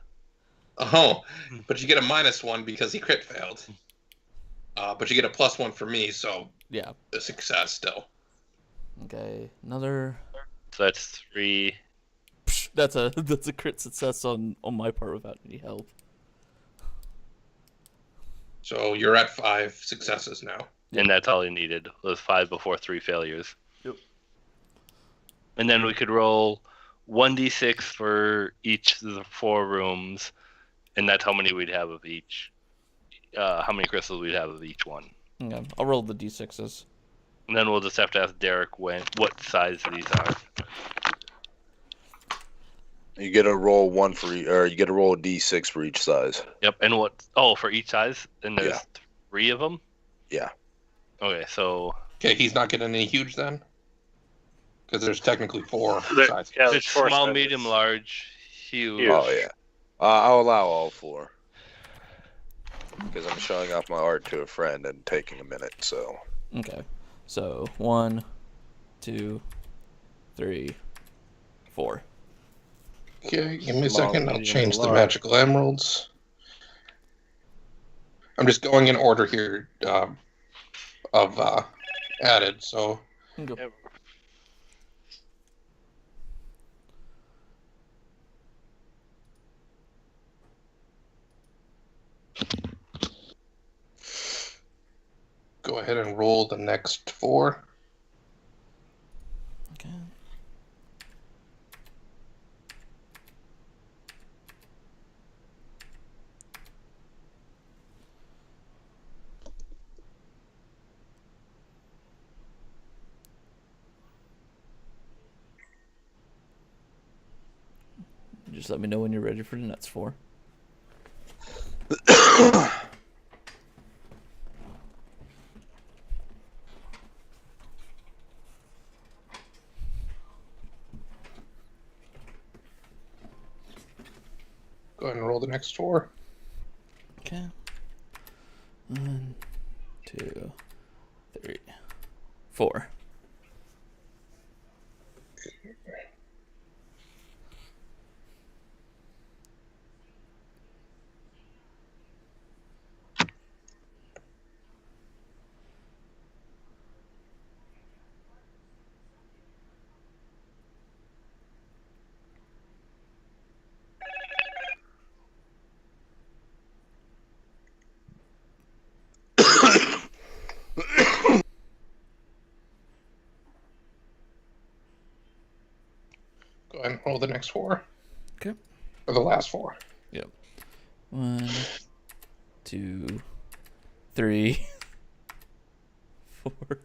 Oh, but you get a -1 because he crit failed. But you get a +1 for me, so
yeah,
a success still.
Okay, another.
So that's 3.
That's a crit success on my part without any help.
So you're at 5 successes now.
And that's all he needed, was 5 before 3 failures.
Yep.
And then we could roll 1d6 for each of the 4 rooms, and that's how many we'd have of each. How many crystals we'd have of each one.
Okay, I'll roll the d6s.
And then we'll just have to ask Derek what size these are.
You get to roll one for or you get to roll a d6 for each size.
Yep, and what? Oh, for each size, and there's 3 of them.
Yeah.
Okay, so.
Okay, he's not getting any huge then, because there's technically 4 sizes.
Yeah,
It's
four
small,
sizes.
medium, large, huge.
Oh yeah. I'll allow all 4. Because I'm showing off my art to a friend and taking a minute, so.
Okay, so 1, 2, 3, 4.
Okay, give me a
Small,
second. I'll
medium,
change the
large.
magical emeralds. I'm just going in order here of added, so.
Okay.
Go ahead and roll the next 4.
Okay. Just let me know when you're ready for the next 4.
Go ahead and roll the next 4.
Okay. 1, 2, 3, 4.
Go ahead and roll the next 4.
Okay.
Or the last 4.
Yep. 1, 2, 3, 4.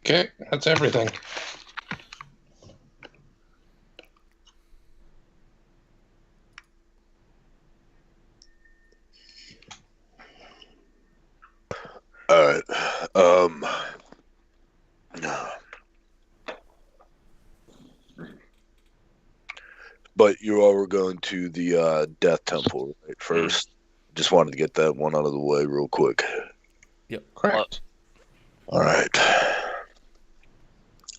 Okay, that's everything.
Alright. But you all were going to the Death Temple right first. Just wanted to get that one out of the way real quick.
Yep.
Correct.
Alright.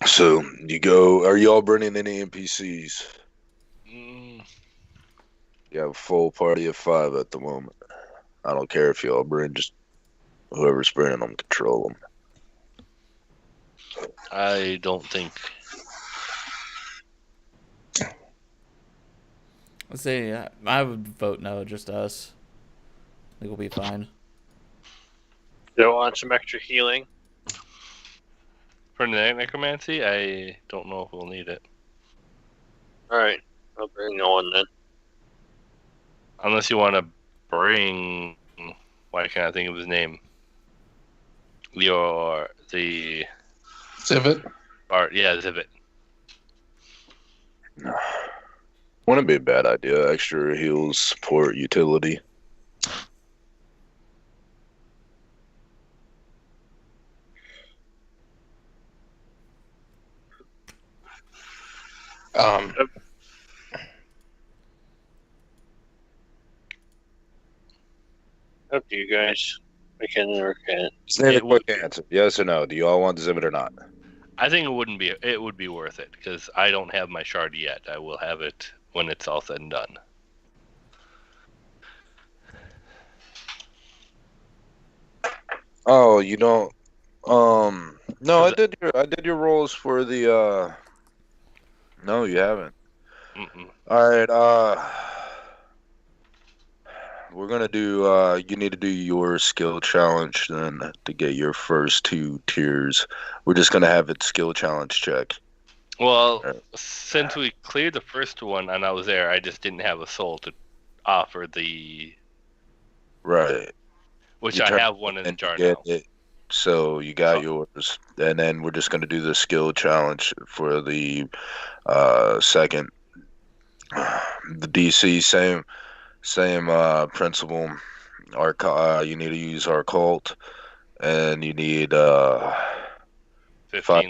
So, you go... Are you all bringing any NPCs? You have a full party of 5 at the moment. I don't care if you all bring, just whoever's bringing them, control them.
I don't think.
Let's say I would vote no, just us. I think we'll be fine.
You don't want some extra healing?
For the necromancy, I don't know if we'll need it.
Alright, I'll bring no one then.
Unless you want to bring... Why can't I think of his name? The...
Civet?
Zivet.
Wouldn't be a bad idea. Extra heals, support, utility.
Up to you guys. We can or can't.
Say the quick answer. Yes or no? Do you all want the Zivet or not?
I think it would be worth it, because I don't have my shard yet. I will have it when it's all said and done.
Oh, you don't. No, I did your rolls for the. No, you haven't.
Mm-mm.
All right. We're gonna do. You need to do your skill challenge then to get your first 2 tiers. We're just gonna have it skill challenge check.
Well, since we cleared the first one and I was there, I just didn't have a soul to offer the...
Right.
Which I have one in the jar now.
So you got yours, and then we're just gonna do the skill challenge for the second. The DC same principle. You need to use our cult, and you need 5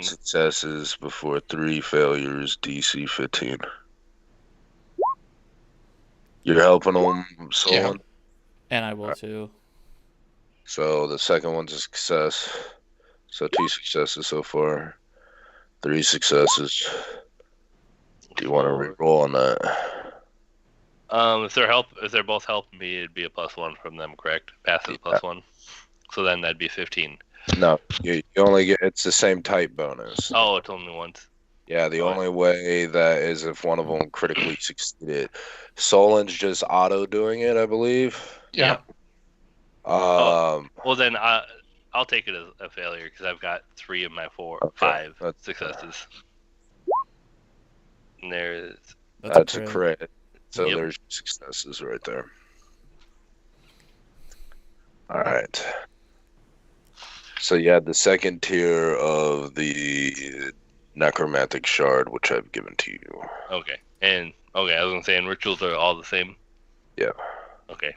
successes before 3 failures. DC 15. You're helping them, Solon?
Yeah. And I will too.
So the second one's a success. So 2 successes so far. 3 successes. Do you want to re-roll on that?
If they're both helping me, it'd be a +1 from them, correct? Passive +1. So then that'd be 15.
No, you only get, it's the same type bonus.
Oh, it's only once.
Yeah, the only way that is if one of them critically succeeded. Solon's just auto doing it, I believe.
Yeah.
Well, then I'll take it as a failure because I've got 3 of my 5 successes. And
that's a crit. So there's successes right there. All right. So you had the second tier of the necromantic shard, which I've given to you.
Okay. And I was gonna say, and rituals are all the same.
Yeah.
Okay.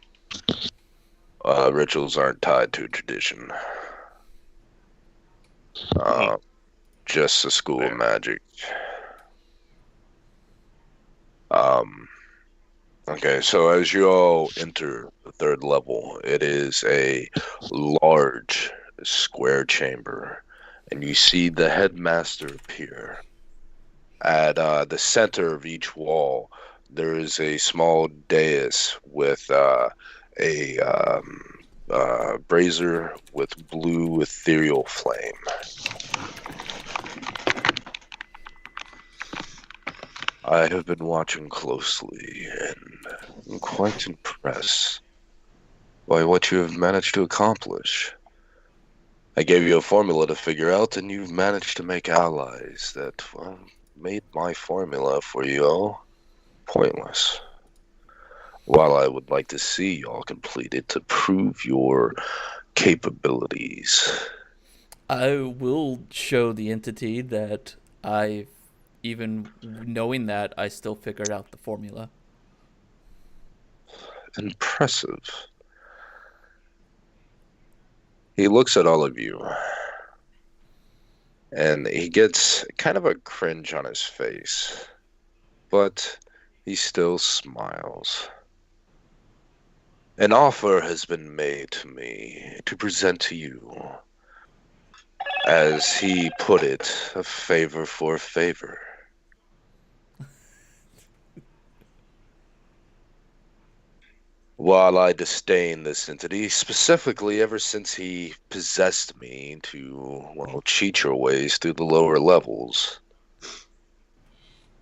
Rituals aren't tied to tradition. Just the school of magic. Okay, so as you all enter the 3rd level, it is a large square chamber, and you see the headmaster appear. At the center of each wall, there is a small dais with a brazier with blue ethereal flame. I have been watching closely and I'm quite impressed by what you have managed to accomplish. I gave you a formula to figure out, and you've managed to make allies that, well, made my formula for you all pointless. While I would like to see y'all complete it to prove your capabilities.
I will show the entity that even knowing that, I still figured out the formula.
Impressive. He looks at all of you, and he gets kind of a cringe on his face, but he still smiles. An offer has been made to me to present to you, as he put it, a favor for a favor. While I disdain this entity, specifically ever since he possessed me to, well, cheat your ways through the lower levels,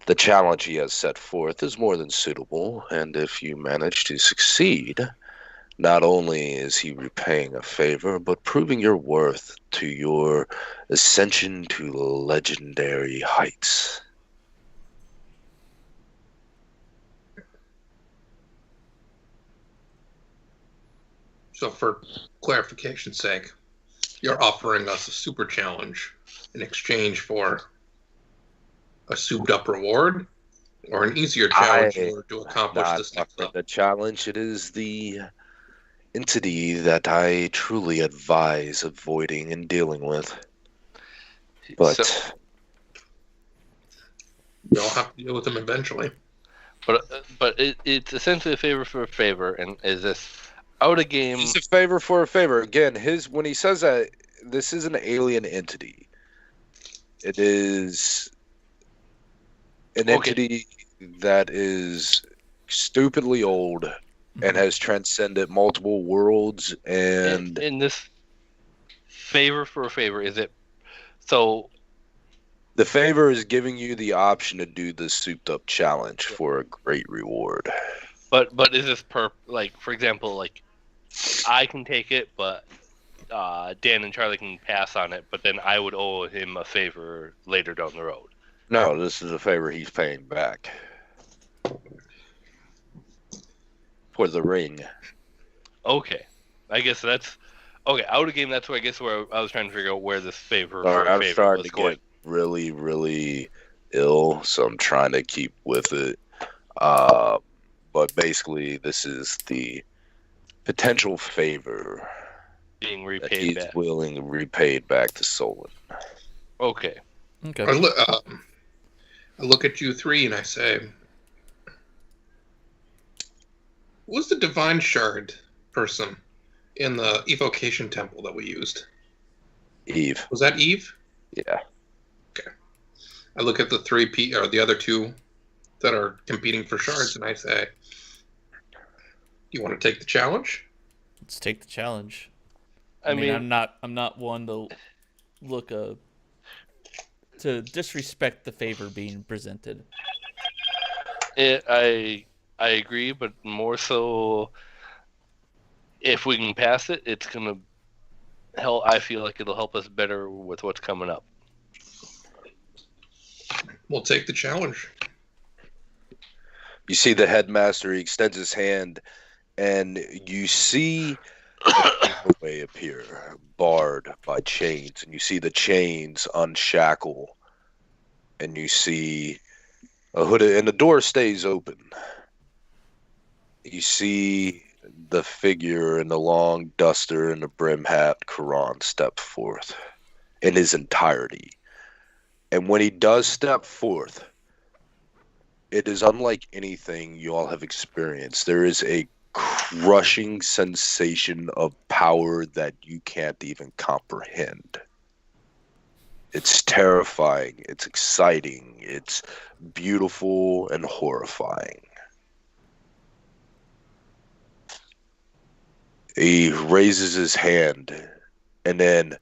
the challenge he has set forth is more than suitable, and if you manage to succeed, not only is he repaying a favor, but proving your worth to your ascension to legendary heights.
So for clarification's sake, you're offering us a super challenge in exchange for a souped-up reward, or an easier challenge in order to accomplish this next level?
The challenge, it is the entity that I truly advise avoiding and dealing with. But
you'll have to deal with them eventually.
But it's essentially a favor for a favor, and is this out of game?
It's a favor for a favor. Again, when he says that this is an alien entity, it is an entity that is stupidly old and has transcended multiple worlds. And
in this favor for a favor, is it so?
The favor is giving you the option to do the souped up challenge for a great reward.
But is this for example, like I can take it, but Dan and Charlie can pass on it, but then I would owe him a favor later down the road.
No, this is a favor he's paying back for the ring.
Okay, I guess that's okay. Out of game, that's where I was trying to figure out where this favor
I'm
favor
starting
was
to
going.
get really, really ill, so I'm trying to keep with it. But basically, this is the potential favor
Being repaid
that he's
back.
willing to repay back to Solon.
Okay.
I look at you three and I say, who's the divine shard person in the evocation temple that we used?
Eve.
Was that Eve?
Yeah.
Okay. I look at the other two that are competing for shards and I say, do you want to take the challenge?
Let's take the challenge.
I mean,
I'm not one to to disrespect the favor being presented.
I agree, but more so, if we can pass it, it's gonna help. I feel like it'll help us better with what's coming up.
We'll take the challenge.
You see the headmaster, he extends his hand, and you see a way appear, barred by chains, and you see the chains unshackle, and you see a hood, and the door stays open. You see the figure in the long duster and the brim hat, Quran, step forth in his entirety. And when he does step forth, it is unlike anything you all have experienced. There is a crushing sensation of power that you can't even comprehend. It's terrifying, it's exciting, it's beautiful and horrifying. He raises his hand, and then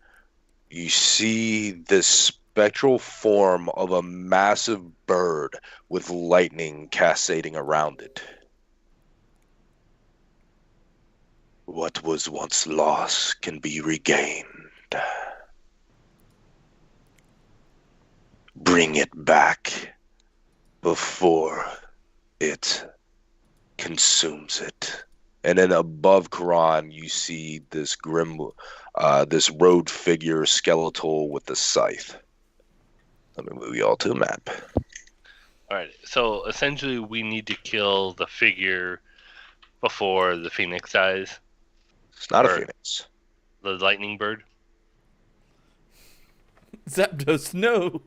you see this spectral form of a massive bird with lightning cascading around it. What was once lost can be regained. Bring it back before it consumes it. And then above Quran, you see this this road figure skeletal with the scythe. Let me move you all to the map.
All right. So essentially, we need to kill the figure before the phoenix dies.
It's not a phoenix.
The lightning bird.
Zapdos, no.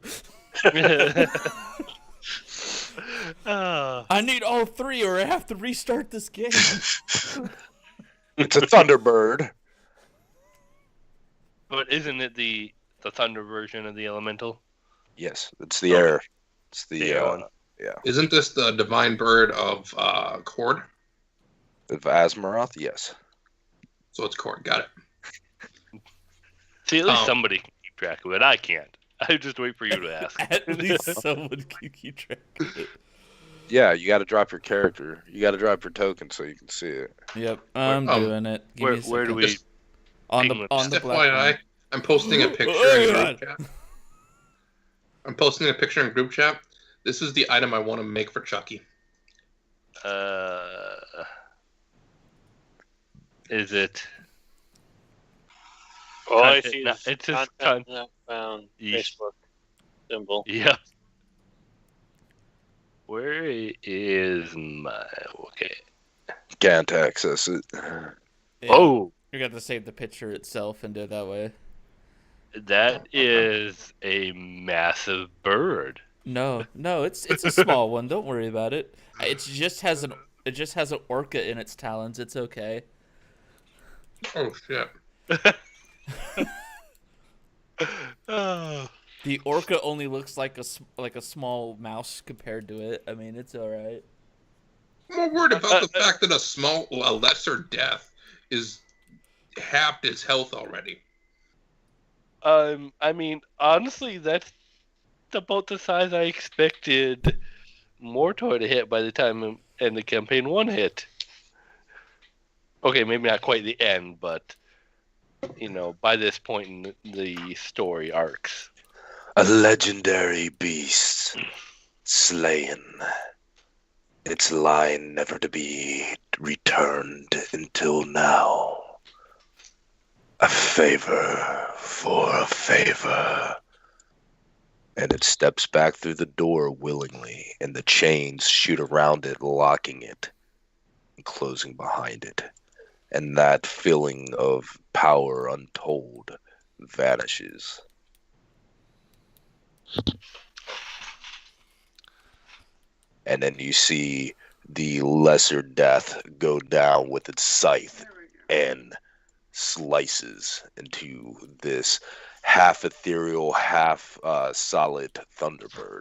I need all three, or I have to restart this game.
It's a Thunderbird.
But isn't it the thunder version of the elemental?
Yes, it's the air. It's the
air one.
Yeah.
Isn't this the divine bird of Cord?
Of Asmaroth, yes.
So it's Cord. Got it.
See, at least somebody can keep track of it. I can't. I just wait for you to ask.
At least someone can keep track of it.
Yeah, you got to drop your character. You got to drop your token so you can see it.
Yep, I'm doing it.
Where do we?
On the black
FYI, I'm posting a picture in group chat. I'm posting a picture in group chat. This is the item I want to make for Chucky.
Is it?
All I
Content
see
not-
is
it's just
content not found.
Yeesh.
Facebook symbol.
Yeah. Where is my... Okay.
Can't access it.
Yeah,
Oh!
you got to save the picture itself and do it that way.
That is a massive bird.
No, it's a small one. Don't worry about it. It just has an orca in its talons. It's okay.
Oh shit!
Oh.
The orca only looks like a small mouse compared to it. I mean, it's all right.
I'm more worried about the fact that a lesser death is halved its health already.
I mean, honestly, that's about the size I expected Mortor to hit by the time and the campaign 1 hit. Okay, maybe not quite the end, but by this point in the story arcs.
A legendary beast, slain. Its line never to be returned until now. A favor for a favor. And it steps back through the door willingly, and the chains shoot around it, locking it and closing behind it. And that feeling of power untold vanishes. And then you see the lesser death go down with its scythe and slices into this half ethereal, half solid Thunderbird.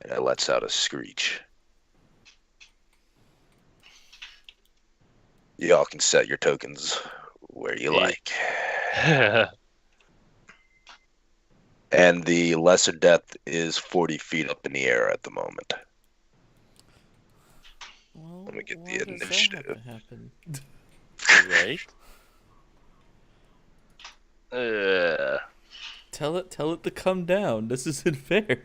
And it lets out a screech. Y'all can set your tokens where you like. And the lesser death is 40 feet up in the air at the moment.
Well,
Let me get
why
the
does that
initiative.
happen?
Right?
Tell it to come down. This isn't fair.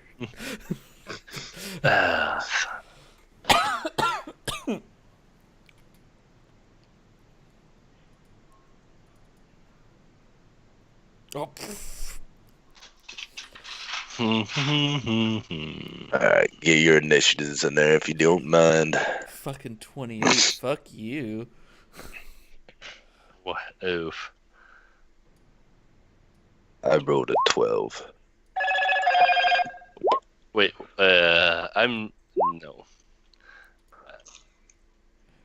Oh.
Alright, get your initiatives in there if you don't mind.
Fucking 28. Fuck you.
What? Oof.
I rolled a 12.
Wait, no.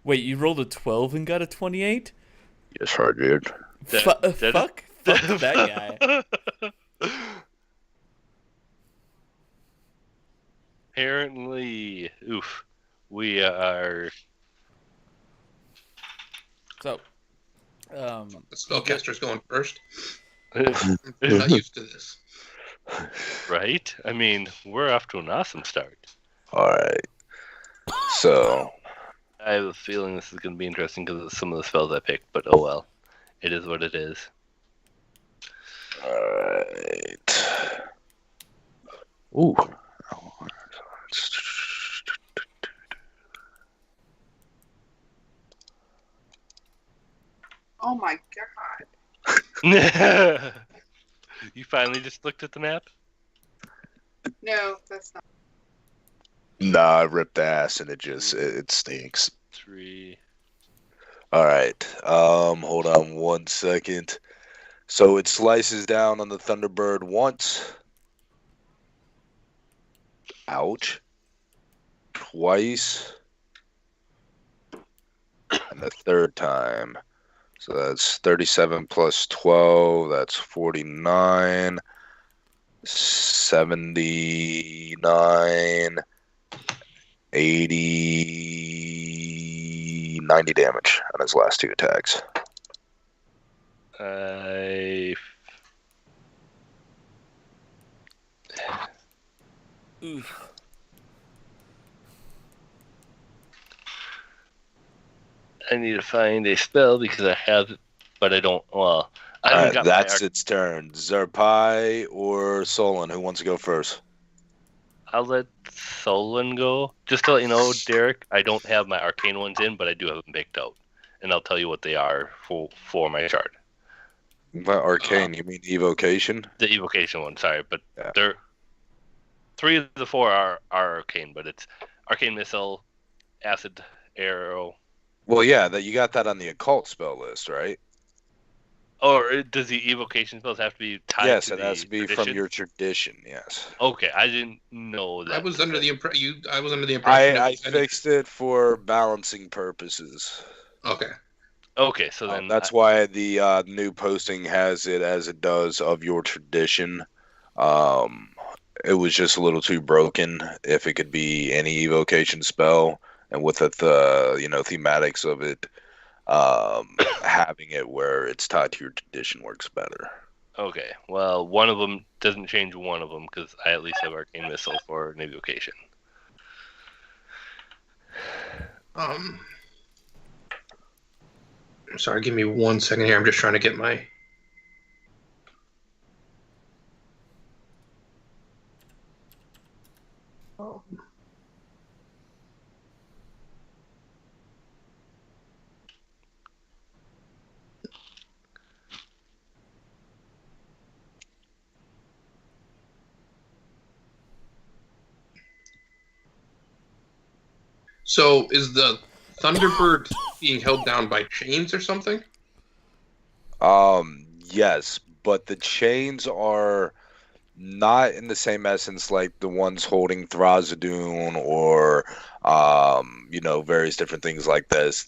Wait, you rolled a 12 and got a 28?
Yes, I did.
Fuck that guy.
Apparently, we are.
So,
The spellcaster's going first. I'm not used to this.
Right? I mean, we're off to an awesome start.
Alright. So,
I have a feeling this is going to be interesting because of some of the spells I picked, but oh well. It is what it is.
alright. Ooh.
Oh my god.
You finally just looked at the map?
No, that's not.
Nah, I ripped ass and it stinks.
3.
Alright. Hold on 1 second. So it slices down on the Thunderbird once. Ouch. Twice. And the third time. So that's 37 plus 12. That's 49. 79. 80. 90 damage on his last 2 attacks.
Oof.
I need to find a spell because I have it, but I don't. Well, I haven't got
that's its turn. Zerpai or Solon, who wants to go first?
I'll let Solon go. Just to let you know, Derek, I don't have my arcane ones in, but I do have them picked out, and I'll tell you what they are for my chart.
By arcane, you mean evocation?
The evocation one, sorry, but
Yeah.
they're 3 of the 4 are arcane, but it's arcane missile, acid arrow.
Well, yeah, that you got that on the occult spell list, right?
Or does the evocation spells have to be tied
Yes,
to
it has to be
tradition?
from your tradition. Yes.
Okay, I didn't know that.
I was under the impression.
I fixed it for balancing purposes.
Okay.
Okay, so then
that's why the new posting has it as it does of your tradition. It was just a little too broken. If it could be any evocation spell, and with the thematics of it, having it where it's tied to your tradition works better.
Okay, well, one of them doesn't change one of them because I at least have arcane missile for an evocation.
Sorry, give me 1 second here. I'm just trying to get my. So is the Thunderbird being held down by chains or something?
Yes, but the chains are not in the same essence like the ones holding Thrasadune or various different things like this.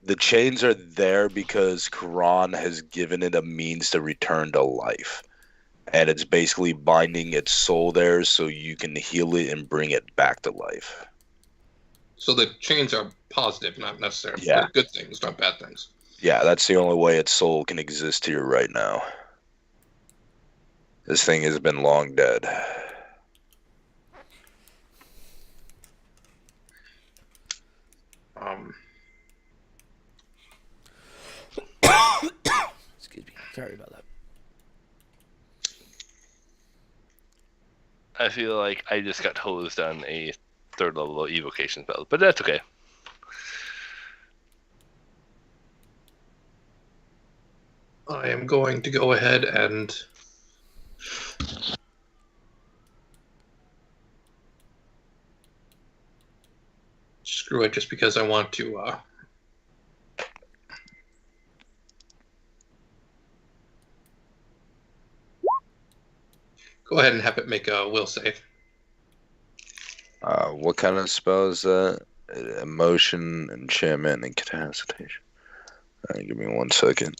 The chains are there because Quran has given it a means to return to life. And it's basically binding its soul there so you can heal it and bring it back to life.
So the chains are positive, not necessarily good things, not bad things.
Yeah, that's the only way its soul can exist here right now. This thing has been long dead.
Excuse me. Sorry about that.
I feel like I just got hosed on a 3rd level evocation spell, but that's okay.
I am going to go ahead and screw it just because I want to go ahead and have it make a will save.
What kind of spell is that? Emotion, enchantment, and incapacitation. Give me 1 second.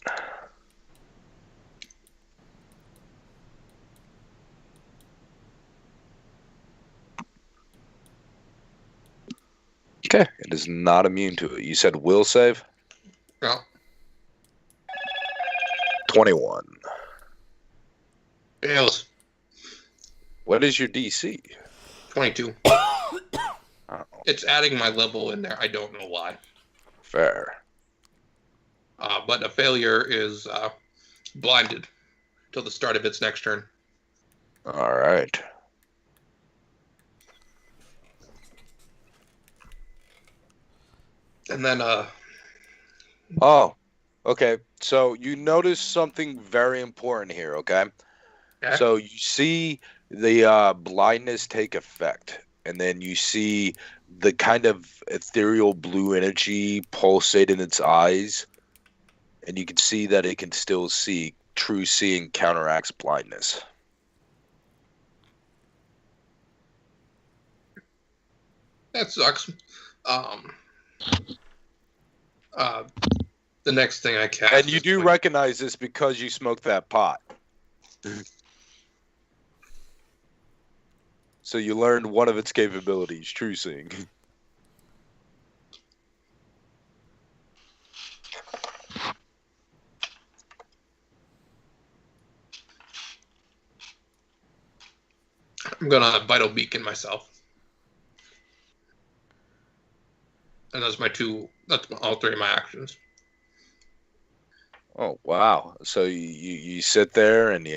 Okay, it is not immune to it. You said will save?
Yeah.
21.
Fails.
What is your DC?
22.
Oh.
It's adding my level in there. I don't know why.
Fair.
But a failure is blinded till the start of its next turn.
All right.
And then
Oh, okay. So you notice something very important here, okay?
Yeah.
So you see the blindness take effect, and then you see the kind of ethereal blue energy pulsate in its eyes, and you can see that it can still see. True seeing counteracts blindness.
that sucks. The next thing I cast.
And you do recognize this because you smoked that pot. So you learned one of its capabilities, true seeing.
I'm gonna vital beacon myself. And that's all 3 of my actions.
Oh wow! So you sit there and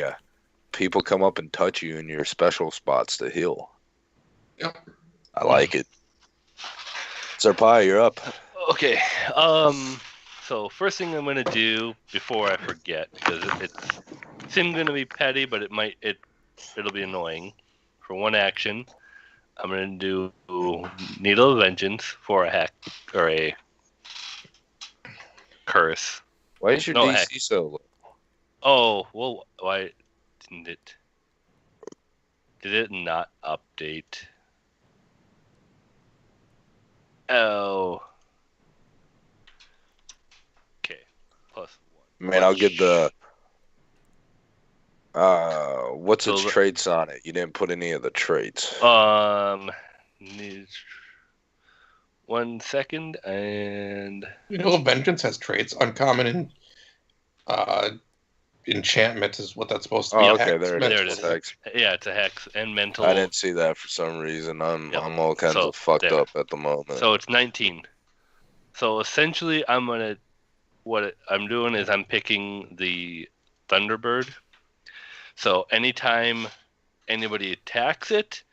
people come up and touch you in your special spots to heal.
Yep.
I like it. Zarpai, you're up.
Okay. So first thing I'm gonna do before I forget, because it's gonna be petty, but it'll be annoying. For one action, I'm gonna do Needle of Vengeance for a hack or a curse.
Why is your DC so low?
Oh, well, why didn't it? Did it not update? Oh. Okay. +1.
Man, I'll get the. What's its traits on it? You didn't put any of the traits.
Need 1 second, and
Vengeance has traits. Uncommon and enchantment is what that's supposed to be.
Oh, okay, there it is.
Hex. Yeah, it's a hex and mental.
I didn't see that for some reason. I'm all kinds of fucked up at the moment.
So it's 19. So essentially, what I'm doing is I'm picking the Thunderbird. So anytime anybody attacks it,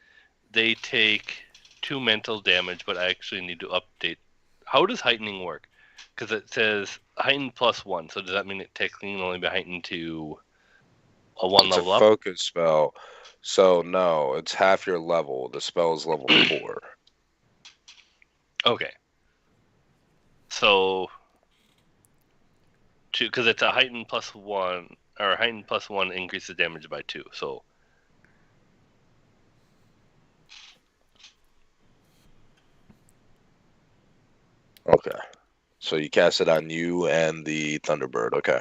they take 2 mental damage, but I actually need to update. How does heightening work? Because it says heightened +1. So does that mean it technically can only be heightened to a 1 level up?
It's a focus spell. So no, it's half your level. The spell is level 4.
Okay. So, because it's a heightened +1, or heightened +1 increases damage by 2. So.
Okay. So you cast it on you and the Thunderbird. Okay.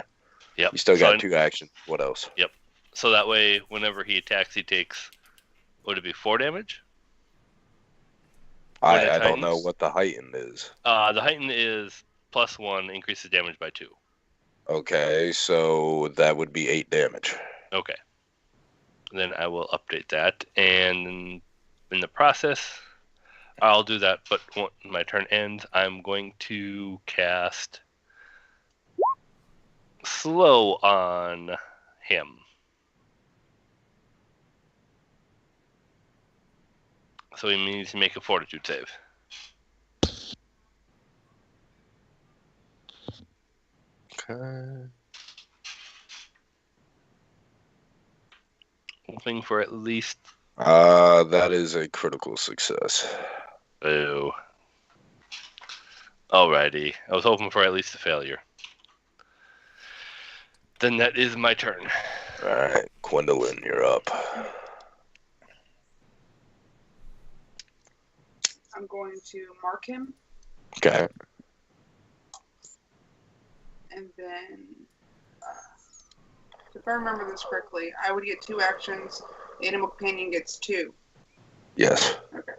Yep.
You still got 2 actions. What else?
Yep. So that way, whenever he attacks, he takes, would it be 4 damage?
I don't know what the heighten is.
The heighten is +1, increases damage by 2.
Okay, so that would be 8 damage.
Okay. Then I will update that, and in the process, I'll do that, but when my turn ends, I'm going to cast Slow on him. So he needs to make a Fortitude save.
Okay.
Hoping for at least...
that is a critical success.
Oh. Alrighty. I was hoping for at least a failure. Then that is my turn.
Alright, Gwendolyn, you're up.
I'm going to mark him.
Okay.
And then, if I remember this correctly, I would get 2 actions. The animal companion gets 2.
Yes.
Okay.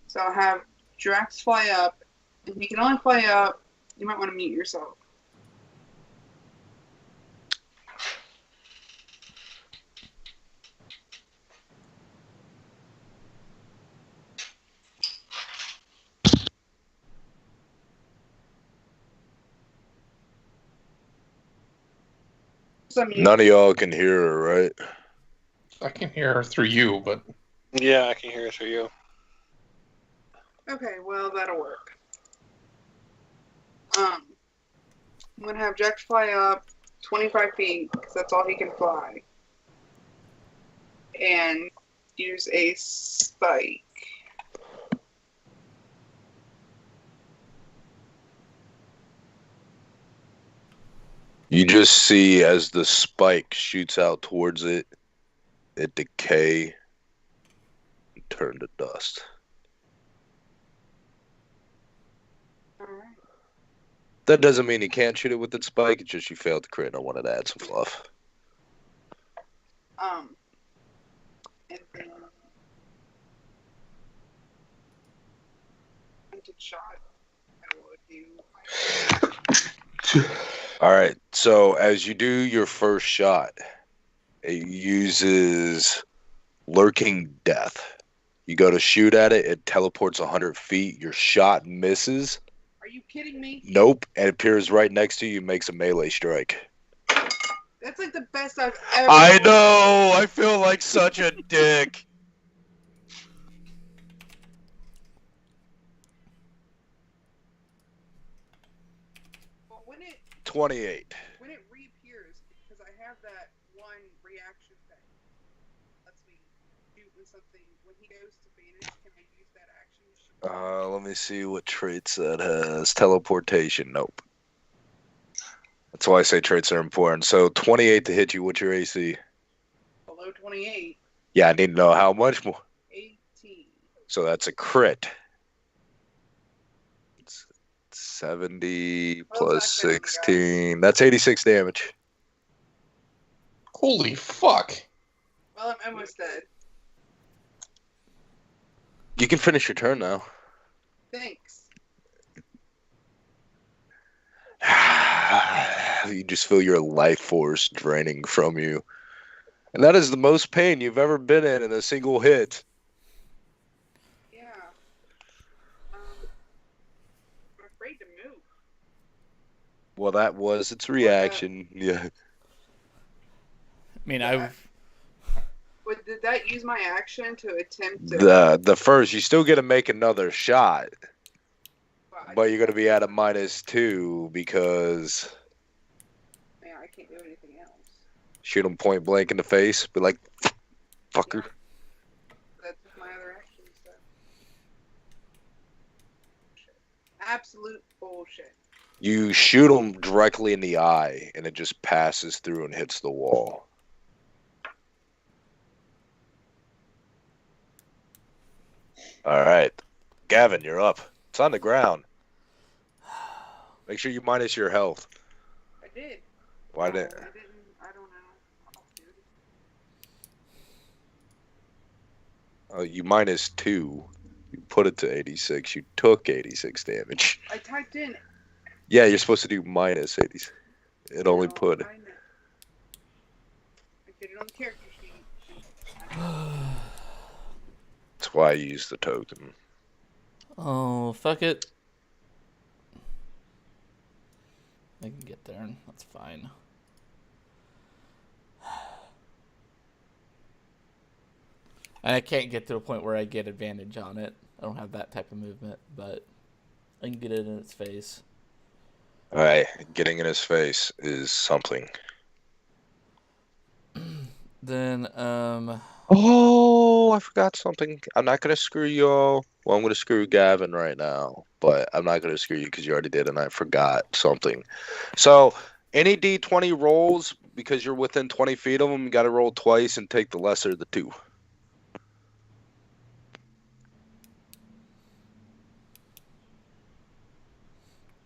So I'll have Drax fly up. If you can only fly up, you might want to mute yourself.
None of y'all can hear her, right?
I can hear her through you, but...
Yeah, I can hear her through you.
Okay, well, that'll work. I'm going to have Jax fly up 25 feet, because that's all he can fly. And use a spike.
You just see as the spike shoots out towards it, it decay and turn to dust.
Alright.
That doesn't mean you can't shoot it with its spike, it's just you failed to crit and I wanted to add some fluff.
And then... Hunted shot. I will do...
Alright, so as you do your first shot, it uses Lurking Death. You go to shoot at it, it teleports 100 feet, your shot misses.
Are you kidding me?
Nope, and it appears right next to you, makes a melee strike.
That's like the best I've ever...
I know! I feel like such a dick!
Well,
28.
When it reappears, because I have that one reaction that lets me shoot when something. When he goes to vanish, can I use that action?
Let me see what traits that has. Teleportation. Nope. That's why I say traits are important. So 28 to hit you. What's your AC?
Below 28.
Yeah, I need to know how much more.
18.
So that's a crit. It's 70 plus 16. That's 86 damage.
Holy fuck.
Well, I'm almost dead.
You can finish your turn now.
Thanks.
You just feel your life force draining from you. And that is the most pain you've ever been in a single hit.
Yeah. I'm afraid to move.
Well, that was its reaction. Yeah.
I mean,
Did that use my action to attempt to...
The first, you still get to make another shot. But you're going to be at a -2 because...
Man, I can't do anything else.
Shoot him point blank in the face. Be like, fucker.
Yeah. That's my other action, so... Absolute bullshit.
You shoot him directly in the eye, and it just passes through and hits the wall. All right. Gavin, you're up. It's on the ground. Make sure you minus your health.
I did.
Why didn't?
I didn't. I don't know.
Oh, you -2. You put it to 86. You took 86 damage.
I typed in.
Yeah, you're supposed to do -80. It only put.
I know. I did it on the character sheet.
That's why I use the token.
Oh, fuck it. I can get there. That's fine. And I can't get to a point where I get advantage on it. I don't have that type of movement, but I can get it in its face.
All right, getting in his face is something.
Then,
Oh, I forgot something. I'm not going to screw you all. Well, I'm going to screw Gavin right now, but I'm not going to screw you because you already did, and I forgot something. So, any D20 rolls, because you're within 20 feet of them, you got to roll twice and take the lesser of the two.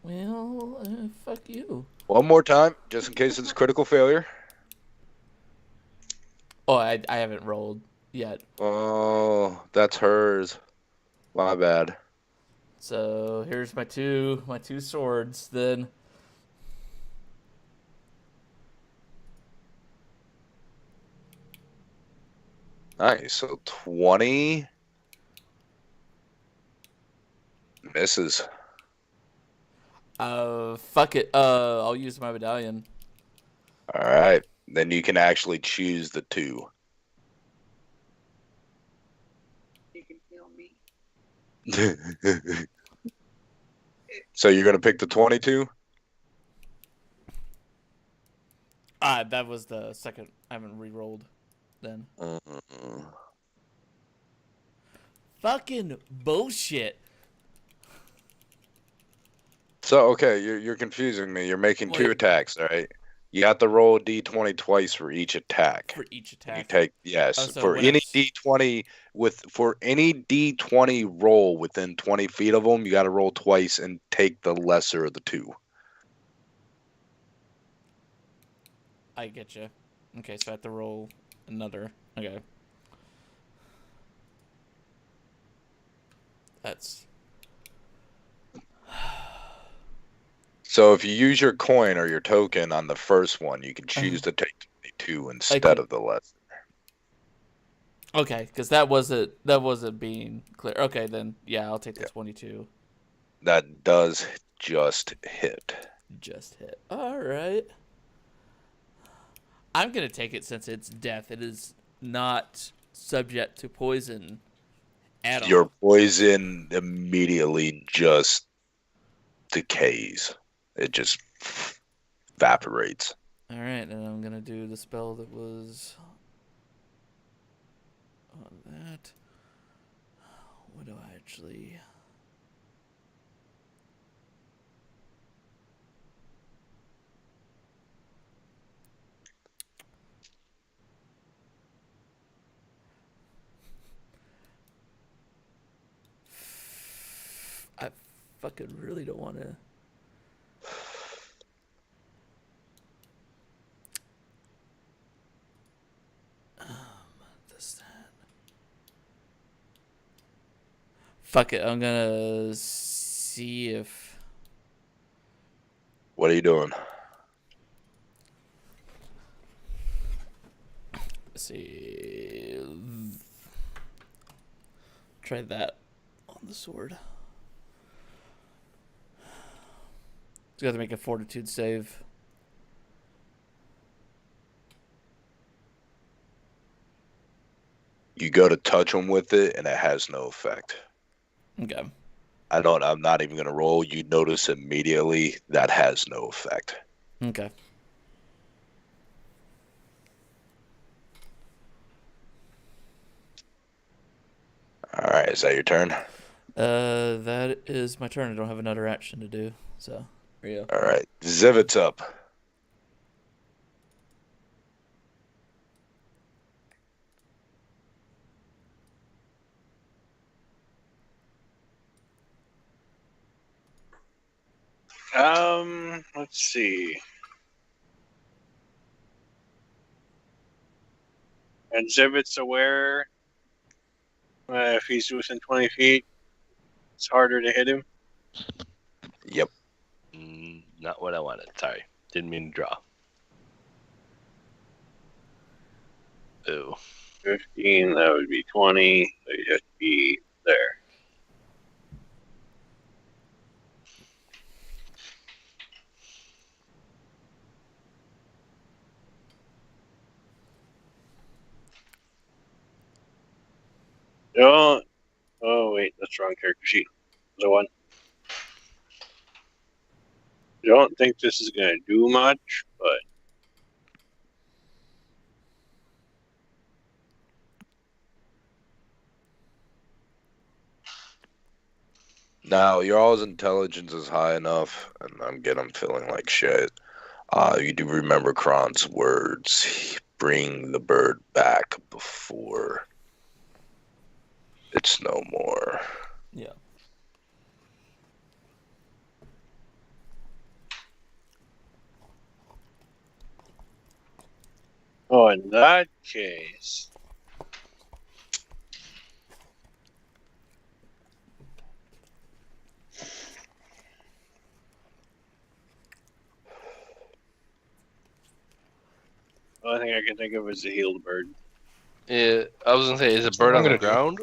well, fuck you.
One more time, just in case it's critical failure.
Oh, I haven't rolled yet.
Oh, that's hers. My bad.
So here's my two swords. Then
Nice. So 20 misses.
fuck it. I'll use my medallion.
All right. Then you can actually choose the two.
You can heal me.
So you're going to pick the 22?
That was the second. I haven't re-rolled then. Fucking bullshit.
So, okay, you're confusing me. You're making two attacks, all right? You have to roll a D20 twice for each attack.
For each attack.
You take yes.
So
for any D20 for any D20 roll within 20 feet of them, you got to roll twice and take the lesser of the two.
I get you. Okay, so I have to roll another. Okay. That's.
So if you use your coin or your token on the first one, you can choose to take 22 instead of the lesser.
Okay, because that wasn't being clear. Okay, then yeah, I'll take the 22.
That does just hit.
Just hit. All right. I'm gonna take it since it's death. It is not subject to poison at all.
Your poison immediately just decays. It just evaporates.
All right, and I'm gonna do the spell that was on that. What do I actually? I fucking really don't want to. Fuck it, I'm gonna see if.
What are you doing?
Let's see. Try that on the sword. It's got to make a fortitude save.
You go to touch him with it, and it has no effect.
Okay.
I'm not even gonna roll. You notice immediately that has no effect.
Okay.
All right, is that your turn?
That is my turn. I don't have another action to do, so there you go.
All right, Zivit's up.
Let's see. Exhibit's aware. If he's within 20 feet, it's harder to hit him.
Yep.
Not what I wanted. Sorry. Didn't mean to draw. Ooh.
15, that would be 20. So you have to be there. Don't. Oh, wait, that's the wrong character sheet. The one. I don't think this is going to do much, but.
Now, your all's intelligence is high enough, and I'm feeling like shit. You do remember Kron's words. Bring the bird back before it's no more.
Yeah.
Oh, in that case. The only thing I can think of is a healed bird.
I was gonna say, is a bird on the ground?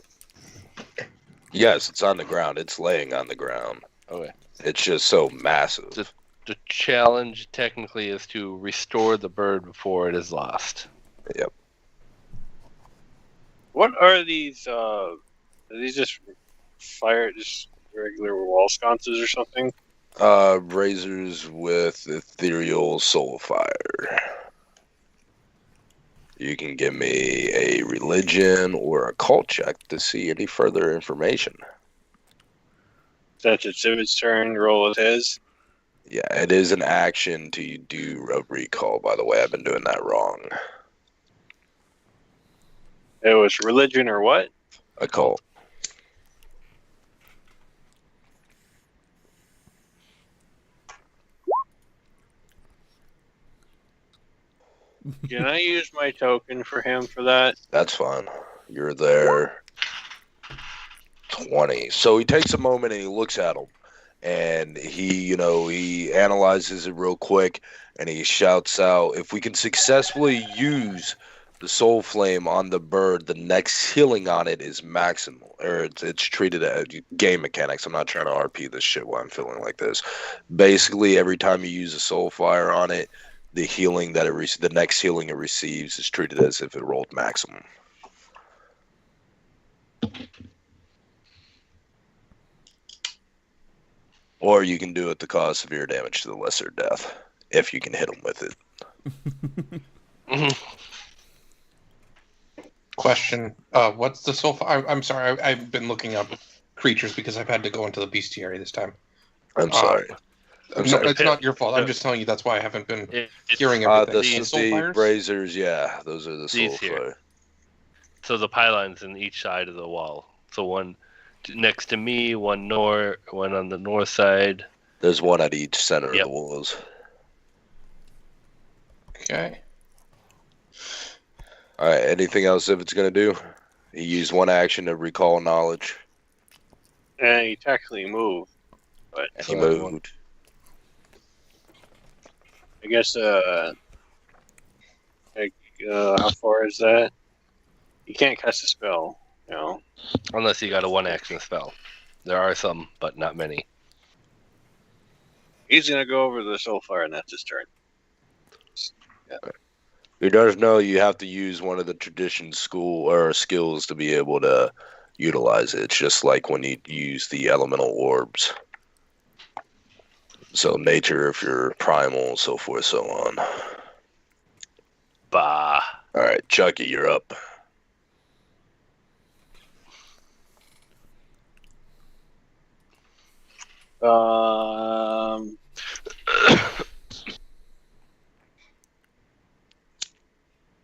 Yes, it's on the ground. It's laying on the ground.
Okay.
It's just so massive.
The challenge technically is to restore the bird before it is lost.
Yep.
What are these? Are these just just regular wall sconces or something?
Razors with ethereal soul fire. You can give me a religion or a cult check to see any further information.
That's it's Civic's turn. Roll with his.
Yeah, it is an action to do a recall, by the way. I've been doing that wrong.
It was religion or what?
Occult.
Can I use my token for him for that?
That's fine. You're there. 20. So he takes a moment and he looks at him. And he analyzes it real quick. And he shouts out, if we can successfully use the soul flame on the bird, the next healing on it is maximal. Or it's treated as game mechanics. I'm not trying to RP this shit while I'm feeling like this. Basically, every time you use a soul fire on it, the healing that the next healing it receives is treated as if it rolled maximum. Or you can do it to cause severe damage to the lesser death. if you can hit them with it.
Question: what's the soul? I'm sorry, I've been looking up creatures because I've had to go into the bestiary this time.
I'm sorry.
No, it's not your fault. I'm just telling you that's why I haven't been hearing everything.
The soul braziers, yeah, those are the soul fire.
So the pylons in each side of the wall. So one next to me, one on the north side.
There's one at each center of the walls.
Okay.
All right. Anything else if it's gonna do? He used one action to recall knowledge.
And he technically moved, but
he moved.
I guess. How far is that? You can't cast a spell, you know.
Unless you got a one-action spell. There are some, but not many.
He's gonna go over the soulfire, and that's his turn. Yeah.
He does know you have to use one of the tradition skills to be able to utilize it. It's just like when you use the elemental orbs. So nature, if you're primal, so forth, so on.
Bah.
All right, Chucky, you're up.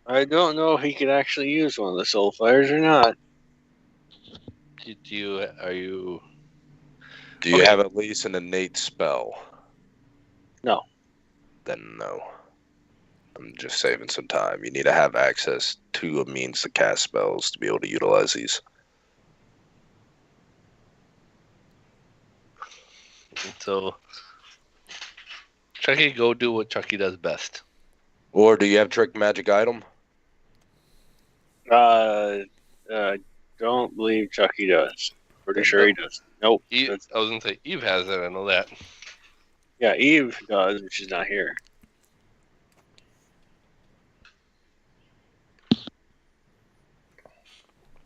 I don't know if he could actually use one of the soul fires or not.
Do you have at least an innate spell?
No.
Then no. I'm just saving some time. You need to have access to a means to cast spells to be able to utilize these.
So, Chucky, go do what Chucky does best.
Or do you have trick magic item?
Don't believe Chucky does. Pretty sure he does. Nope.
I was gonna say Eve has it. I know that.
Yeah, Eve does, but she's not here.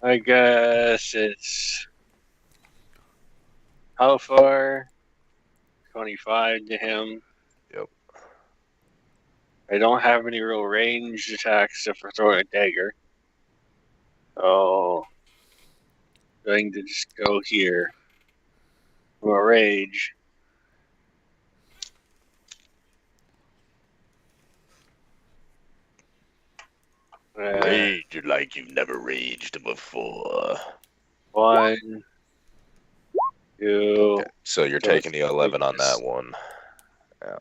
I guess it's how far? 25 to him.
Yep.
I don't have any real ranged attacks except for throwing a dagger. Oh, going to just go here. I'm a rage.
Rage like you've never raged before.
1, 2.
Okay, so you're taking the 11 on that one. Yeah.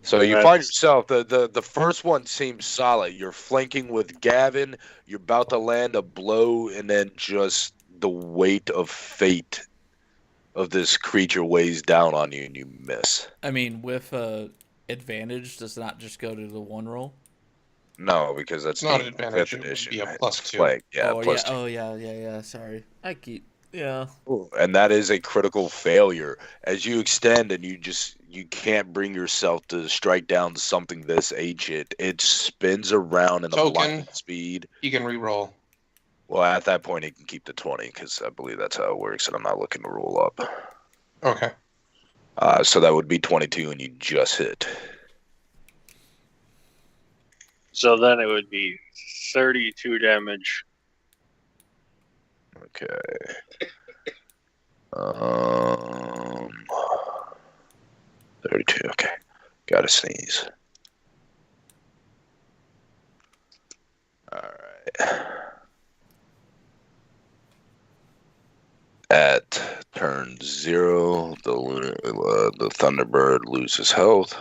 So you find yourself, the first one seems solid. You're flanking with Gavin, you're about to land a blow, and then just the weight of fate of this creature weighs down on you and you miss.
I mean, with advantage, does not just go to the one roll?
No, because that's
not an advantage. It would be a +2.
Yeah, +2.
Oh, yeah. Sorry. Yeah.
Ooh, and that is a critical failure. As you extend and you can't bring yourself to strike down something this ancient. It spins around in a blinding speed.
You can re-roll.
Well, at that point, it can keep the 20 because I believe that's how it works, and I'm not looking to roll up.
Okay.
So that would be 22, and you just hit.
So then it would be 32 damage.
Okay. 32. Okay. Gotta sneeze. All right. At turn 0, the Thunderbird loses health.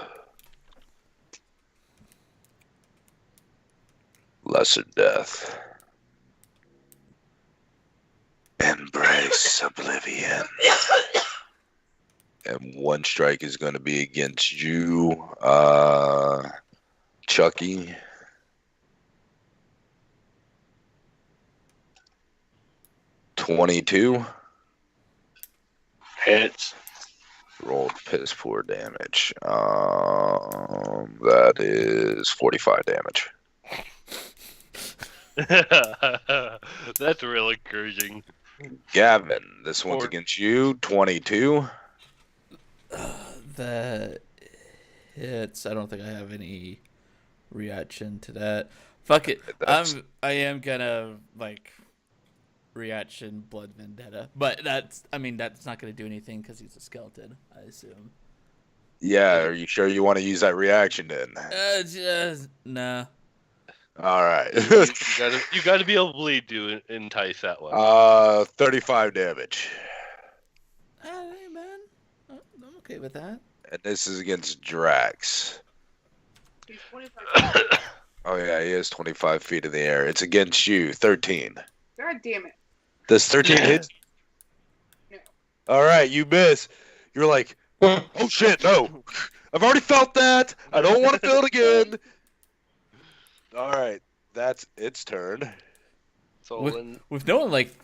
Lesser death. Embrace Oblivion. And one strike is going to be against you, Chucky. $22.
Hits.
Rolled piss poor damage. That is 45 damage.
That's real encouraging.
Gavin, this one's against you. 22.
That hits. I don't think I have any reaction to that. Fuck it. I am gonna like reaction blood vendetta, but that's not gonna do anything because he's a skeleton, I assume.
Yeah, are you sure you want to use that reaction then?
Just nah.
All right.
you gotta be able to bleed to entice that one.
35 damage.
Hey man, I'm okay with that.
And this is against Drax.
He's 25.
Oh yeah, he is 25 feet in the air. It's against you, 13.
God damn it.
Does 13 hit?
No.
All right, you miss. You're like, oh shit, no. I've already felt that. I don't want to feel it again. All right, that's its turn.
So
with no one like,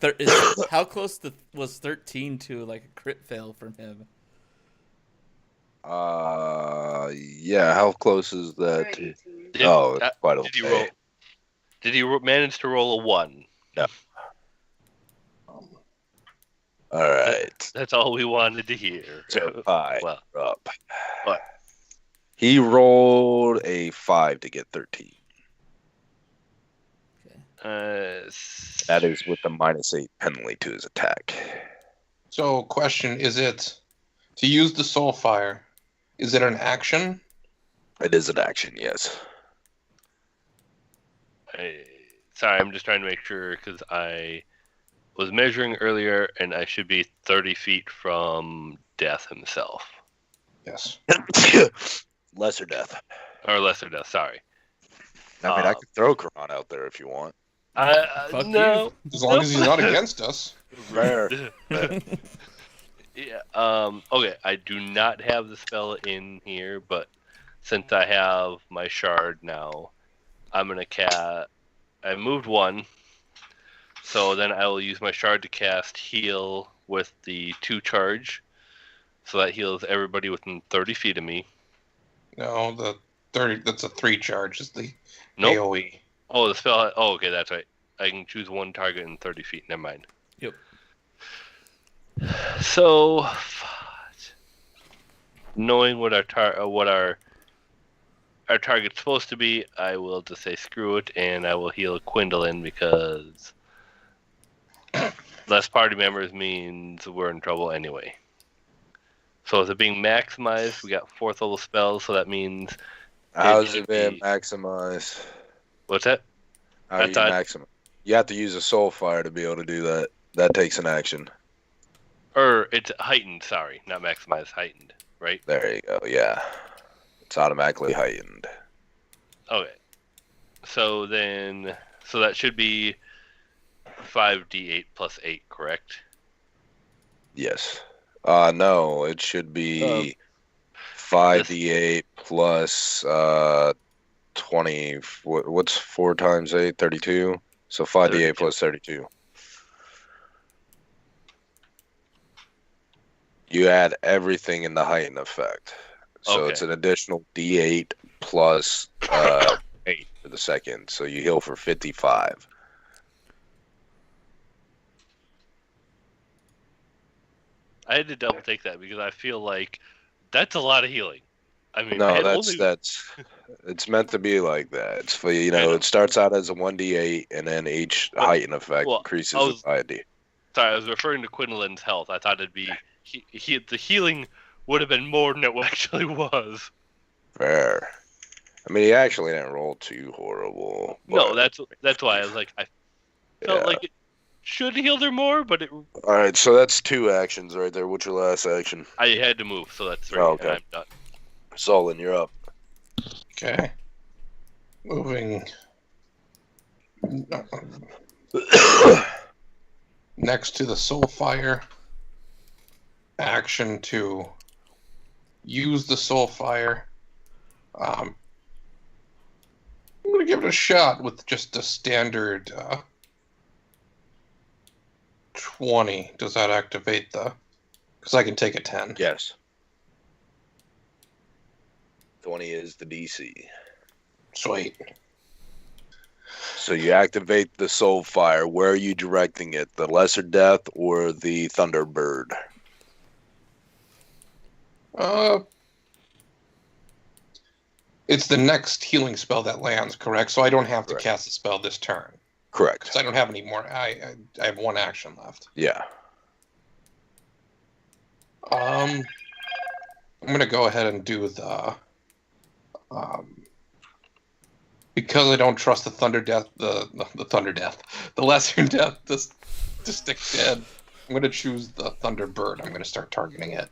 how close was 13 to like a crit fail from him?
Yeah. How close is that? It's quite okay.
Did he manage to roll a 1?
No. All right.
That's all we wanted to hear.
So 5
well,
up.
What?
He rolled a 5 to get 13. That is with the -8 penalty to his attack.
So, question: is it to use the soul fire? Is it an action?
It is an action, yes.
Sorry, I'm just trying to make sure because I was measuring earlier, and I should be 30 feet from Death himself.
Yes.
Lesser Death.
Or Lesser Death, sorry.
I mean, I could throw Kron out there if you want.
No.
As long as he's not against us.
Rare.
Yeah. Okay, I do not have the spell in here, but since I have my shard now, I'm going to cast... I moved 1, so then I will use my shard to cast Heal with the 2 charge, so that heals everybody within 30 feet of me.
No, the 30, that's a 3 charge is the
Nope.
AoE.
Oh, the spell... Oh, okay, that's right. I can choose 1 target in 30 feet. Never mind.
Yep.
So, knowing what our target's supposed to be, I will just say screw it, and I will heal Quindolin because less party members means we're in trouble anyway. So with it being maximized, we got 4th level spells, so that means...
How's it been maximized?
What's that?
How do you maximize? You have to use a soul fire to be able to do that. That takes an action.
Or it's heightened, sorry. Not maximized, heightened, right?
There you go, yeah. It's automatically heightened.
Okay. So that should be 5d8 plus 8, correct?
Yes. No, it should be 5d8 plus 20. What's 4 times 8? 32. So 5d8 32. Plus 32. You add everything in the heighten effect. So It's an additional d8 plus 8 for the second. So you heal for 55.
I had to double take that because I feel like that's a lot of healing. I mean,
no, that's it's meant to be like that. It's for, it starts out as a 1d8 and then each heighten effect increases with 5d.
Sorry, I was referring to Quindolin's health. I thought it'd be the healing would have been more than it actually was.
Fair. I mean, he actually didn't roll too horrible.
No, that's why I was like, I felt like it should heal her more, but it.
All right, so that's 2 actions right there. What's your last action?
I had to move, so that's 3.
Okay.
And I'm done.
Solon, you're up.
Okay. Moving. Next to the soul fire. Action to use the soul fire. I'm going to give it a shot with just a standard 20. Does that activate the... Because I can take a 10.
Yes. 20 is the DC.
Sweet.
So you activate the soul fire. Where are you directing it? The Lesser Death or the Thunderbird?
It's the next healing spell that lands, correct? So I don't have to cast a spell this turn.
Correct.
Because I don't have any more. I have one action left.
Yeah.
I'm gonna go ahead and do the because I don't trust the Thunder Death, the Thunder Death, the Lesser Death to stick dead. I'm gonna choose the Thunderbird. I'm gonna start targeting it.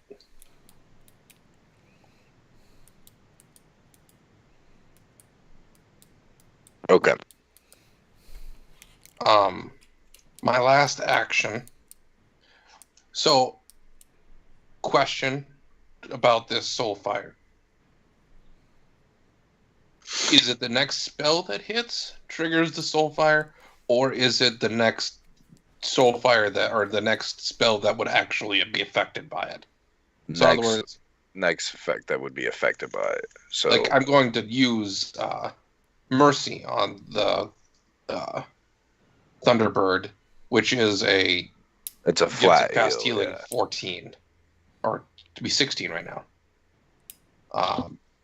Okay.
My last action. So, question about this Soulfire. Is it the next spell that hits triggers the Soulfire, or is it the next Soulfire or the next spell that would actually be affected by it? So in other words,
next effect that would be affected by it. So,
like, I'm going to use Mercy on the Thunderbird, which is
it's a flat
fast
heal,
healing 14, or to be 16 right now.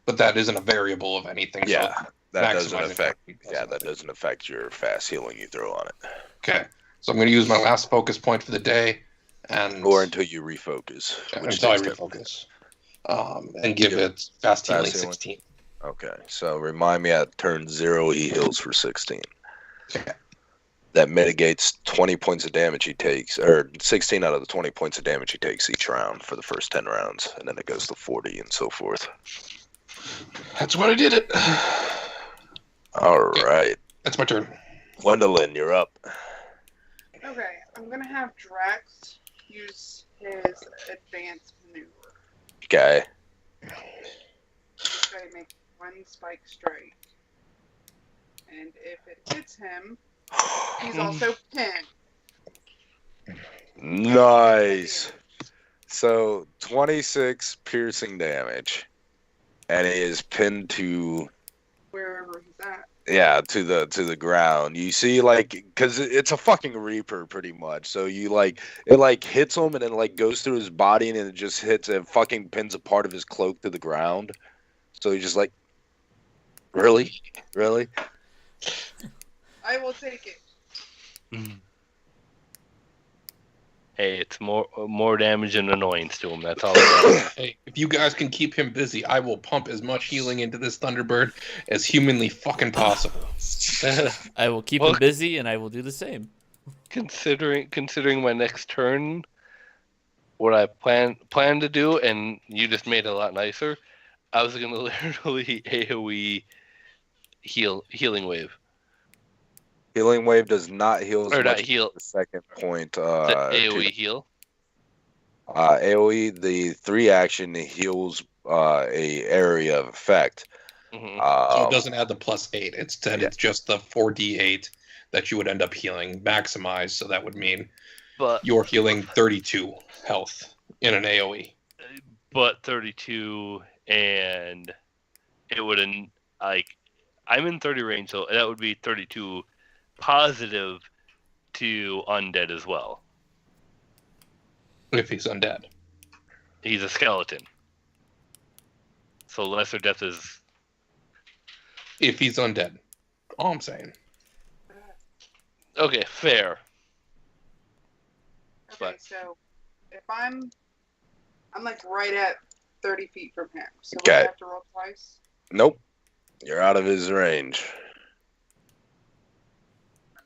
But that isn't a variable of anything.
Yeah,
so
that doesn't affect. Yeah, that doesn't affect your fast healing you throw on it.
Okay, so I'm going to use my last focus point for the day,
or until you refocus.
Until I refocus, and give it fast healing 16.
Okay, so remind me at turn 0 he heals for 16.
Okay.
That mitigates 20 points of damage he takes, or 16 out of the 20 points of damage he takes each round for the first 10 rounds, and then it goes to 40 and so forth.
That's what I did it.
All right.
That's my turn.
Gwendolyn, you're up.
Okay, I'm gonna have Drax use his advanced maneuver.
Okay.
Try to make one spike strike. And if it hits him, he's also pinned.
Nice. So 26 piercing damage, and he is pinned to
wherever he's at.
Yeah, to the ground. You see, like, because it's a fucking Reaper pretty much. So you it hits him and then goes through his body and it just hits and fucking pins a part of his cloak to the ground. So he's just like, really?
I will take it.
Hey, it's more damage and annoyance to him. That's all. Hey,
if you guys can keep him busy, I will pump as much healing into this Thunderbird as humanly fucking possible.
I will keep him busy, and I will do the same.
Considering my next turn, what I plan to do, and you just made it a lot nicer. I was gonna literally AOE healing wave.
Healing wave does not heal as
or
much
not heal.
The second point.
AOE heal.
AOE, the 3 action heals a area of effect.
Mm-hmm.
So it doesn't add the +8. It's just the 4d8 that you would end up healing maximized. So that would mean you're healing 32 health in an AOE.
But 32, and it wouldn't I'm in 30 range, so that would be 32 positive to undead as well.
If he's undead.
He's a skeleton. So lesser death is...
If he's undead. All I'm saying.
Okay, fair.
Okay, so if I'm right at 30 feet from him, so we have to roll twice?
Nope. You're out of his range.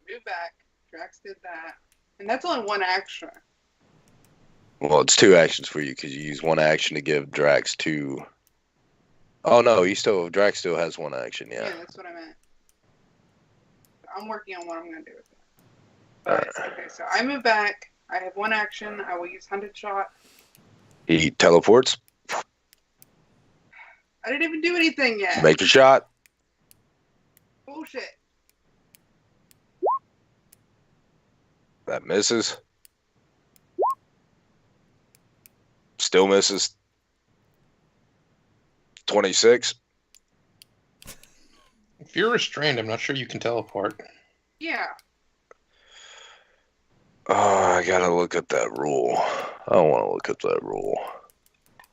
Move back. Drax did that. And that's only one action.
Well, it's 2 actions for you because you use 1 action to give Drax 2. Oh no, Drax still has 1 action. Yeah,
that's what I meant. I'm working on what I'm gonna do with it. But okay, so I move back. I have 1 action. I will use Hunted Shot.
He teleports.
I didn't even do anything yet.
Make your shot.
Bullshit.
That misses. Still misses. 26.
If you're restrained, I'm not sure you can teleport.
Yeah.
Oh, I gotta look at that rule. I don't want to look at that rule.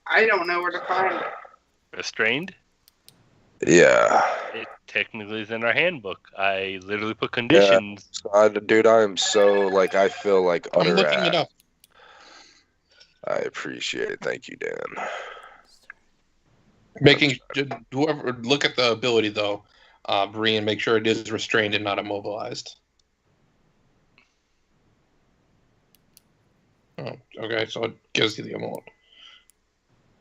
I don't know where to find it.
Restrained?
Yeah.
It technically is in our handbook. I literally put conditions.
Yeah. Dude, I am so, like, I feel like utter
I'm looking it up.
I appreciate it. Thank you, Dan.
Making whoever look at the ability though, Bree, and make sure it is restrained and not immobilized. Oh, okay, so it gives you the amount.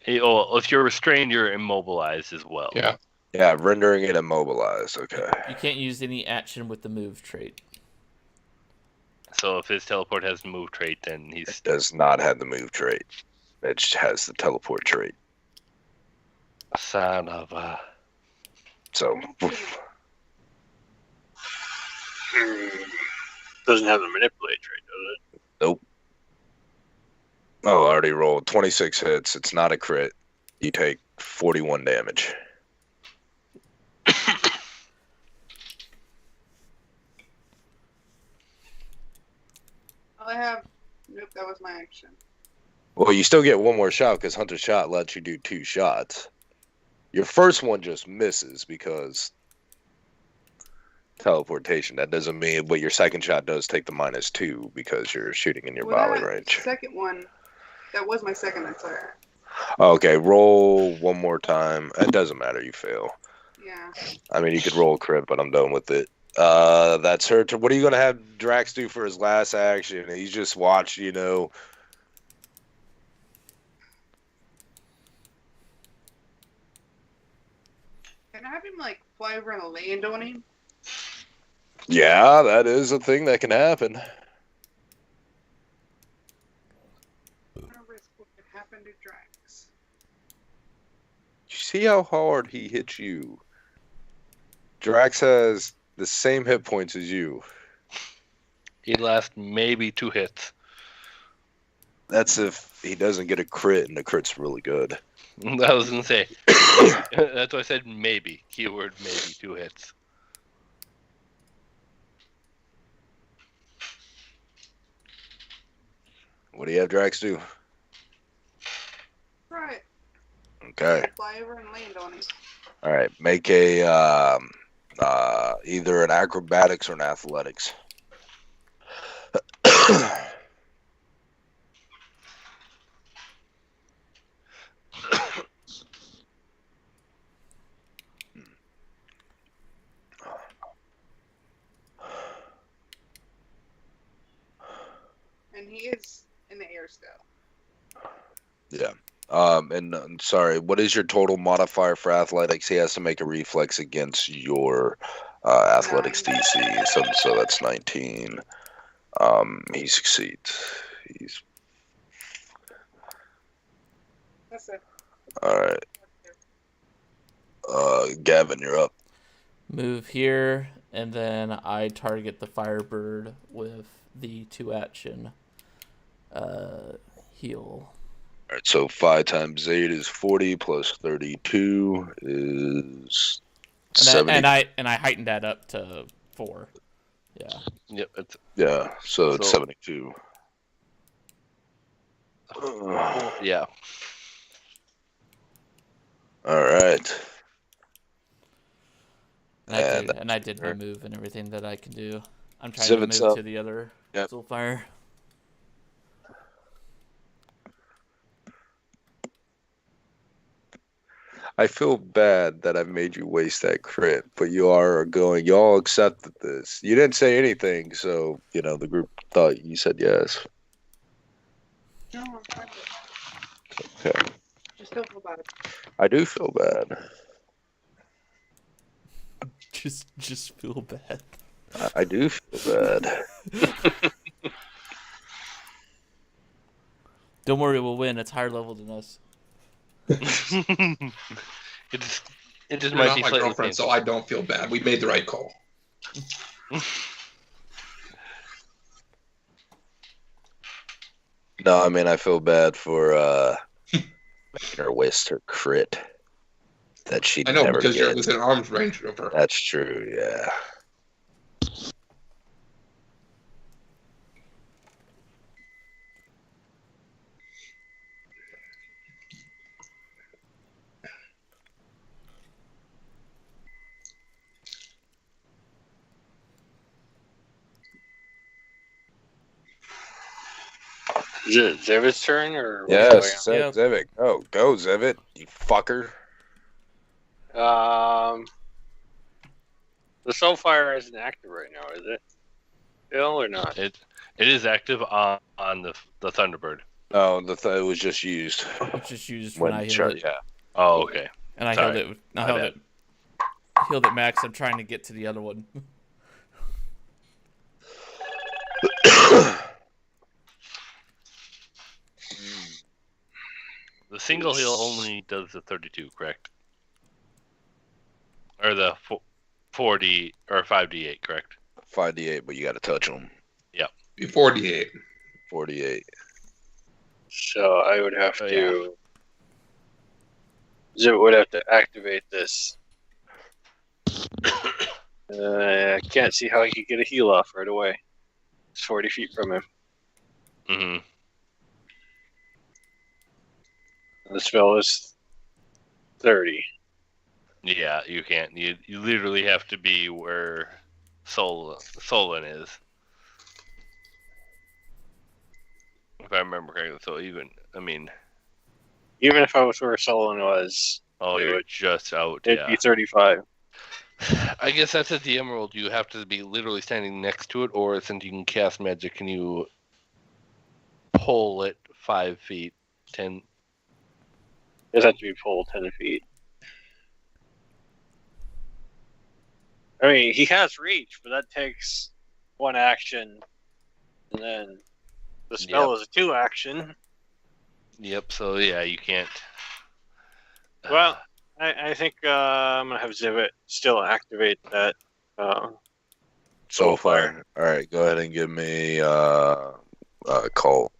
Oh, if you're restrained, you're immobilized as well.
Yeah.
Yeah, rendering it immobilized. Okay.
You can't use any action with the move trait.
So if his teleport has the move trait, then he's...
It does not have the move trait. It just has the teleport trait.
Son of a...
So...
Doesn't have the manipulate trait, does it?
Nope. Oh, I already rolled 26 hits. It's not a crit. You take 41 damage.
I have. Nope, that was my action.
Well, you still get one more shot because Hunter's Shot lets you do 2 shots. Your first one just misses because teleportation. That doesn't mean, but your second shot does take the -2 because you're shooting in your volley range.
Second one, that was my second attack.
Okay, roll one more time. It doesn't matter. You fail.
Yeah.
I mean, you could roll a crit, but I'm done with it. That's her turn. What are you going to have Drax do for his last action? He's just watched, you know.
Can I have him, like, fly over and land on him?
Yeah, that is a thing that can happen.
I'm gonna risk what could happen to Drax.
You see how hard he hits you? Drax has the same hit points as you.
He lasts maybe 2 hits.
That's if he doesn't get a crit, and the crit's really good.
I was going to say. That's why I said maybe. Keyword maybe 2 hits.
What do you have Drax do?
Right.
Okay.
Fly over and land on him.
All right. Make a either an acrobatics or an athletics.
And he is in the air still.
Yeah. And sorry, what is your total modifier for athletics? He has to make a reflex against your athletics DC. So that's 19. He succeeds. He's
That's it.
all right. Gavin, you're up.
Move here, and then I target the Firebird with the 2 action heal.
All right, so 5 times 8 is 40 plus 32 is 70.
And I heightened that up to 4. Yeah.
Yep.
Yeah, so it's 72.
Yeah.
All right.
And I did my move and everything that I can do. I'm trying to move to the other Soulfire.
I feel bad that I made you waste that crit, but you all accepted this. You didn't say anything, so, you know, the group thought you said yes.
No, I'm fine.
Okay.
Just don't feel bad.
I do feel bad.
Just feel bad.
I do feel bad.
Don't worry, we'll win. It's higher level than us.
It just
You're
might
not
be
my
slightly
girlfriend,
painful.
so I don't feel bad. We made the right call.
No, I mean, I feel bad for making her waste her crit that she'd
I know,
never
because
get.
you're within arm's range of her.
That's true, yeah.
Is it Zivit's turn or?
Yes, Zivit. Go Zivit, you fucker.
The Soulfire isn't active right now, is it? Bill or not?
It is active on the Thunderbird.
No, it was just used.
It's just used when I healed it.
Yeah.
Oh, okay.
And I healed it. Healed it max. I'm trying to get to the other one.
The single heal only does the 32, correct? Or the 4D or 5D8, correct?
5D8, but you got to touch them.
Yep.
48.
48.
So I would have to. Zip would have to activate this. I can't see how he could get a heal off right away. It's 40 feet from him.
Mm-hmm.
The spell is 30.
Yeah, you can't. You literally have to be where Solon is. If I remember correctly. So even
if I was where Solon was,
you're just out.
It'd be 35.
I guess that's at the Emerald. You have to be literally standing next to it, or since you can cast magic, can you pull it 5 feet, 10?
It does have to be pulled 10 feet. I mean, he has reach, but that takes 1 action, and then the spell is a 2 action.
Yep. So yeah, you can't.
Well, I think I'm gonna have Zivit still activate that
Soulfire. All right, go ahead and give me call.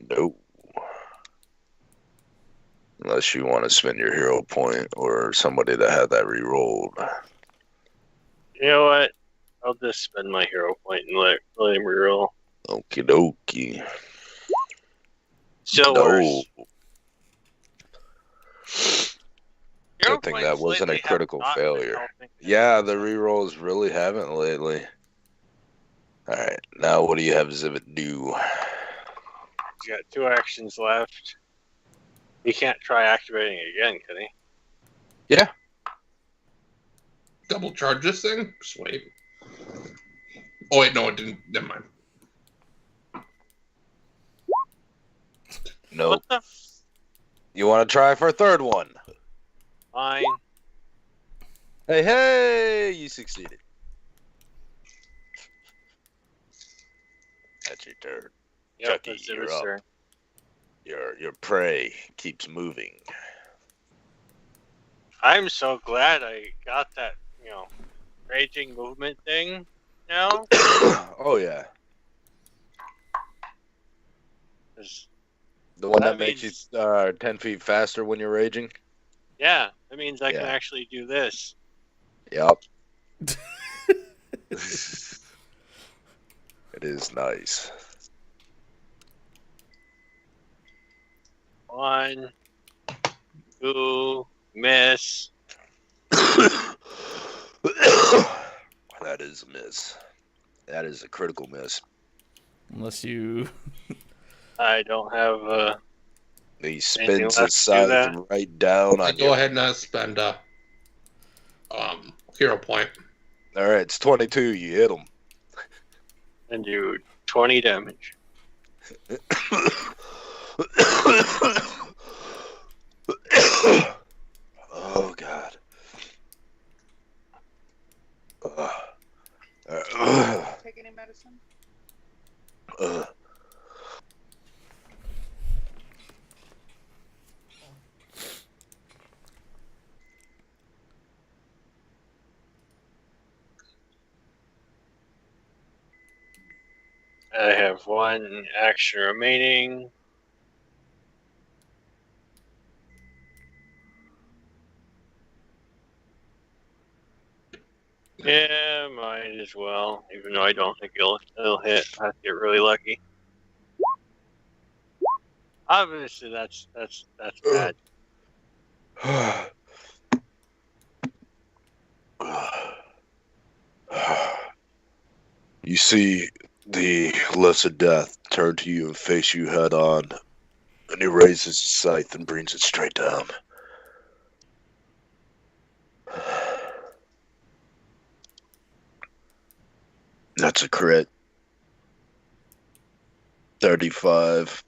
Nope. Unless you want to spend your hero point or somebody that had that re-rolled.
You know what? I'll just spend my hero point and let him reroll.
Okie dokie.
Still worse.
I think that wasn't a critical failure. Yeah, the rerolls really haven't lately. Alright, now what do you have Zivit do?
He's got 2 actions left. He can't try activating it again, can he?
Yeah.
Double charge this thing? Sweet. Oh, wait, no, it didn't. Never mind.
Nope. You want to try for a third one?
Fine.
Hey, you succeeded. That's your turn.
Yep,
Chucky, you're up.
Turn.
Your prey keeps moving.
I'm so glad I got that, raging movement thing now.
Oh, yeah. The one that makes you 10 feet faster when you're raging?
Yeah, that means I can actually do this.
Yep. It is nice.
1, 2, miss.
That is a miss. That is a critical miss.
Unless you...
I don't have...
He spins his side right down on you.
Go ahead and spend hero point.
All right, it's 22. You hit him.
And do 20 damage.
Oh, God.
Take any medicine?
I have 1 action remaining. Yeah, might as well. Even though I don't think it'll hit, I have to get really lucky. Obviously, that's bad.
You see The lesser death turn to you and face you head on, and he raises his scythe and brings it straight down. That's a crit. 35.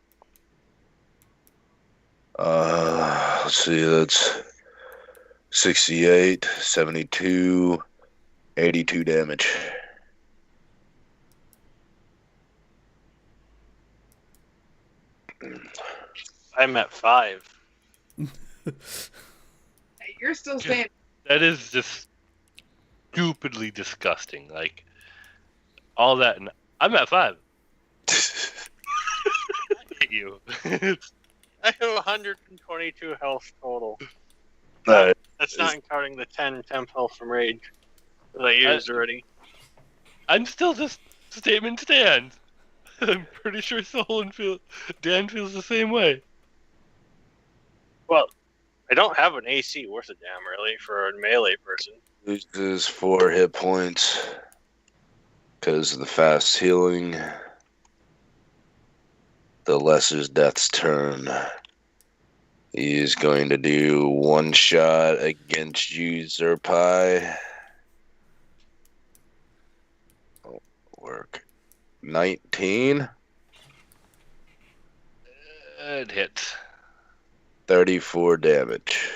Let's see, that's 68, 72, 82 damage.
I'm at 5.
Hey, you're still saying
That is just stupidly disgusting. Like, all that, and I'm at 5. I hate you.
I have 122 health total. That's not counting the 10 temp health from rage that I used already.
I'm still just statement stands. I'm pretty sure Dan feels the same way.
Well, I don't have an AC worth a damn, really, for a melee person.
Loses 4 hit points because of the fast healing. The Lesser's Death's turn. He is going to do one shot against you, Zerpai. Oh, work. 19.
It hits.
34 damage.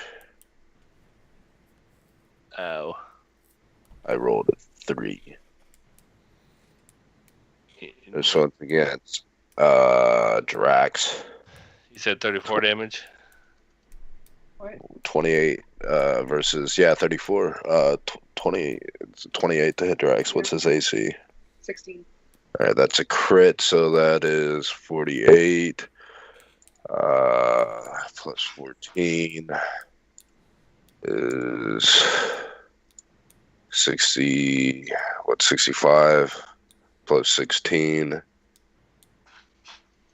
Ow.
I rolled a 3. This one's against Drax.
You said 34 damage?
what?
28 versus 34. 28 to hit Drax. What's his AC?
16.
All right, that's a crit, so that is 48 plus 14 is 60. What's 65 plus 16?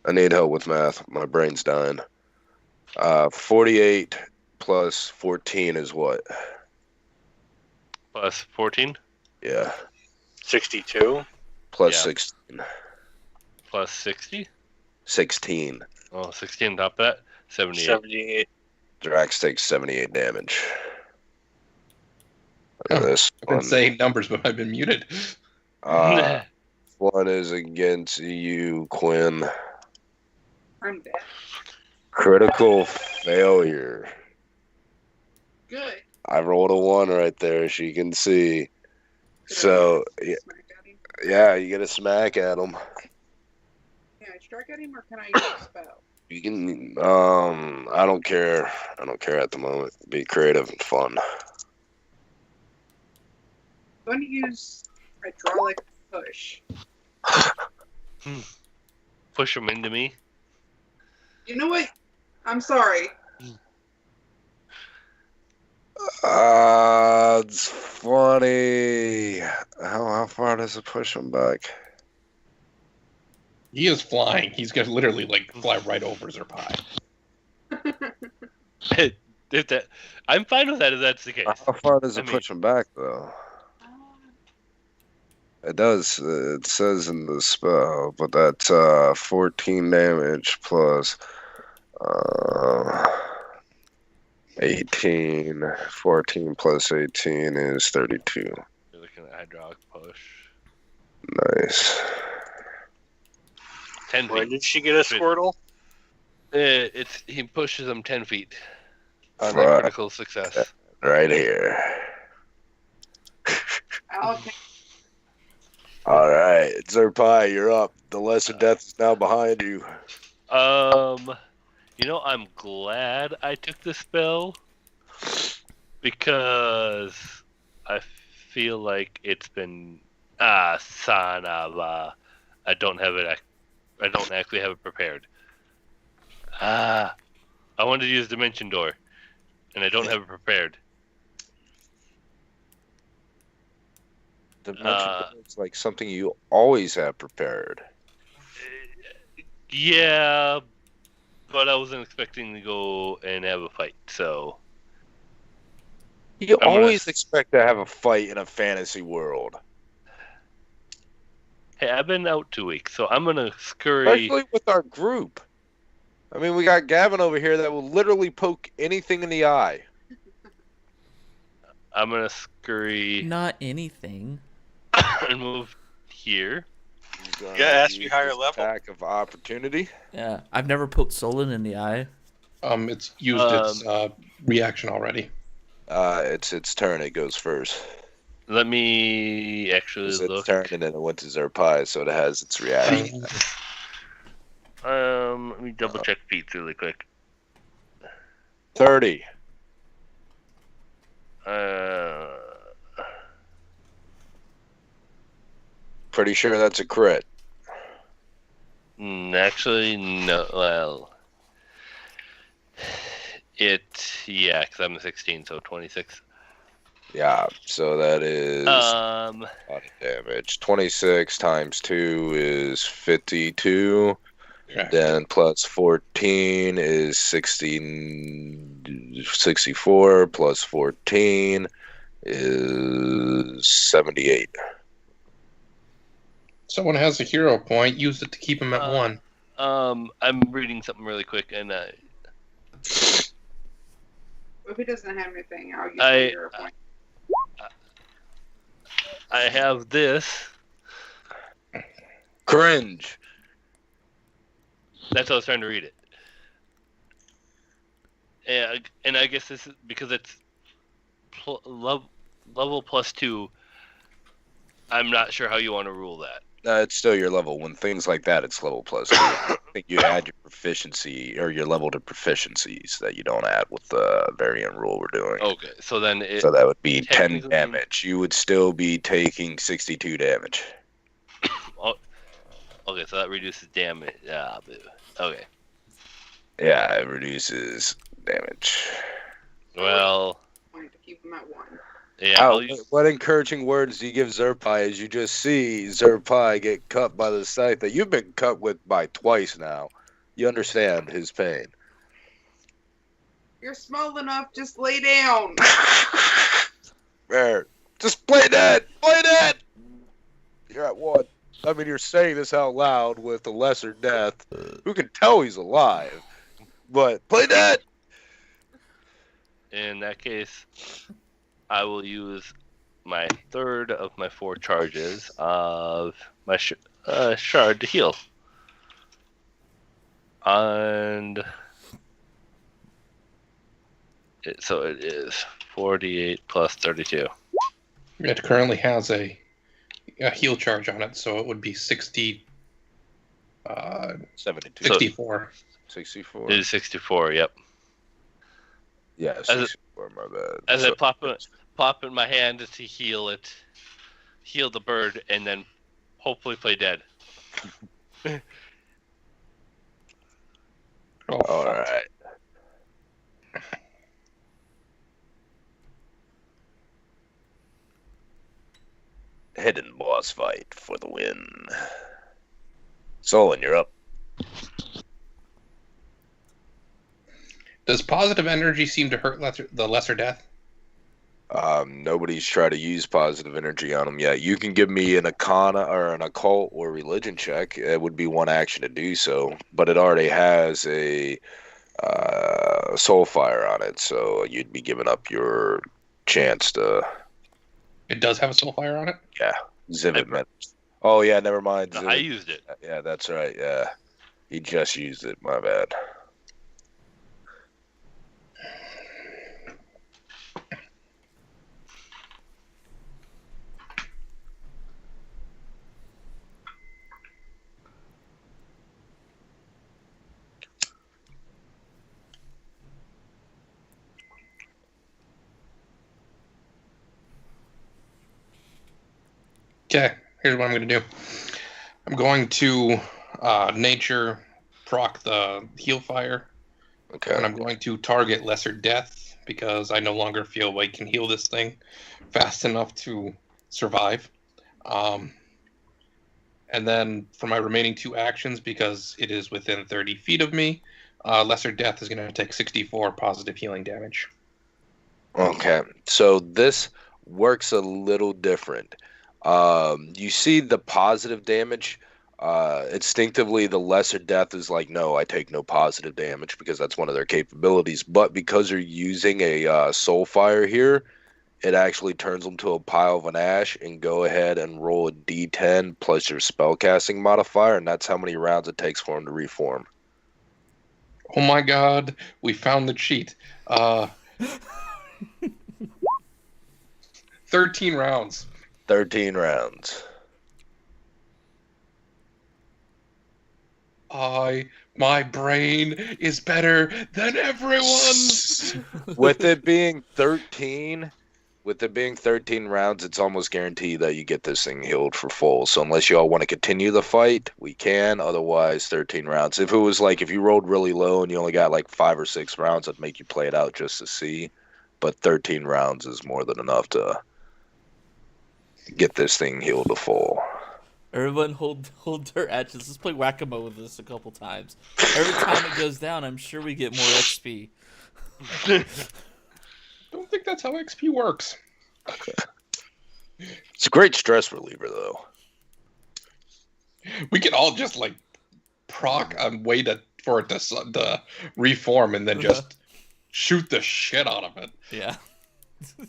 I need help with math. My brain's dying. 48 plus 14 is what?
Plus 14?
Yeah.
62.
Plus
Yeah.
16.
Plus 60?
16.
Oh, 16 on top of that? 78.
78.
Drax takes 78 damage.
Huh.
This
I've been
one,
saying numbers, but I've been muted.
one is against you, Quinn.
I'm dead.
Critical failure.
Good.
I rolled a 1 right there, as you can see. So, yeah, you get a smack at him.
Can I strike at him or can I use a spell?
You can, I don't care. I don't care at the moment. Be creative and fun.
I'm going to use hydraulic push.
Push him into me.
You know what? I'm sorry.
It's funny. How far does it push him back?
He is flying. He's going to literally fly right over Zerpai.
I'm fine with that if that's the case.
How far does it push him back, though? It does. It says in the spell, but that's 14 damage plus 18. 14 plus 18 is 32.
You're looking at hydraulic push.
Nice.
10
Where
feet.
did she get a Squirtle?
He pushes them 10 feet on
Right.
that critical success.
Right here.
Okay.
All right, Zerpai, you're up. The lesser death is now behind you.
I'm glad I took the spell because I feel like it's been son of I don't actually have it prepared. I wanted to use Dimension Door, and I don't have it prepared.
Dimension Door is like something you always have prepared.
Yeah, but I wasn't expecting to go and have a fight, so...
You always expect to have a fight in a fantasy world.
Hey, I've been out 2 weeks, so I'm gonna scurry.
Especially with our group. I mean, we got Gavin over here that will literally poke anything in the eye.
I'm gonna scurry.
Not anything.
And move here.
Yeah, it has to be higher level.
Attack of opportunity.
Yeah, I've never poked Solon in the eye.
It's used its reaction already.
It's its turn. It goes first.
Let me actually
It's
look.
its turn, and then it went to Zerpai, so it has its reaction.
Let me double check Pete's really quick.
30. Pretty sure that's a crit.
Actually, no. Well, yeah, because I'm a 16, so 26.
Yeah, so that is a lot of damage. 26 times 2 is 52.
Correct.
Then plus 14 is 64. Plus 14 is 78.
Someone has a hero point. Use it to keep him at 1.
I'm reading something really quick, and
If he doesn't have anything, I'll use the hero point.
I have this.
Cringe.
That's how I was trying to read it. And I guess this is because it's level +2. I'm not sure how you want to rule that.
It's still your level. When things like that, it's level +2. I think you add your proficiency or your level to proficiencies that you don't add with the variant rule we're doing.
Okay, so then
so that would be 10 damage. You would still be taking 62 damage.
Okay, so that reduces damage. Okay.
Yeah, it reduces damage.
Well,
To keep him at 1.
yeah.
What encouraging words do you give Zerpai as you just see Zerpai get cut by the scythe that you've been cut with by twice now? You understand his pain.
You're small enough, just lay down.
There. Just play dead! Play dead! You're at 1. I mean, you're saying this out loud with a lesser death. Who can tell he's alive? But play dead!
In that case, I will use my third of my 4 charges of my shard to heal. And so it is 48 plus 32.
It currently has a heal charge on it, so it would be 60.
72.
64.
64.
It is 64, yep.
Yeah, 64, my bad.
As I pop in my hand to heal the bird, and then hopefully play dead.
All right. Hidden boss fight for the win. Solon, you're up.
Does positive energy seem to hurt the lesser death?
Nobody's tried to use positive energy on him yet. You can give me an Arcana or an Occult or Religion check. It would be one action to do so, but it already has a Soulfire on it, so you'd be giving up your chance to.
It does have a Soulfire on it?
Yeah, Zivid. Oh yeah, never mind.
No, I used it.
Yeah, that's right. Yeah, he just used it. My bad.
Okay, here's what I'm going to do. I'm going to nature proc the heal fire.
Okay.
And I'm going to target lesser death because I no longer feel I can heal this thing fast enough to survive. And then for my remaining 2 actions, because it is within 30 feet of me, lesser death is going to take 64 positive healing damage.
Okay, so this works a little different. You see the positive damage. Instinctively, the lesser death is like, no, I take no positive damage because that's one of their capabilities. But because you're using a soul fire here, it actually turns them to a pile of an ash, and go ahead and roll a d10 plus your spellcasting modifier, and that's how many rounds it takes for them to reform.
Oh my god, we found the cheat. 13 rounds.
13 rounds.
My brain is better than everyone's.
With it being 13 rounds, it's almost guaranteed that you get this thing healed for full. So unless y'all want to continue the fight, we can. Otherwise, 13 rounds. If it was like, if you rolled really low and you only got like 5 or 6 rounds, I'd make you play it out just to see. But 13 rounds is more than enough to get this thing healed to full.
Everyone hold their edges. Let's play whack-a-mole with this a couple times. Every time it goes down, I'm sure we get more XP.
Don't think that's how XP works.
It's a great stress reliever, though.
We can all just like proc and wait for it to reform, and then just shoot the shit out of it.
Yeah.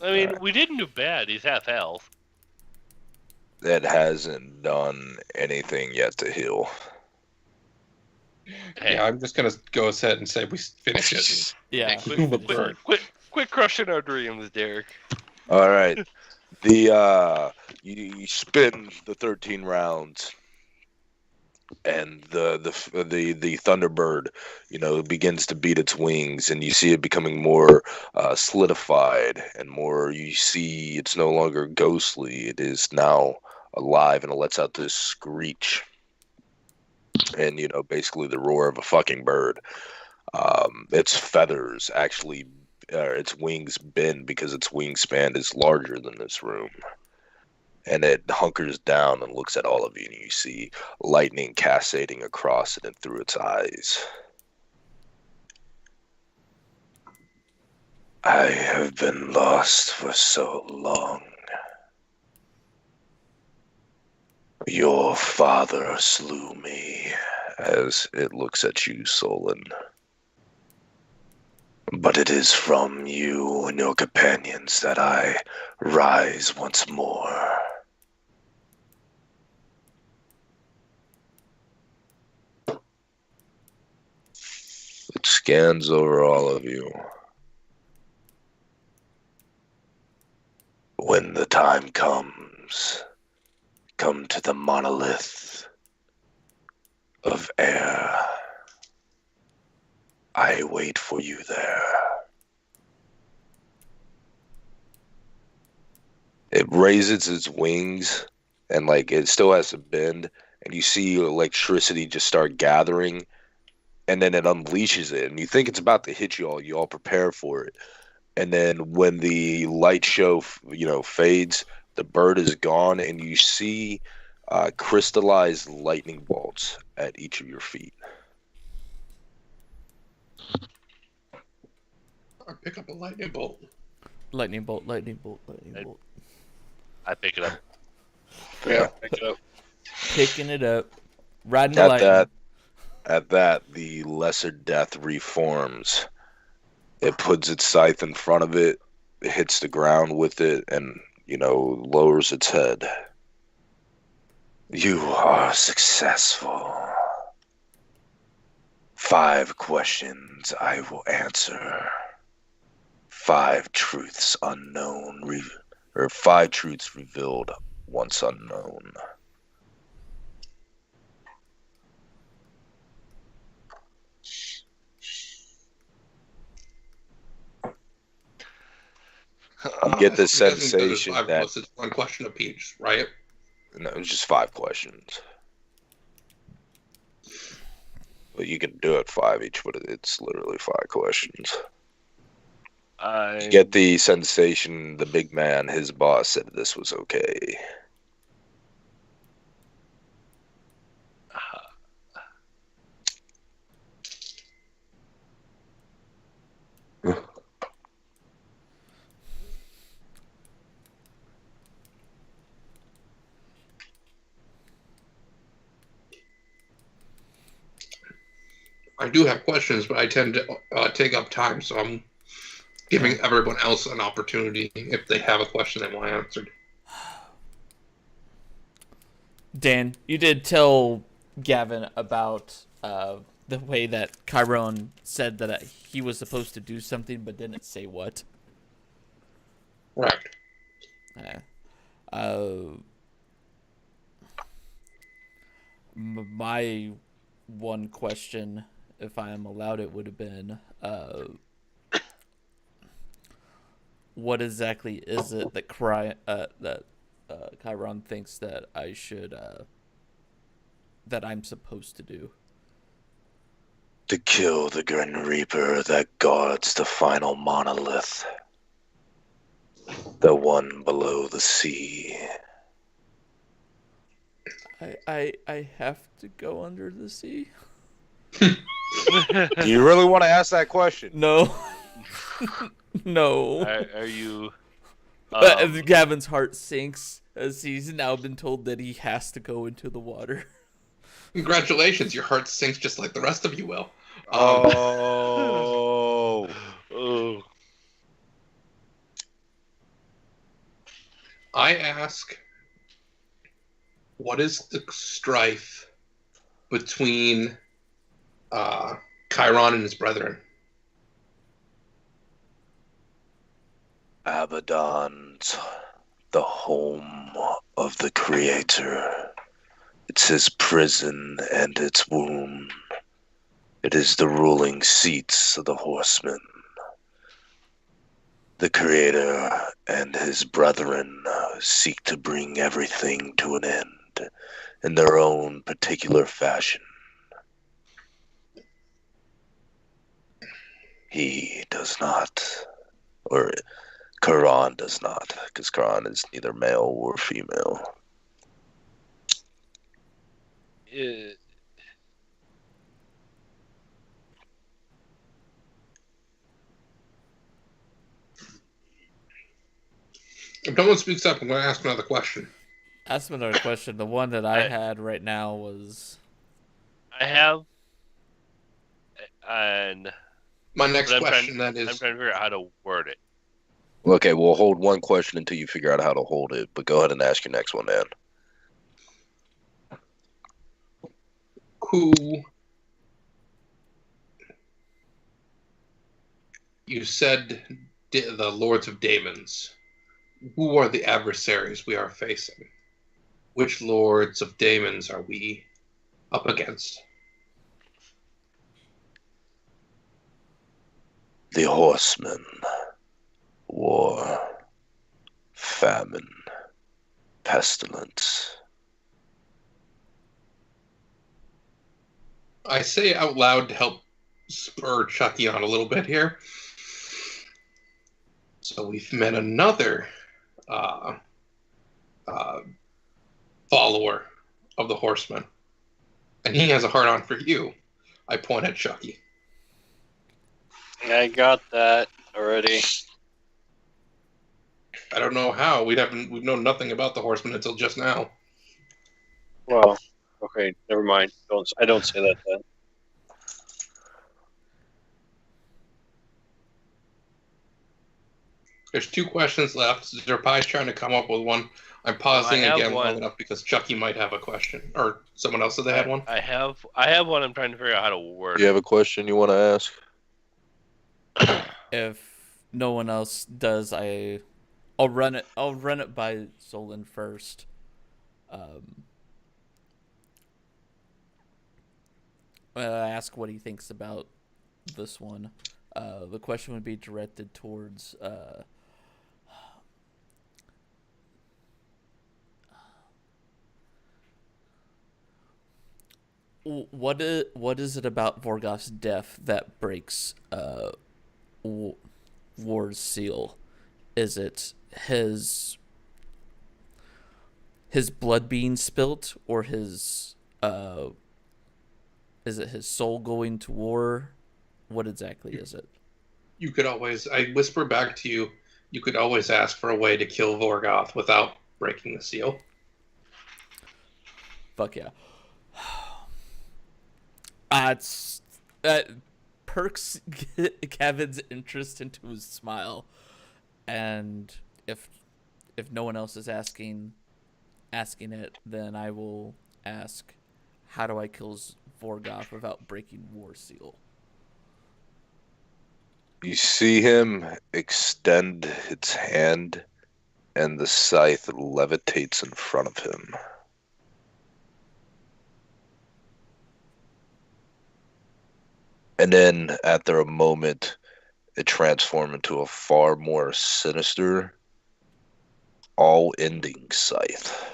I mean, we didn't do bad. He's half health.
That hasn't done anything yet to heal.
Yeah, I'm just gonna go ahead and say we finish it.
Yeah.
Quit crushing our dreams, Derek.
All right. You spin the 13 rounds, and the Thunderbird, begins to beat its wings, and you see it becoming more solidified, and more. You see it's no longer ghostly; it is now alive, and it lets out this screech, and basically the roar of a fucking bird. Its feathers actually. Its wings bend because its wingspan is larger than this room. And it hunkers down and looks at all of you, and you see lightning cascading across it and through its eyes. I have been lost for so long. Your father slew me, as it looks at you, Solon. But it is from you and your companions that I rise once more. It scans over all of you. When the time comes, come to the monolith of air. I wait for you there. It raises its wings, and it still has to bend, and you see electricity just start gathering, and then it unleashes it, and you think it's about to hit you all prepare for it. And then when the light show, fades, the bird is gone, and you see crystallized lightning bolts at each of your feet.
I pick up a lightning bolt.
Lightning bolt, lightning bolt, lightning bolt.
I pick it up.
Yeah, pick it up.
Picking it up. Riding the lightning.
At that, the lesser death reforms. It puts its scythe in front of it, hits the ground with it, and, lowers its head. You are successful. 5 questions I will answer. 5 truths unknown, or 5 truths revealed once unknown. You get the sensation that
it's 1 question apiece, right?
No, it's just 5 questions. But you can do it 5 each, but it's literally 5 questions. You get the sensation the big man, his boss, said this was okay.
I do have questions, but I tend to take up time, so I'm giving everyone else an opportunity if they have a question they want answered.
Dan, you did tell Gavin about the way that Chiron said that he was supposed to do something but didn't say what.
Right.
My one question, if I am allowed it, would have been, what exactly is it that Chiron thinks that I should, that I'm supposed to do?
To kill the Grim Reaper that guards the final monolith. The one below the sea.
I have to go under the sea?
Do you really want to ask that question?
No. No.
Are you...
Gavin's heart sinks as he's now been told that he has to go into the water.
Congratulations, your heart sinks just like the rest of you will.
Oh.
I ask, what is the strife between Chiron and his brethren?
Abaddon's the home of the Creator. It's his prison and its womb. It is the ruling seats of the horsemen. The Creator and his brethren seek to bring everything to an end in their own particular fashion. He does not, or Chiron does not, because Chiron is neither male or female.
If no one speaks up, I'm going to ask another question.
Ask another question. The one that I had right now was...
And
my next question
I'm trying to figure out how to word it.
Okay, we'll hold one question until you figure out how to hold it, but go ahead and ask your next one, man.
Who... You said the Lords of Daemons. Who are the adversaries we are facing? Which Lords of Daemons are we up against?
The horsemen. War. Famine. Pestilence.
I say out loud to help spur Chucky on a little bit here. So we've met another follower of the horseman. And he has a hard-on for you. I point at Chucky.
I got that already.
I don't know how. We've known nothing about the horseman until just now.
Well, okay, never mind. I don't say that then.
There's 2 questions left. Zerpai's trying to come up with one. I'm pausing again long enough because Chucky might have a question. Or someone else said they had one?
I have one. I'm trying to figure out how to word it.
You have a question you want to ask?
If no one else does, I'll run it by Solon first. Ask what he thinks about this one. The question would be directed towards what is it about Vorgoth's death that breaks War's seal? Is it his blood being spilt, or is it his soul going to war? What exactly is it?
You could always, I whisper back to you, you could always ask for a way to kill Vorgoth without breaking the seal.
Fuck yeah. perks Kevin's interest into his smile, and if no one else is asking it, then I will ask, how do I kill Vorgoth without breaking War Seal?
You see him extend its hand, and the scythe levitates in front of him. And then, after a moment, it transforms into a far more sinister, all-ending scythe.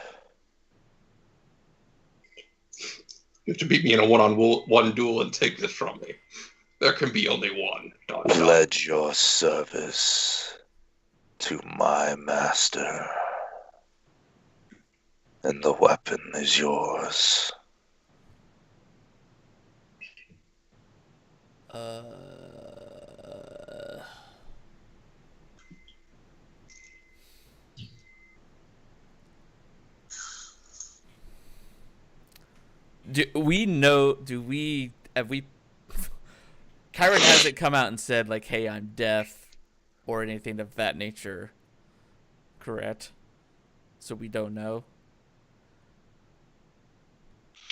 You have to beat me in a one-on-one duel and take this from me. There can be only one.
Pledge your service to my master, and the weapon is yours.
Chiron hasn't come out and said, like, hey, I'm deaf, or anything of that nature, correct? So we don't know.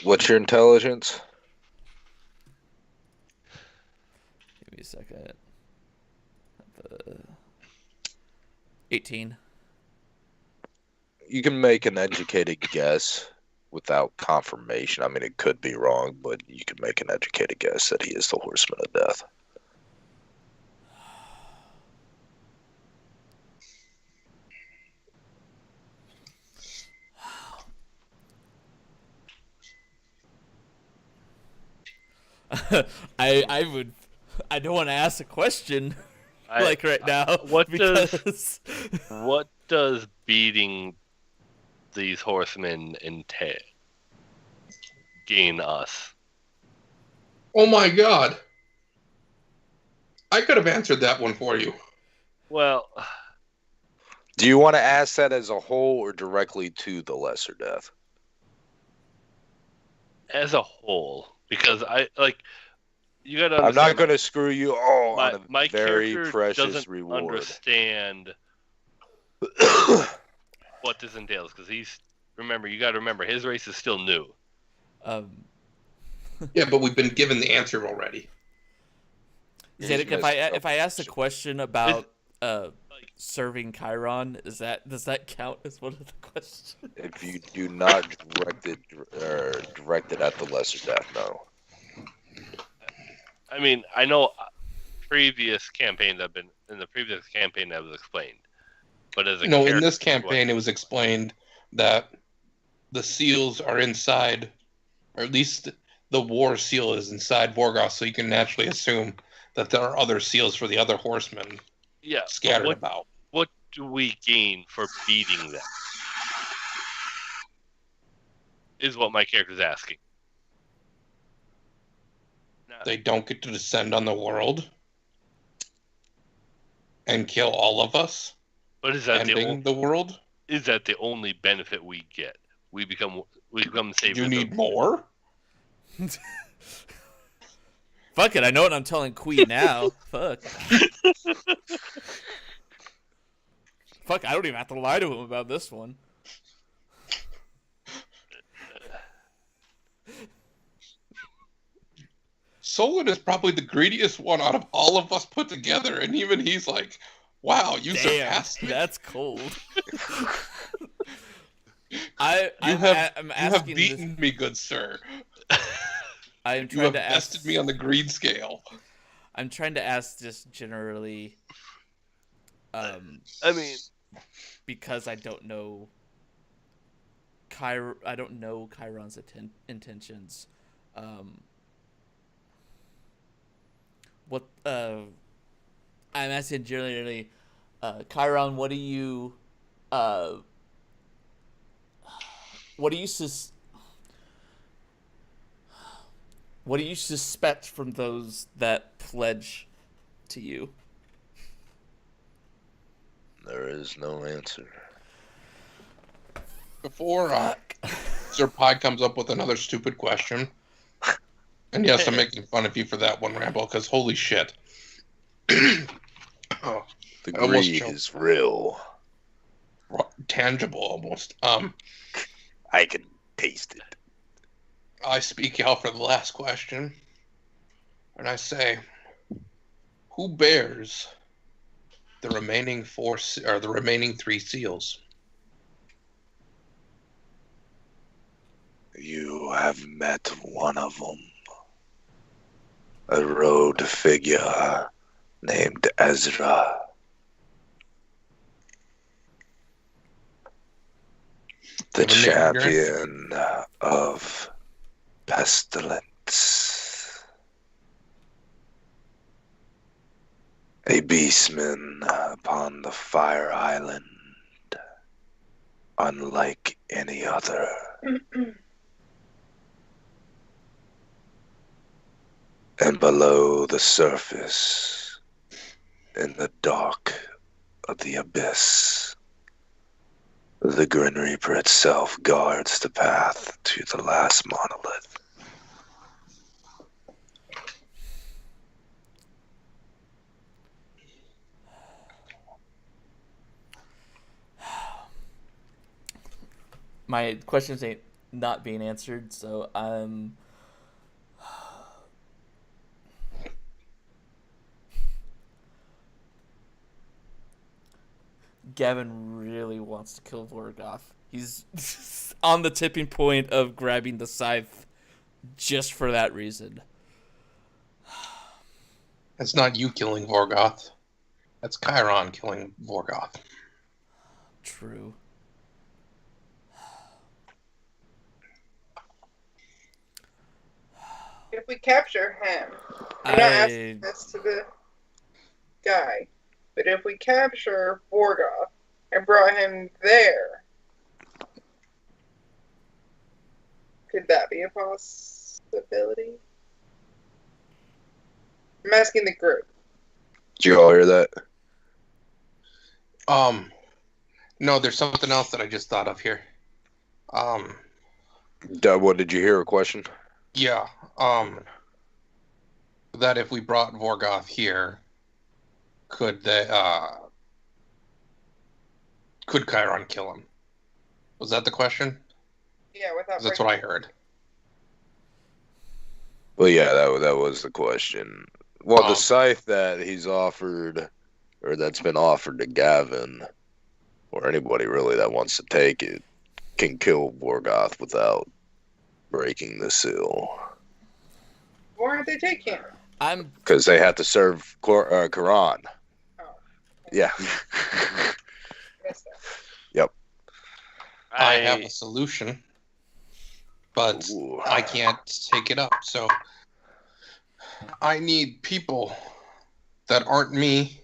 What's your intelligence?
Give me a second. 18.
You can make an educated guess without confirmation. I mean, it could be wrong, but you can make an educated guess that he is the Horseman of Death.
I don't want to ask a question right now.
What does beating these horsemen entail? Gain us.
Oh my god. I could have answered that one for you.
Well,
do you want to ask that as a whole or directly to the Lesser Death?
As a whole, because you gotta understand.
I'm not going to screw you all on
my
a very precious
doesn't
reward.
Understand what this entails, because you got to remember, his race is still new.
Yeah, but we've been given the answer already.
Zedek, if I ask a question about serving Chiron, does that count as one of the questions?
If you do not direct it at the Lesser Death, no.
I mean, I know previous campaigns have been in the previous campaign that was explained, but
in this campaign it was explained that the seals are inside, or at least the war seal is inside Vorgoth, so you can naturally assume that there are other seals for the other horsemen scattered about.
What do we gain for beating them? Is what my character's asking.
They don't get to descend on the world and kill all of us.
But is that
the world?
Is that the only benefit we get? We become the saviors.
You need more?
Fuck it, I know what I'm telling Queen now. Fuck. Fuck, I don't even have to lie to him about this one.
Solon is probably the greediest one out of all of us put together, and even he's like, wow, you surpassed me.
That's cold.
You have beaten me, good sir. You have bested me on the greed scale.
I'm trying to ask just generally.
I mean,
because I don't know. I don't know Chiron's intentions. I'm asking generally, Chiron, what do you suspect from those that pledge to you?
There is no answer.
Before Sir Pie comes up with another stupid question, And yes, I'm making fun of you for that one, Rambo, because holy shit.
Oh, the greed is real.
Tangible, almost.
I can taste it.
I speak out for the last question, and I say, who bears the remaining three seals?
You have met one of them. A road figure named Ezra. The champion of pestilence. A beastman upon the Fire Island, unlike any other. And below the surface, in the dark of the abyss, the Grim Reaper itself guards the path to the last monolith.
My questions ain't not being answered, so Gavin really wants to kill Vorgoth. He's on the tipping point of grabbing the scythe just for that reason.
That's not you killing Vorgoth. That's Chiron killing Vorgoth.
True.
If we capture him, I'm not asking this to the guy, but if we capture Vorgoth and brought him there, could that be a possibility? I'm asking the group.
Did you all hear that?
No, there's something else that I just thought of here.
What did you hear? A question?
Yeah. That if we brought Vorgoth here, could Chiron kill him? Was that the question?
Yeah, without.
That's what I heard.
Well, yeah, that was the question. Well, the scythe that he's offered, or that's been offered to Gavin, or anybody really that wants to take it, can kill Vorgoth without breaking the seal.
Why aren't they taking him?
Because they have to serve Quran.
Oh.
Yeah. Yep.
I have a solution, but I can't take it up. So I need people that aren't me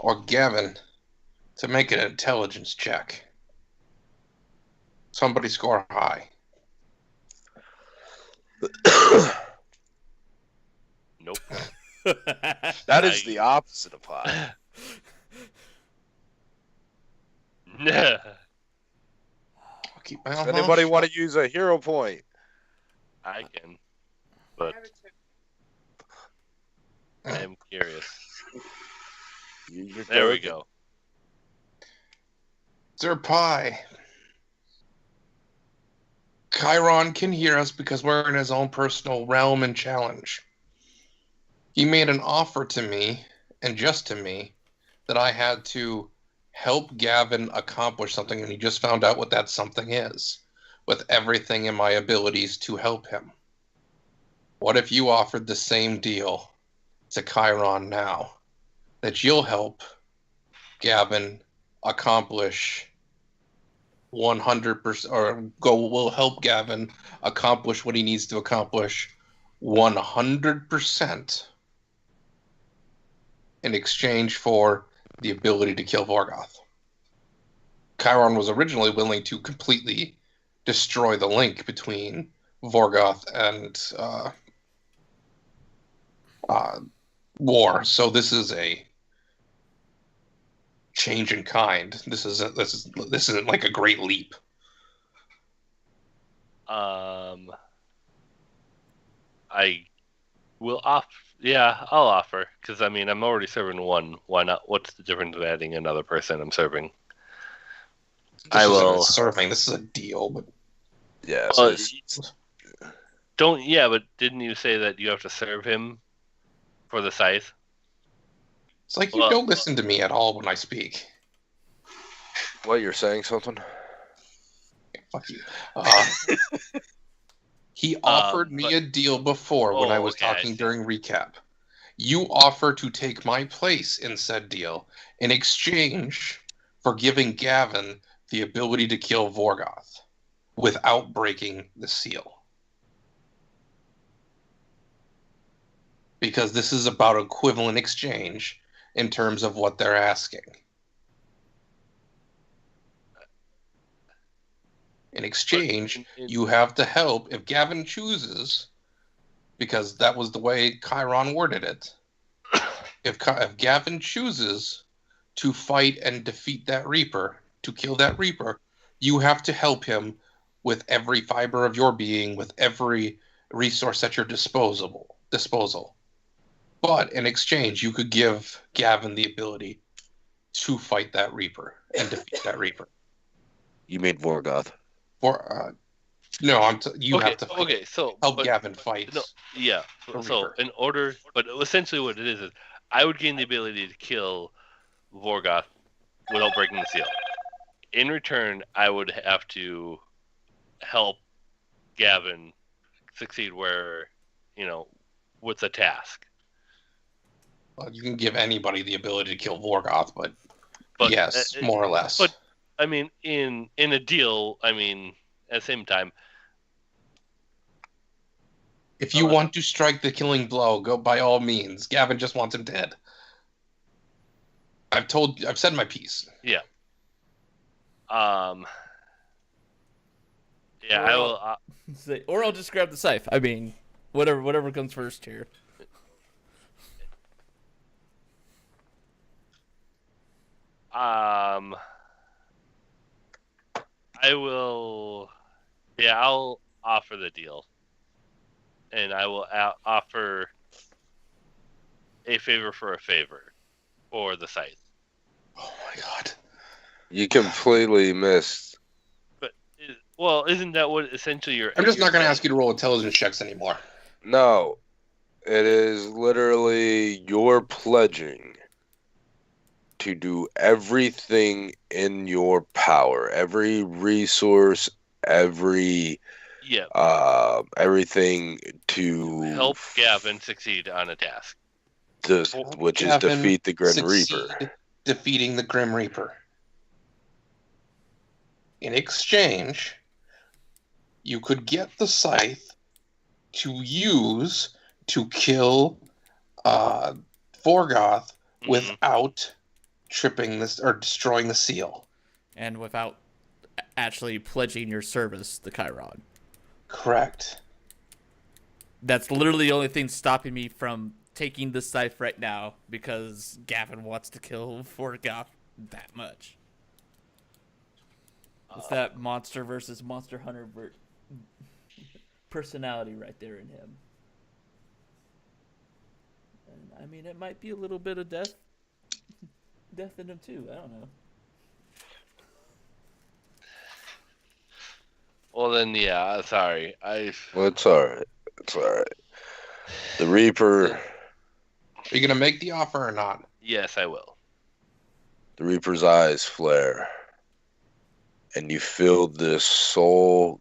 or Gavin to make an intelligence check. Somebody score high.
Nope.
That is the opposite of high. Does anybody want to use a hero point?
I can, but I am curious. There we go.
Sir Pie. Chiron can hear us because we're in his own personal realm and challenge. He made an offer to me, and just to me, that I had to help Gavin accomplish something, and he just found out what that something is, with everything in my abilities to help him. What if you offered the same deal to Chiron now, that you'll help Gavin accomplish 100%, or will help Gavin accomplish what he needs to accomplish 100% in exchange for the ability to kill Vorgoth. Chiron was originally willing to completely destroy the link between Vorgoth and war. So this is a change in kind. This isn't like a great leap.
I will offer. Yeah, I'll offer because I mean I'm already serving one. Why not? What's the difference of adding another person I'm serving?
This isn't serving. This is a deal, but
yeah.
Well, don't. Yeah, but didn't you say that you have to serve him for the scythe?
It's like you don't listen to me at all when I speak.
What, you're saying something?
Fuck you. He offered me a deal before when I was talking during recap. You offer to take my place in said deal in exchange for giving Gavin the ability to kill Vorgoth without breaking the seal. Because this is about equivalent exchange in terms of what they're asking. In exchange, you have to help if Gavin chooses, because that was the way Chiron worded it. If Gavin chooses to fight and defeat that Reaper, to kill that Reaper, you have to help him with every fiber of your being, with every resource at your disposal. But in exchange, you could give Gavin the ability to fight that Reaper and defeat that Reaper.
You mean Vorgoth?
No, have to help Gavin fight.
No, yeah. So in order, but essentially what it is I would gain the ability to kill Vorgoth without breaking the seal. In return, I would have to help Gavin succeed where, with the task.
Well, you can give anybody the ability to kill Vorgoth, but yes, more or less.
But I mean, in a deal, I mean, at the same time,
if you want to strike the killing blow, go by all means. Gavin just wants him dead. I've said my piece.
Yeah. Yeah, I will.
Or I'll just grab the scythe. I mean, whatever comes first here.
I will. Yeah, I'll offer the deal, and I will offer a favor for a favor for the scythe.
Oh my god!
You completely missed.
But isn't that what essentially you're?
I'm just not going to ask you to roll intelligence checks anymore.
No, it is literally you're pledging to do everything in your power, every resource, everything to
help Gavin succeed on a task,
which is defeat the Grim Reaper.
Defeating the Grim Reaper. In exchange, you could get the scythe to use to kill Vorgoth without tripping this or destroying the seal,
and without actually pledging your service to Chiron.
Correct.
That's literally the only thing stopping me from taking the scythe right now, because Gavin wants to kill Vorgoth that much. It's that monster versus monster hunter personality right there in him. And I mean, it might be a little bit of death in him too. I don't know.
Well then, yeah. Sorry,
Well, it's all right. It's all right. The Reaper.
Are you gonna make the offer or not?
Yes, I will.
The Reaper's eyes flare, and you feel this soul,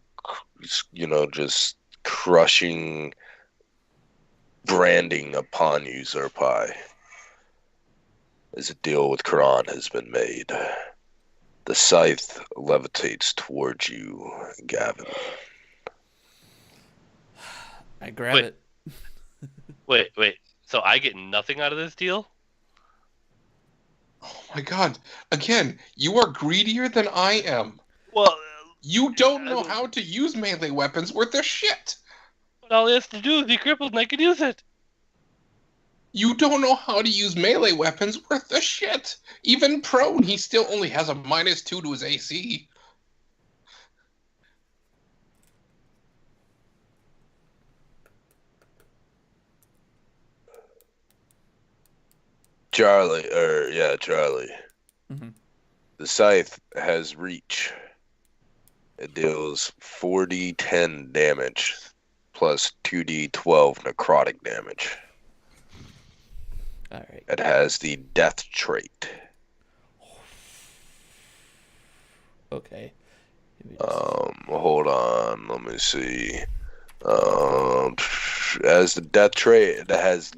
just crushing branding upon you, Zerpai. As a deal with Quran has been made. The scythe levitates towards you, Gavin.
I grab it.
Wait. So I get nothing out of this deal?
Oh my god. Again, you are greedier than I am.
Well,
you don't know how to use melee weapons worth their shit.
All he has to do is be crippled and I can use it.
You don't know how to use melee weapons worth the shit. Even prone, he still only has a -2 to his AC.
Charlie.
Mm-hmm.
The scythe has reach. It deals 4d10 damage plus 2d12 necrotic damage.
All right.
It has the death trait.
Okay.
Hold on. Let me see. As the death trait, it has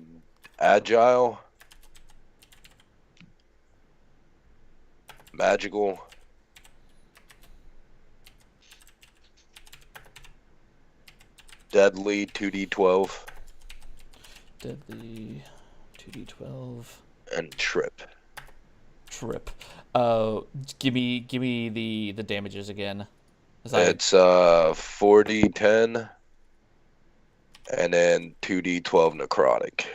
agile, magical, deadly 2d12,
Deadly 2d12,
and trip.
Give me the damages again.
It's 4d10 and then 2d12 necrotic.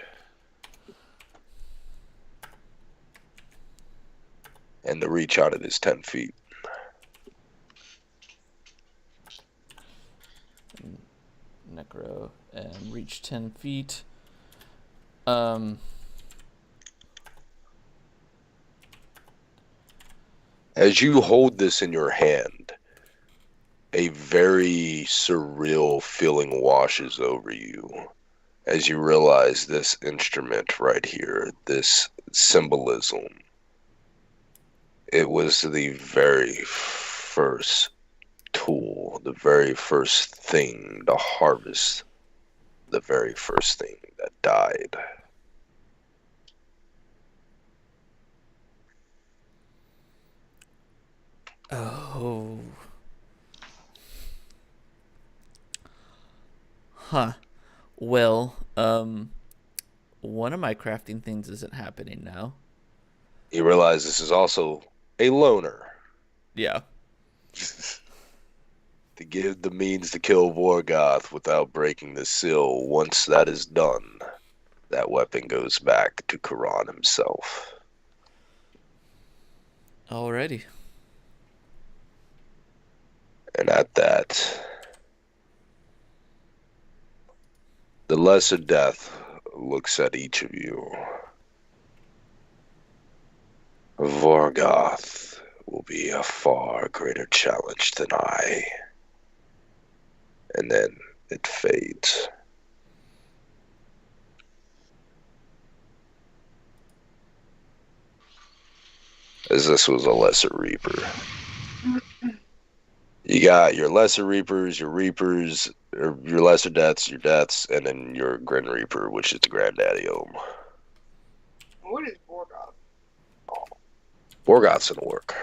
And the reach on it is 10 feet.
Necro and reach 10 feet.
As you hold this in your hand, a very surreal feeling washes over you as you realize this instrument right here, this symbolism, it was the very first tool, the very first thing to harvest, the very first thing that died.
Oh. Huh. Well, one of my crafting things isn't happening now.
You realize this is also a loner.
Yeah.
To give the means to kill Vorgoth without breaking the seal. Once that is done, that weapon goes back to Karan himself.
Alrighty.
And at that, the Lesser Death looks at each of you. Vorgoth will be a far greater challenge than I. And then it fades. As this was a Lesser Reaper. You got your Lesser Reapers, your Reapers, or your Lesser Deaths, your Deaths, and then your Grim Reaper, which is the Granddaddy Ohm.
What is Vorgoth?
Vorgoth's an orc.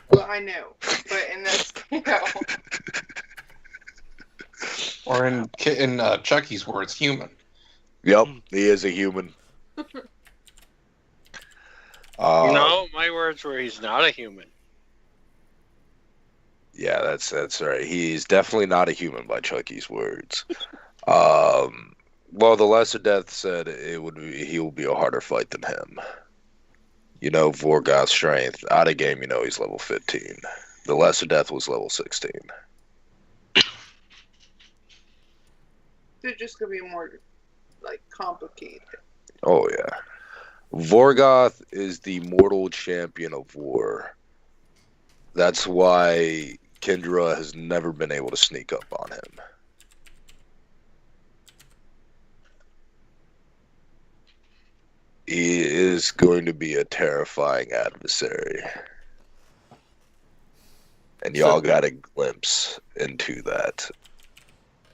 Well, I know, but in this,
Or in Chucky's words, human.
Yep, he is a human.
No, my words were he's not a human.
Yeah, that's right. He's definitely not a human by Chucky's words. Well, the Lesser Death said he will be a harder fight than him. You know Vorgoth's strength. Out of game, you know he's level 15. The Lesser Death was level 16.
they're just gonna be more complicated.
Oh yeah. Vorgoth is the mortal champion of war. That's why Kendra has never been able to sneak up on him. He is going to be a terrifying adversary. And y'all got a glimpse into that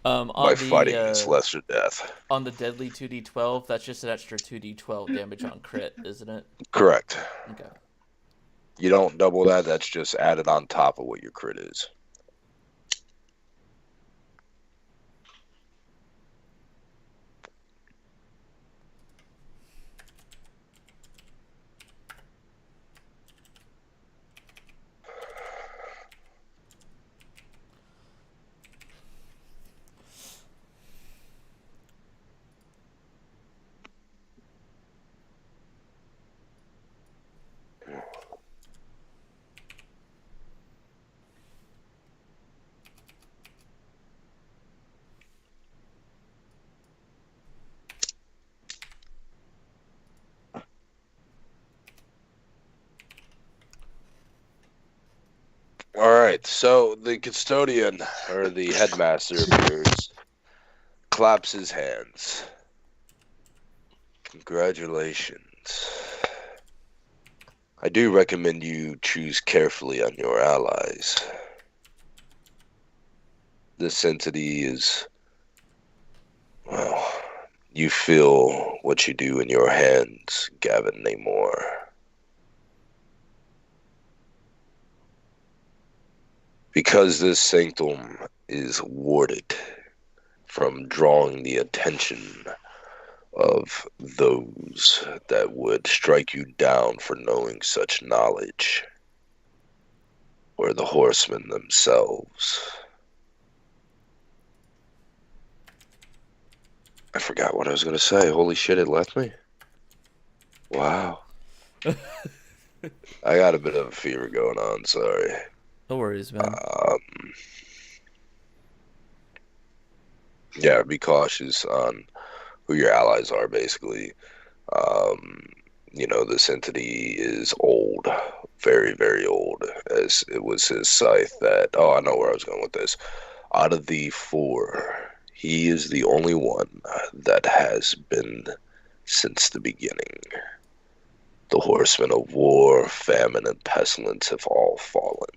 by fighting this Lesser Death.
On the deadly 2d12, that's just an extra 2d12 damage on crit, isn't it?
Correct.
Okay.
You don't double that, that's just added on top of what your crit is. All right, so the custodian, or the headmaster, appears, claps his hands. Congratulations. I do recommend you choose carefully on your allies. This entity is, well, you feel what you do in your hands, Gavin Namor. Because this sanctum is warded from drawing the attention of those that would strike you down for knowing such knowledge, or the horsemen themselves. I forgot what I was going to say. Holy shit, it left me. Wow. I got a bit of a fever going on, sorry.
No worries, man.
Yeah, be cautious on who your allies are, basically. This entity is old, very, very old, as it was his scythe that, I know where I was going with this. Out of the 4, he is the only one that has been since the beginning. The horsemen of war, famine, and pestilence have all fallen,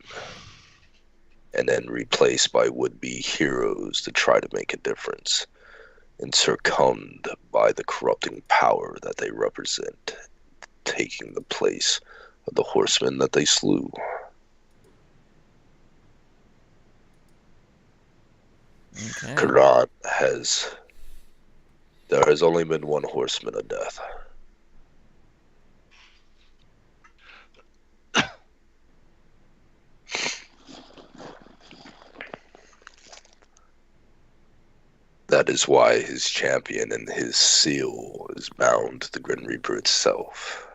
and then replaced by would-be heroes to try to make a difference, and succumbed by the corrupting power that they represent, taking the place of the horsemen that they slew.
Okay.
Quran there has only been one horseman of death. That is why his champion and his seal is bound to the Grim Reaper itself.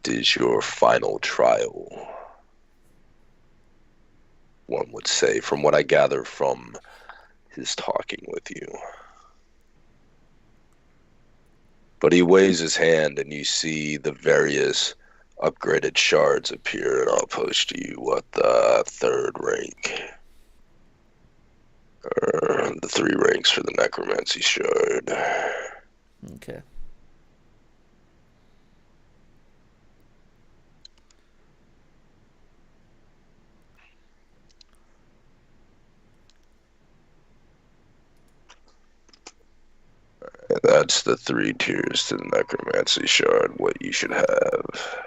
It is your final trial, one would say, from what I gather from his talking with you. But he waves his hand and you see the various upgraded shards appear, and I'll post you what the 3rd rank, or the 3 ranks for the necromancy shard.
Okay.
And that's the 3 tiers to the necromancy shard, what you should have.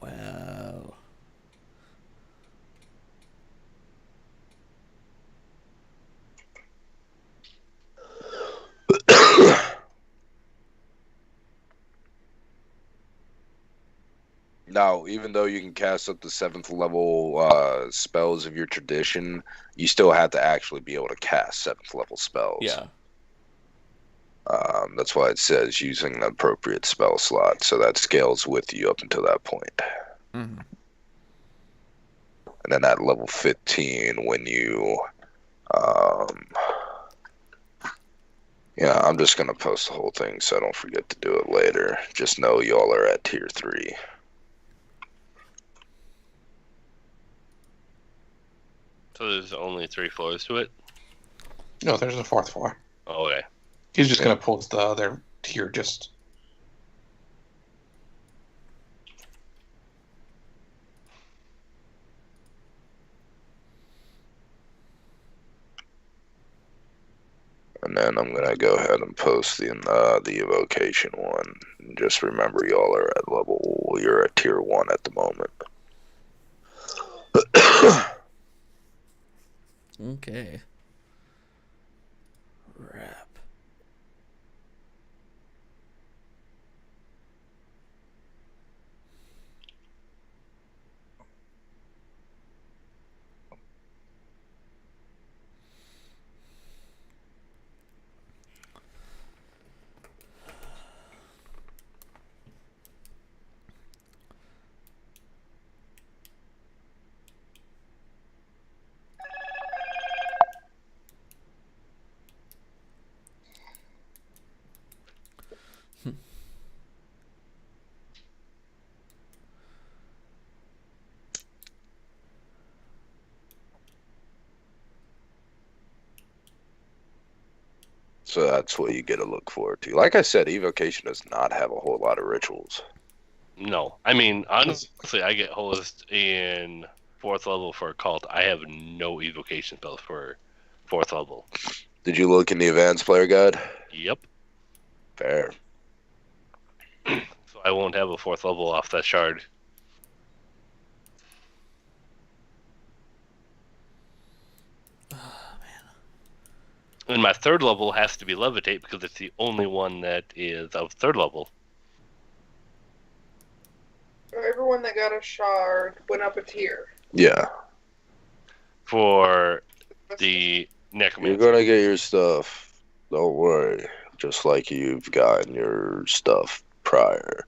Wow.
Now, even though you can cast up to 7th level spells of your tradition, you still have to actually be able to cast 7th level spells.
Yeah.
That's why it says using an appropriate spell slot, so that scales with you up until that point.
Mm-hmm.
And then at level 15, when you... I'm just going to post the whole thing so I don't forget to do it later. Just know y'all are at tier 3.
So there's only 3 floors to it?
No, there's a 4th floor.
Oh, okay.
He's just going to post the other tier just...
And then I'm going to go ahead and post the evocation one. Just remember y'all are at you're at tier 1 at the moment.
Okay. Rap.
So that's what you get to look forward to. Like I said, Evocation does not have a whole lot of rituals.
No. I mean, honestly, I get hosed in 4th level for a cult. I have no evocation spells for 4th level.
Did you look in the advanced player guide?
Yep.
Fair.
So I won't have a 4th level off that shard. And my 3rd level has to be Levitate because it's the only one that is of 3rd level.
Everyone that got a shard went up a tier.
Yeah.
For the Necromancer.
You're gonna get your stuff. Don't worry. Just like you've gotten your stuff prior.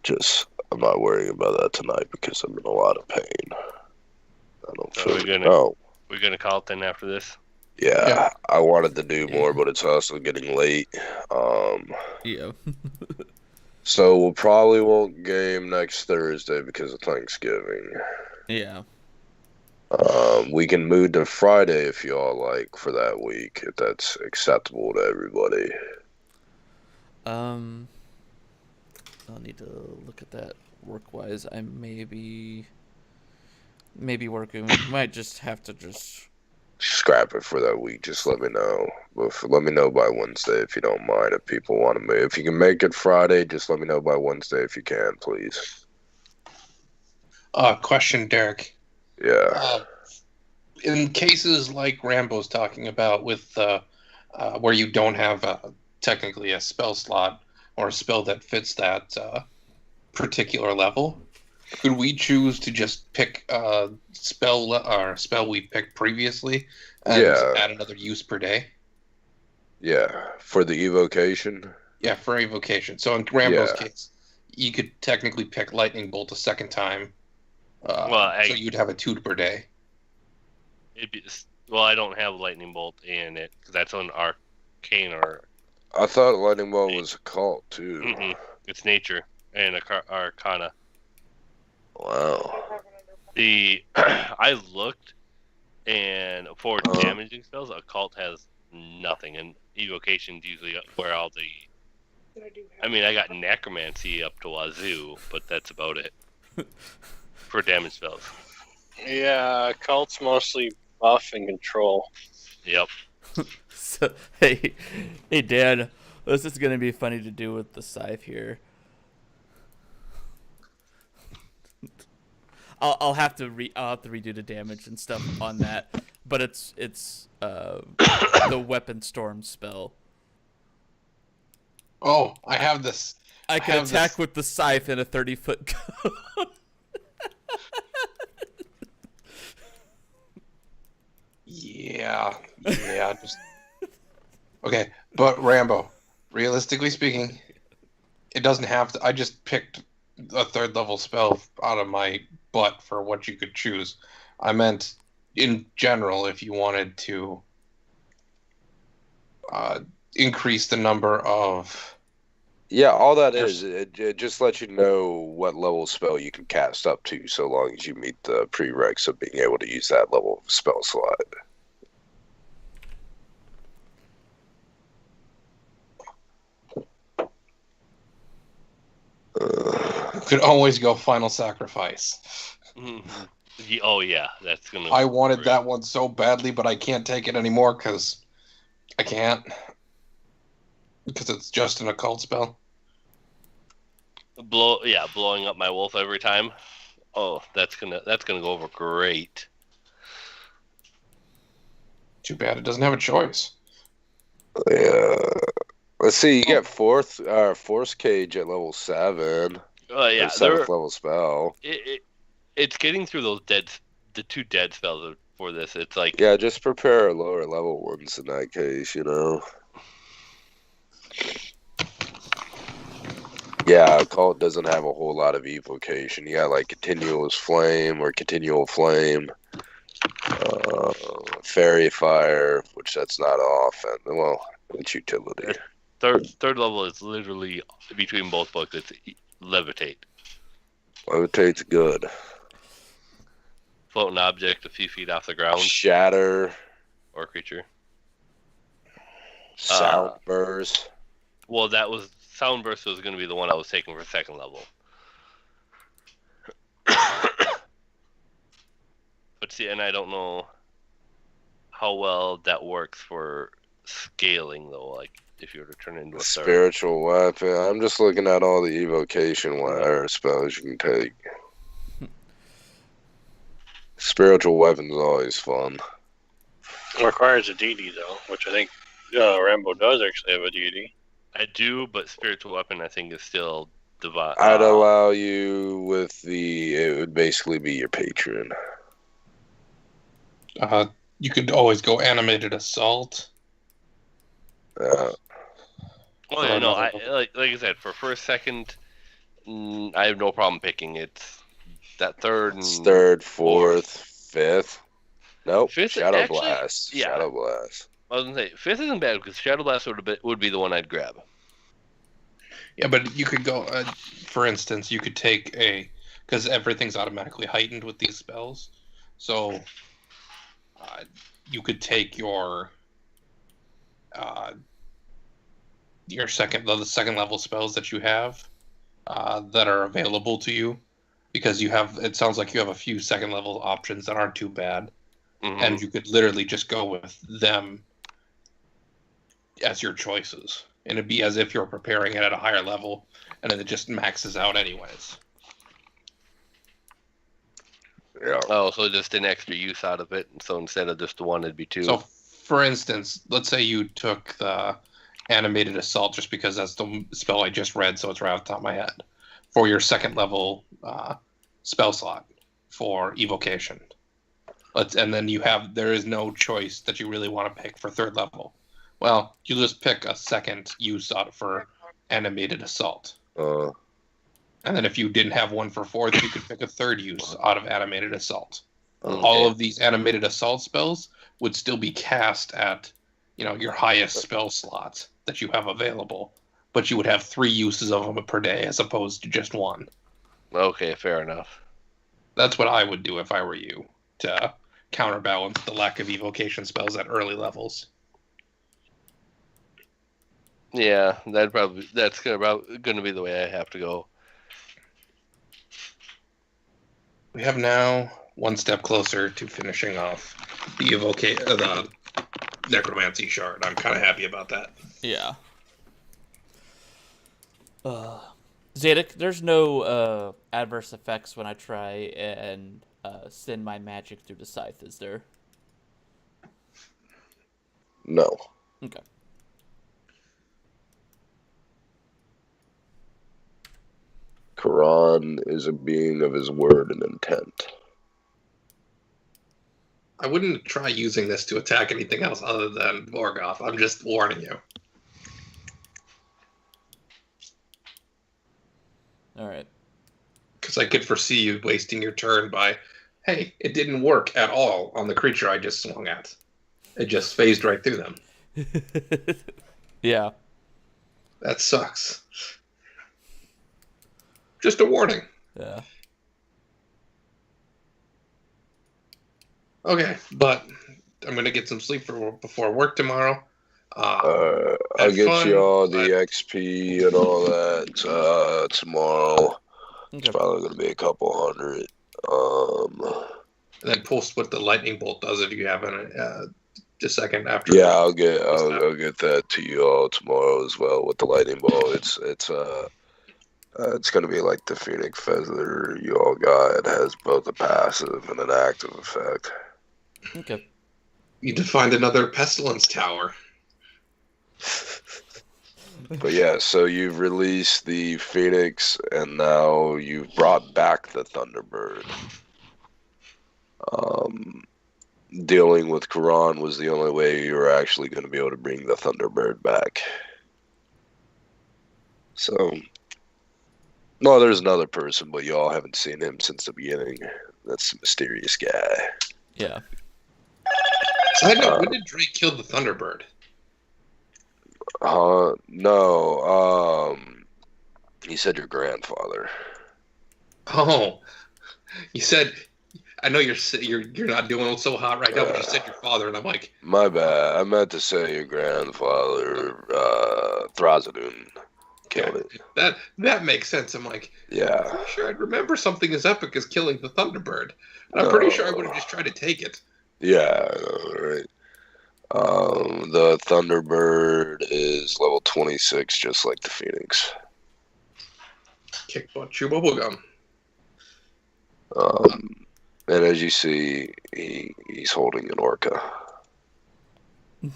Just, I'm not worrying about that tonight because I'm in a lot of pain. I don't feel
We're gonna call it then after this?
Yeah, I wanted to do more, but it's also getting late.
Yeah.
So we'll probably won't game next Thursday because of Thanksgiving.
Yeah.
We can move to Friday if y'all like for that week, if that's acceptable to everybody.
I'll need to look at that work-wise. I may be working. We might just have to
scrap it for that week. Just let me know. Let me know by Wednesday if you don't mind. If people want to move, if you can make it Friday, just let me know by Wednesday if you can, please.
Question, Derek.
Yeah.
In cases like Rambo's talking about, with where you don't have technically a spell slot or a spell that fits that particular level, could we choose to just pick a spell we picked previously and add another use per day?
Yeah, for the evocation?
Yeah, for evocation. So in Rambo's case, you could technically pick Lightning Bolt a second time. So you'd have a 2 per day.
I don't have Lightning Bolt in it, because that's an Arcane or...
I thought Lightning Bolt was a cult, too.
It's Nature and Arcana.
Wow.
I looked, and for damaging spells, Occult has nothing, and Evocation's usually where all the... I mean, I got Necromancy up to wazoo, but that's about it. For damage spells.
Yeah, Occult's mostly buff and control.
Yep.
So, hey, Dan, this is gonna be funny to do with the scythe here. I'll have to redo the damage and stuff on that, but it's the Weapon Storm spell.
Oh, I have this.
I can attack with the scythe in a 30-foot cone.
Yeah, just... Okay, but Rambo, realistically speaking, it doesn't have to... I just picked a 3rd level spell out of my butt for what you could choose. I meant, in general, if you wanted to increase the number of...
Yeah, all that is, it just lets you know what level spell you can cast up to, so long as you meet the prereqs of being able to use that level of spell slot.
You could always go Final Sacrifice.
Oh yeah, that's gonna...
I wanted that one so badly, but I can't take it anymore because I can't. Because it's just an occult spell.
Blowing up my wolf every time. Oh, that's gonna go over great.
Too bad it doesn't have a choice.
Yeah. Let's see. You get Force Cage at level 7.
Yeah,
7th level spell.
It's getting through the 2 dead spells for this. It's like...
Yeah, just prepare lower level ones in that case, you know. Yeah, Occult doesn't have a whole lot of evocation. You got like Continuous Flame or Continual Flame, Fairy Fire, which that's not often. Well, it's utility.
Third level is literally between both books. It's Levitate.
Levitate's good.
Float an object a few feet off the ground.
Shatter.
Or creature.
Sound burst.
Well, that was Sound Burst was going to be the one I was taking for second level. But see, and I don't know how well that works for scaling, though. Like, if you were to turn it into a
spiritual weapon. I'm just looking at all the evocation spells you can take. Spiritual weapons is always fun.
It requires a deity, though, which I think Rambo does actually have a deity.
I do, but spiritual weapon I think is still divine.
I'd allow you with it would basically be your patron.
You could always go animated assault.
Well, yeah, no, like I said, for first, second, I have no problem picking it. That third,
it's third, fourth, fifth. Nope.
Fifth,
Shadow
actually,
Blast.
Yeah.
Shadow Blast.
I was gonna say fifth isn't bad because Shadow Blast would be the one I'd grab.
Yeah, but you could go. For instance, you could take because everything's automatically heightened with these spells, so you could take your the second level spells that you have that are available to you, because it sounds like you have a few second level options that aren't too bad, and you could literally just go with them as your choices, and it'd be as if you're preparing it at a higher level, and then it just maxes out anyways.
Yeah.
Oh, so just an extra use out of it. So instead of just one, it'd be two.
So, for instance, let's say you took the animated assault just because that's the spell I just read, so it's right off the top of my head, for your second level spell slot for evocation. And then there is no choice that you really want to pick for third level. Well, you just pick a second use out for animated assault. And then if you didn't have one for fourth, you could pick a third use out of animated assault.
Okay.
All of these animated assault spells would still be cast at, your highest spell slots that you have available, but you would have 3 uses of them per day as opposed to just one.
Okay, fair enough.
That's what I would do if I were you, to counterbalance the lack of evocation spells at early levels.
Yeah, that's gonna be the way I have to go.
We have now one step closer to finishing off the necromancy shard. I'm kind of happy about that.
Yeah. Zadok, there's no adverse effects when I try and send my magic through the scythe, is there?
No.
Okay.
Quran is a being of his word and intent.
I wouldn't try using this to attack anything else other than Morgoth. I'm just warning you.
All right.
Because I could foresee you wasting your turn by, hey, it didn't work at all on the creature I just swung at. It just phased right through them.
Yeah.
That sucks. Just a warning.
Yeah.
Okay, but I'm going to get some sleep before work tomorrow.
I'll get you all the XP and all that tomorrow.
Okay.
It's probably going to be a couple hundred.
And then post what the lightning bolt does if you have a second after.
Yeah, I'll get that to you all tomorrow as well with the lightning bolt. It's going to be like the Phoenix Feather you all got. It has both a passive and an active effect.
Okay.
You need to find another pestilence tower.
But yeah, so you've released the Phoenix, and now you've brought back the Thunderbird. Dealing with Quran was the only way you were actually going to be able to bring the Thunderbird back. So, no, there's another person, but y'all haven't seen him since the beginning. That's the mysterious guy.
Yeah.
So when did Drake kill the Thunderbird?
No. He said your grandfather.
Oh, he said. I know you're not doing so hot right now, but you said your father, and I'm like,
my bad. I meant to say your grandfather, Thrazadun, killed it.
That makes sense. I'm like,
yeah.
I'm pretty sure I'd remember something as epic as killing the Thunderbird, and I'm pretty sure I would have just tried to take it.
Yeah, I know, right. The Thunderbird is level 26, just like the Phoenix.
Kick butt, chew bubblegum.
And as you see, he's holding an orca.
And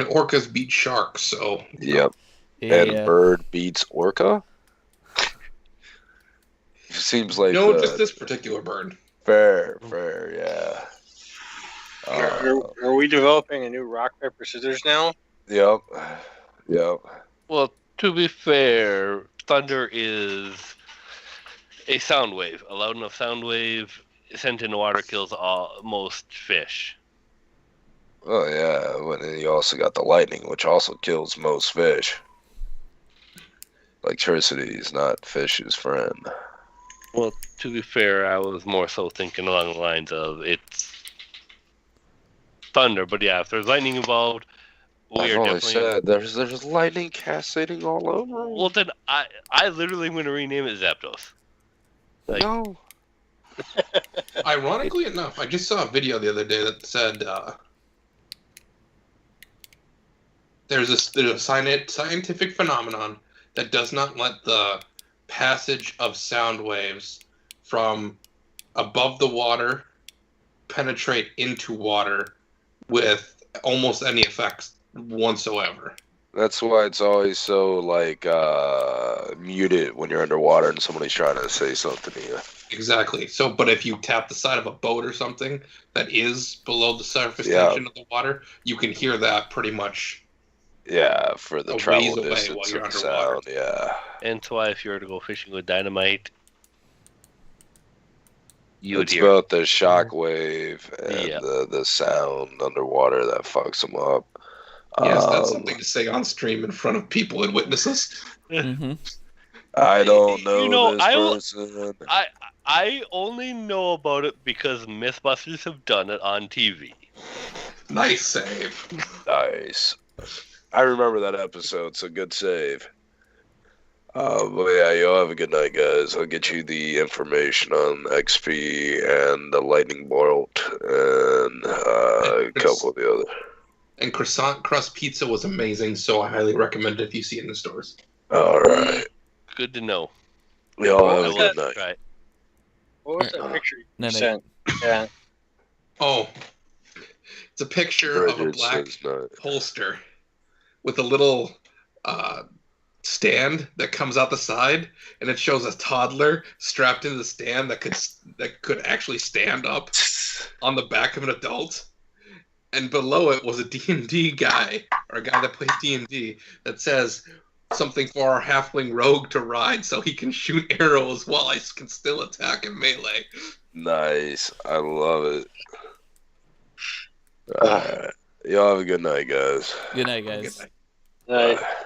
orcas beat sharks, so...
Yep.
Yeah.
And bird beats orca? Seems like...
No, just this particular bird.
Fair, yeah.
Are we developing a new rock, paper, scissors now?
Yep.
Well, to be fair, thunder is a sound wave. A loud enough sound wave sent in the water kills most fish.
Oh, yeah. But then you also got the lightning, which also kills most fish. Electricity is not fish's friend.
Well, to be fair, I was more so thinking along the lines of it's thunder, but yeah, if there's lightning involved,
I've always said there's lightning cascading all over.
Well, then I literally am going to rename it Zapdos.
No.
Ironically enough, I just saw a video the other day that said there's a scientific phenomenon that does not let the passage of sound waves from above the water penetrate into water with almost any effects whatsoever.
That's why it's always so muted when you're underwater and somebody's trying to say something to you.
Exactly. So, but if you tap the side of a boat or something that is below the surface tension of the water, you can hear that pretty much.
Yeah, for the travel distance of the sound. Yeah.
And so if you were to go fishing with dynamite,
it's both the shock wave and the sound underwater that fucks them up.
Yes, that's something to say on stream in front of people and witnesses.
Mm-hmm.
I don't know this person.
I only know about it because Mythbusters have done it on TV.
Nice save.
Nice. I remember that episode, so good save. But yeah, y'all have a good night, guys. I'll get you the information on XP and the lightning bolt and a couple of the other.
And croissant crust pizza was amazing, so I highly recommend it if you see it in the stores.
All right.
Good to know.
Y'all have a good night.
Right.
What was that picture you sent? Yeah.
Oh, it's a picture of a black holster with a little stand that comes out the side, and it shows a toddler strapped into the stand that could actually stand up on the back of an adult. And below it was a D&D guy, or a guy that plays D&D, that says something for our halfling rogue to ride so he can shoot arrows while I can still attack in melee.
Nice. I love it. All right. Y'all have a good night, guys.
Good night, guys.
Good night.
Bye.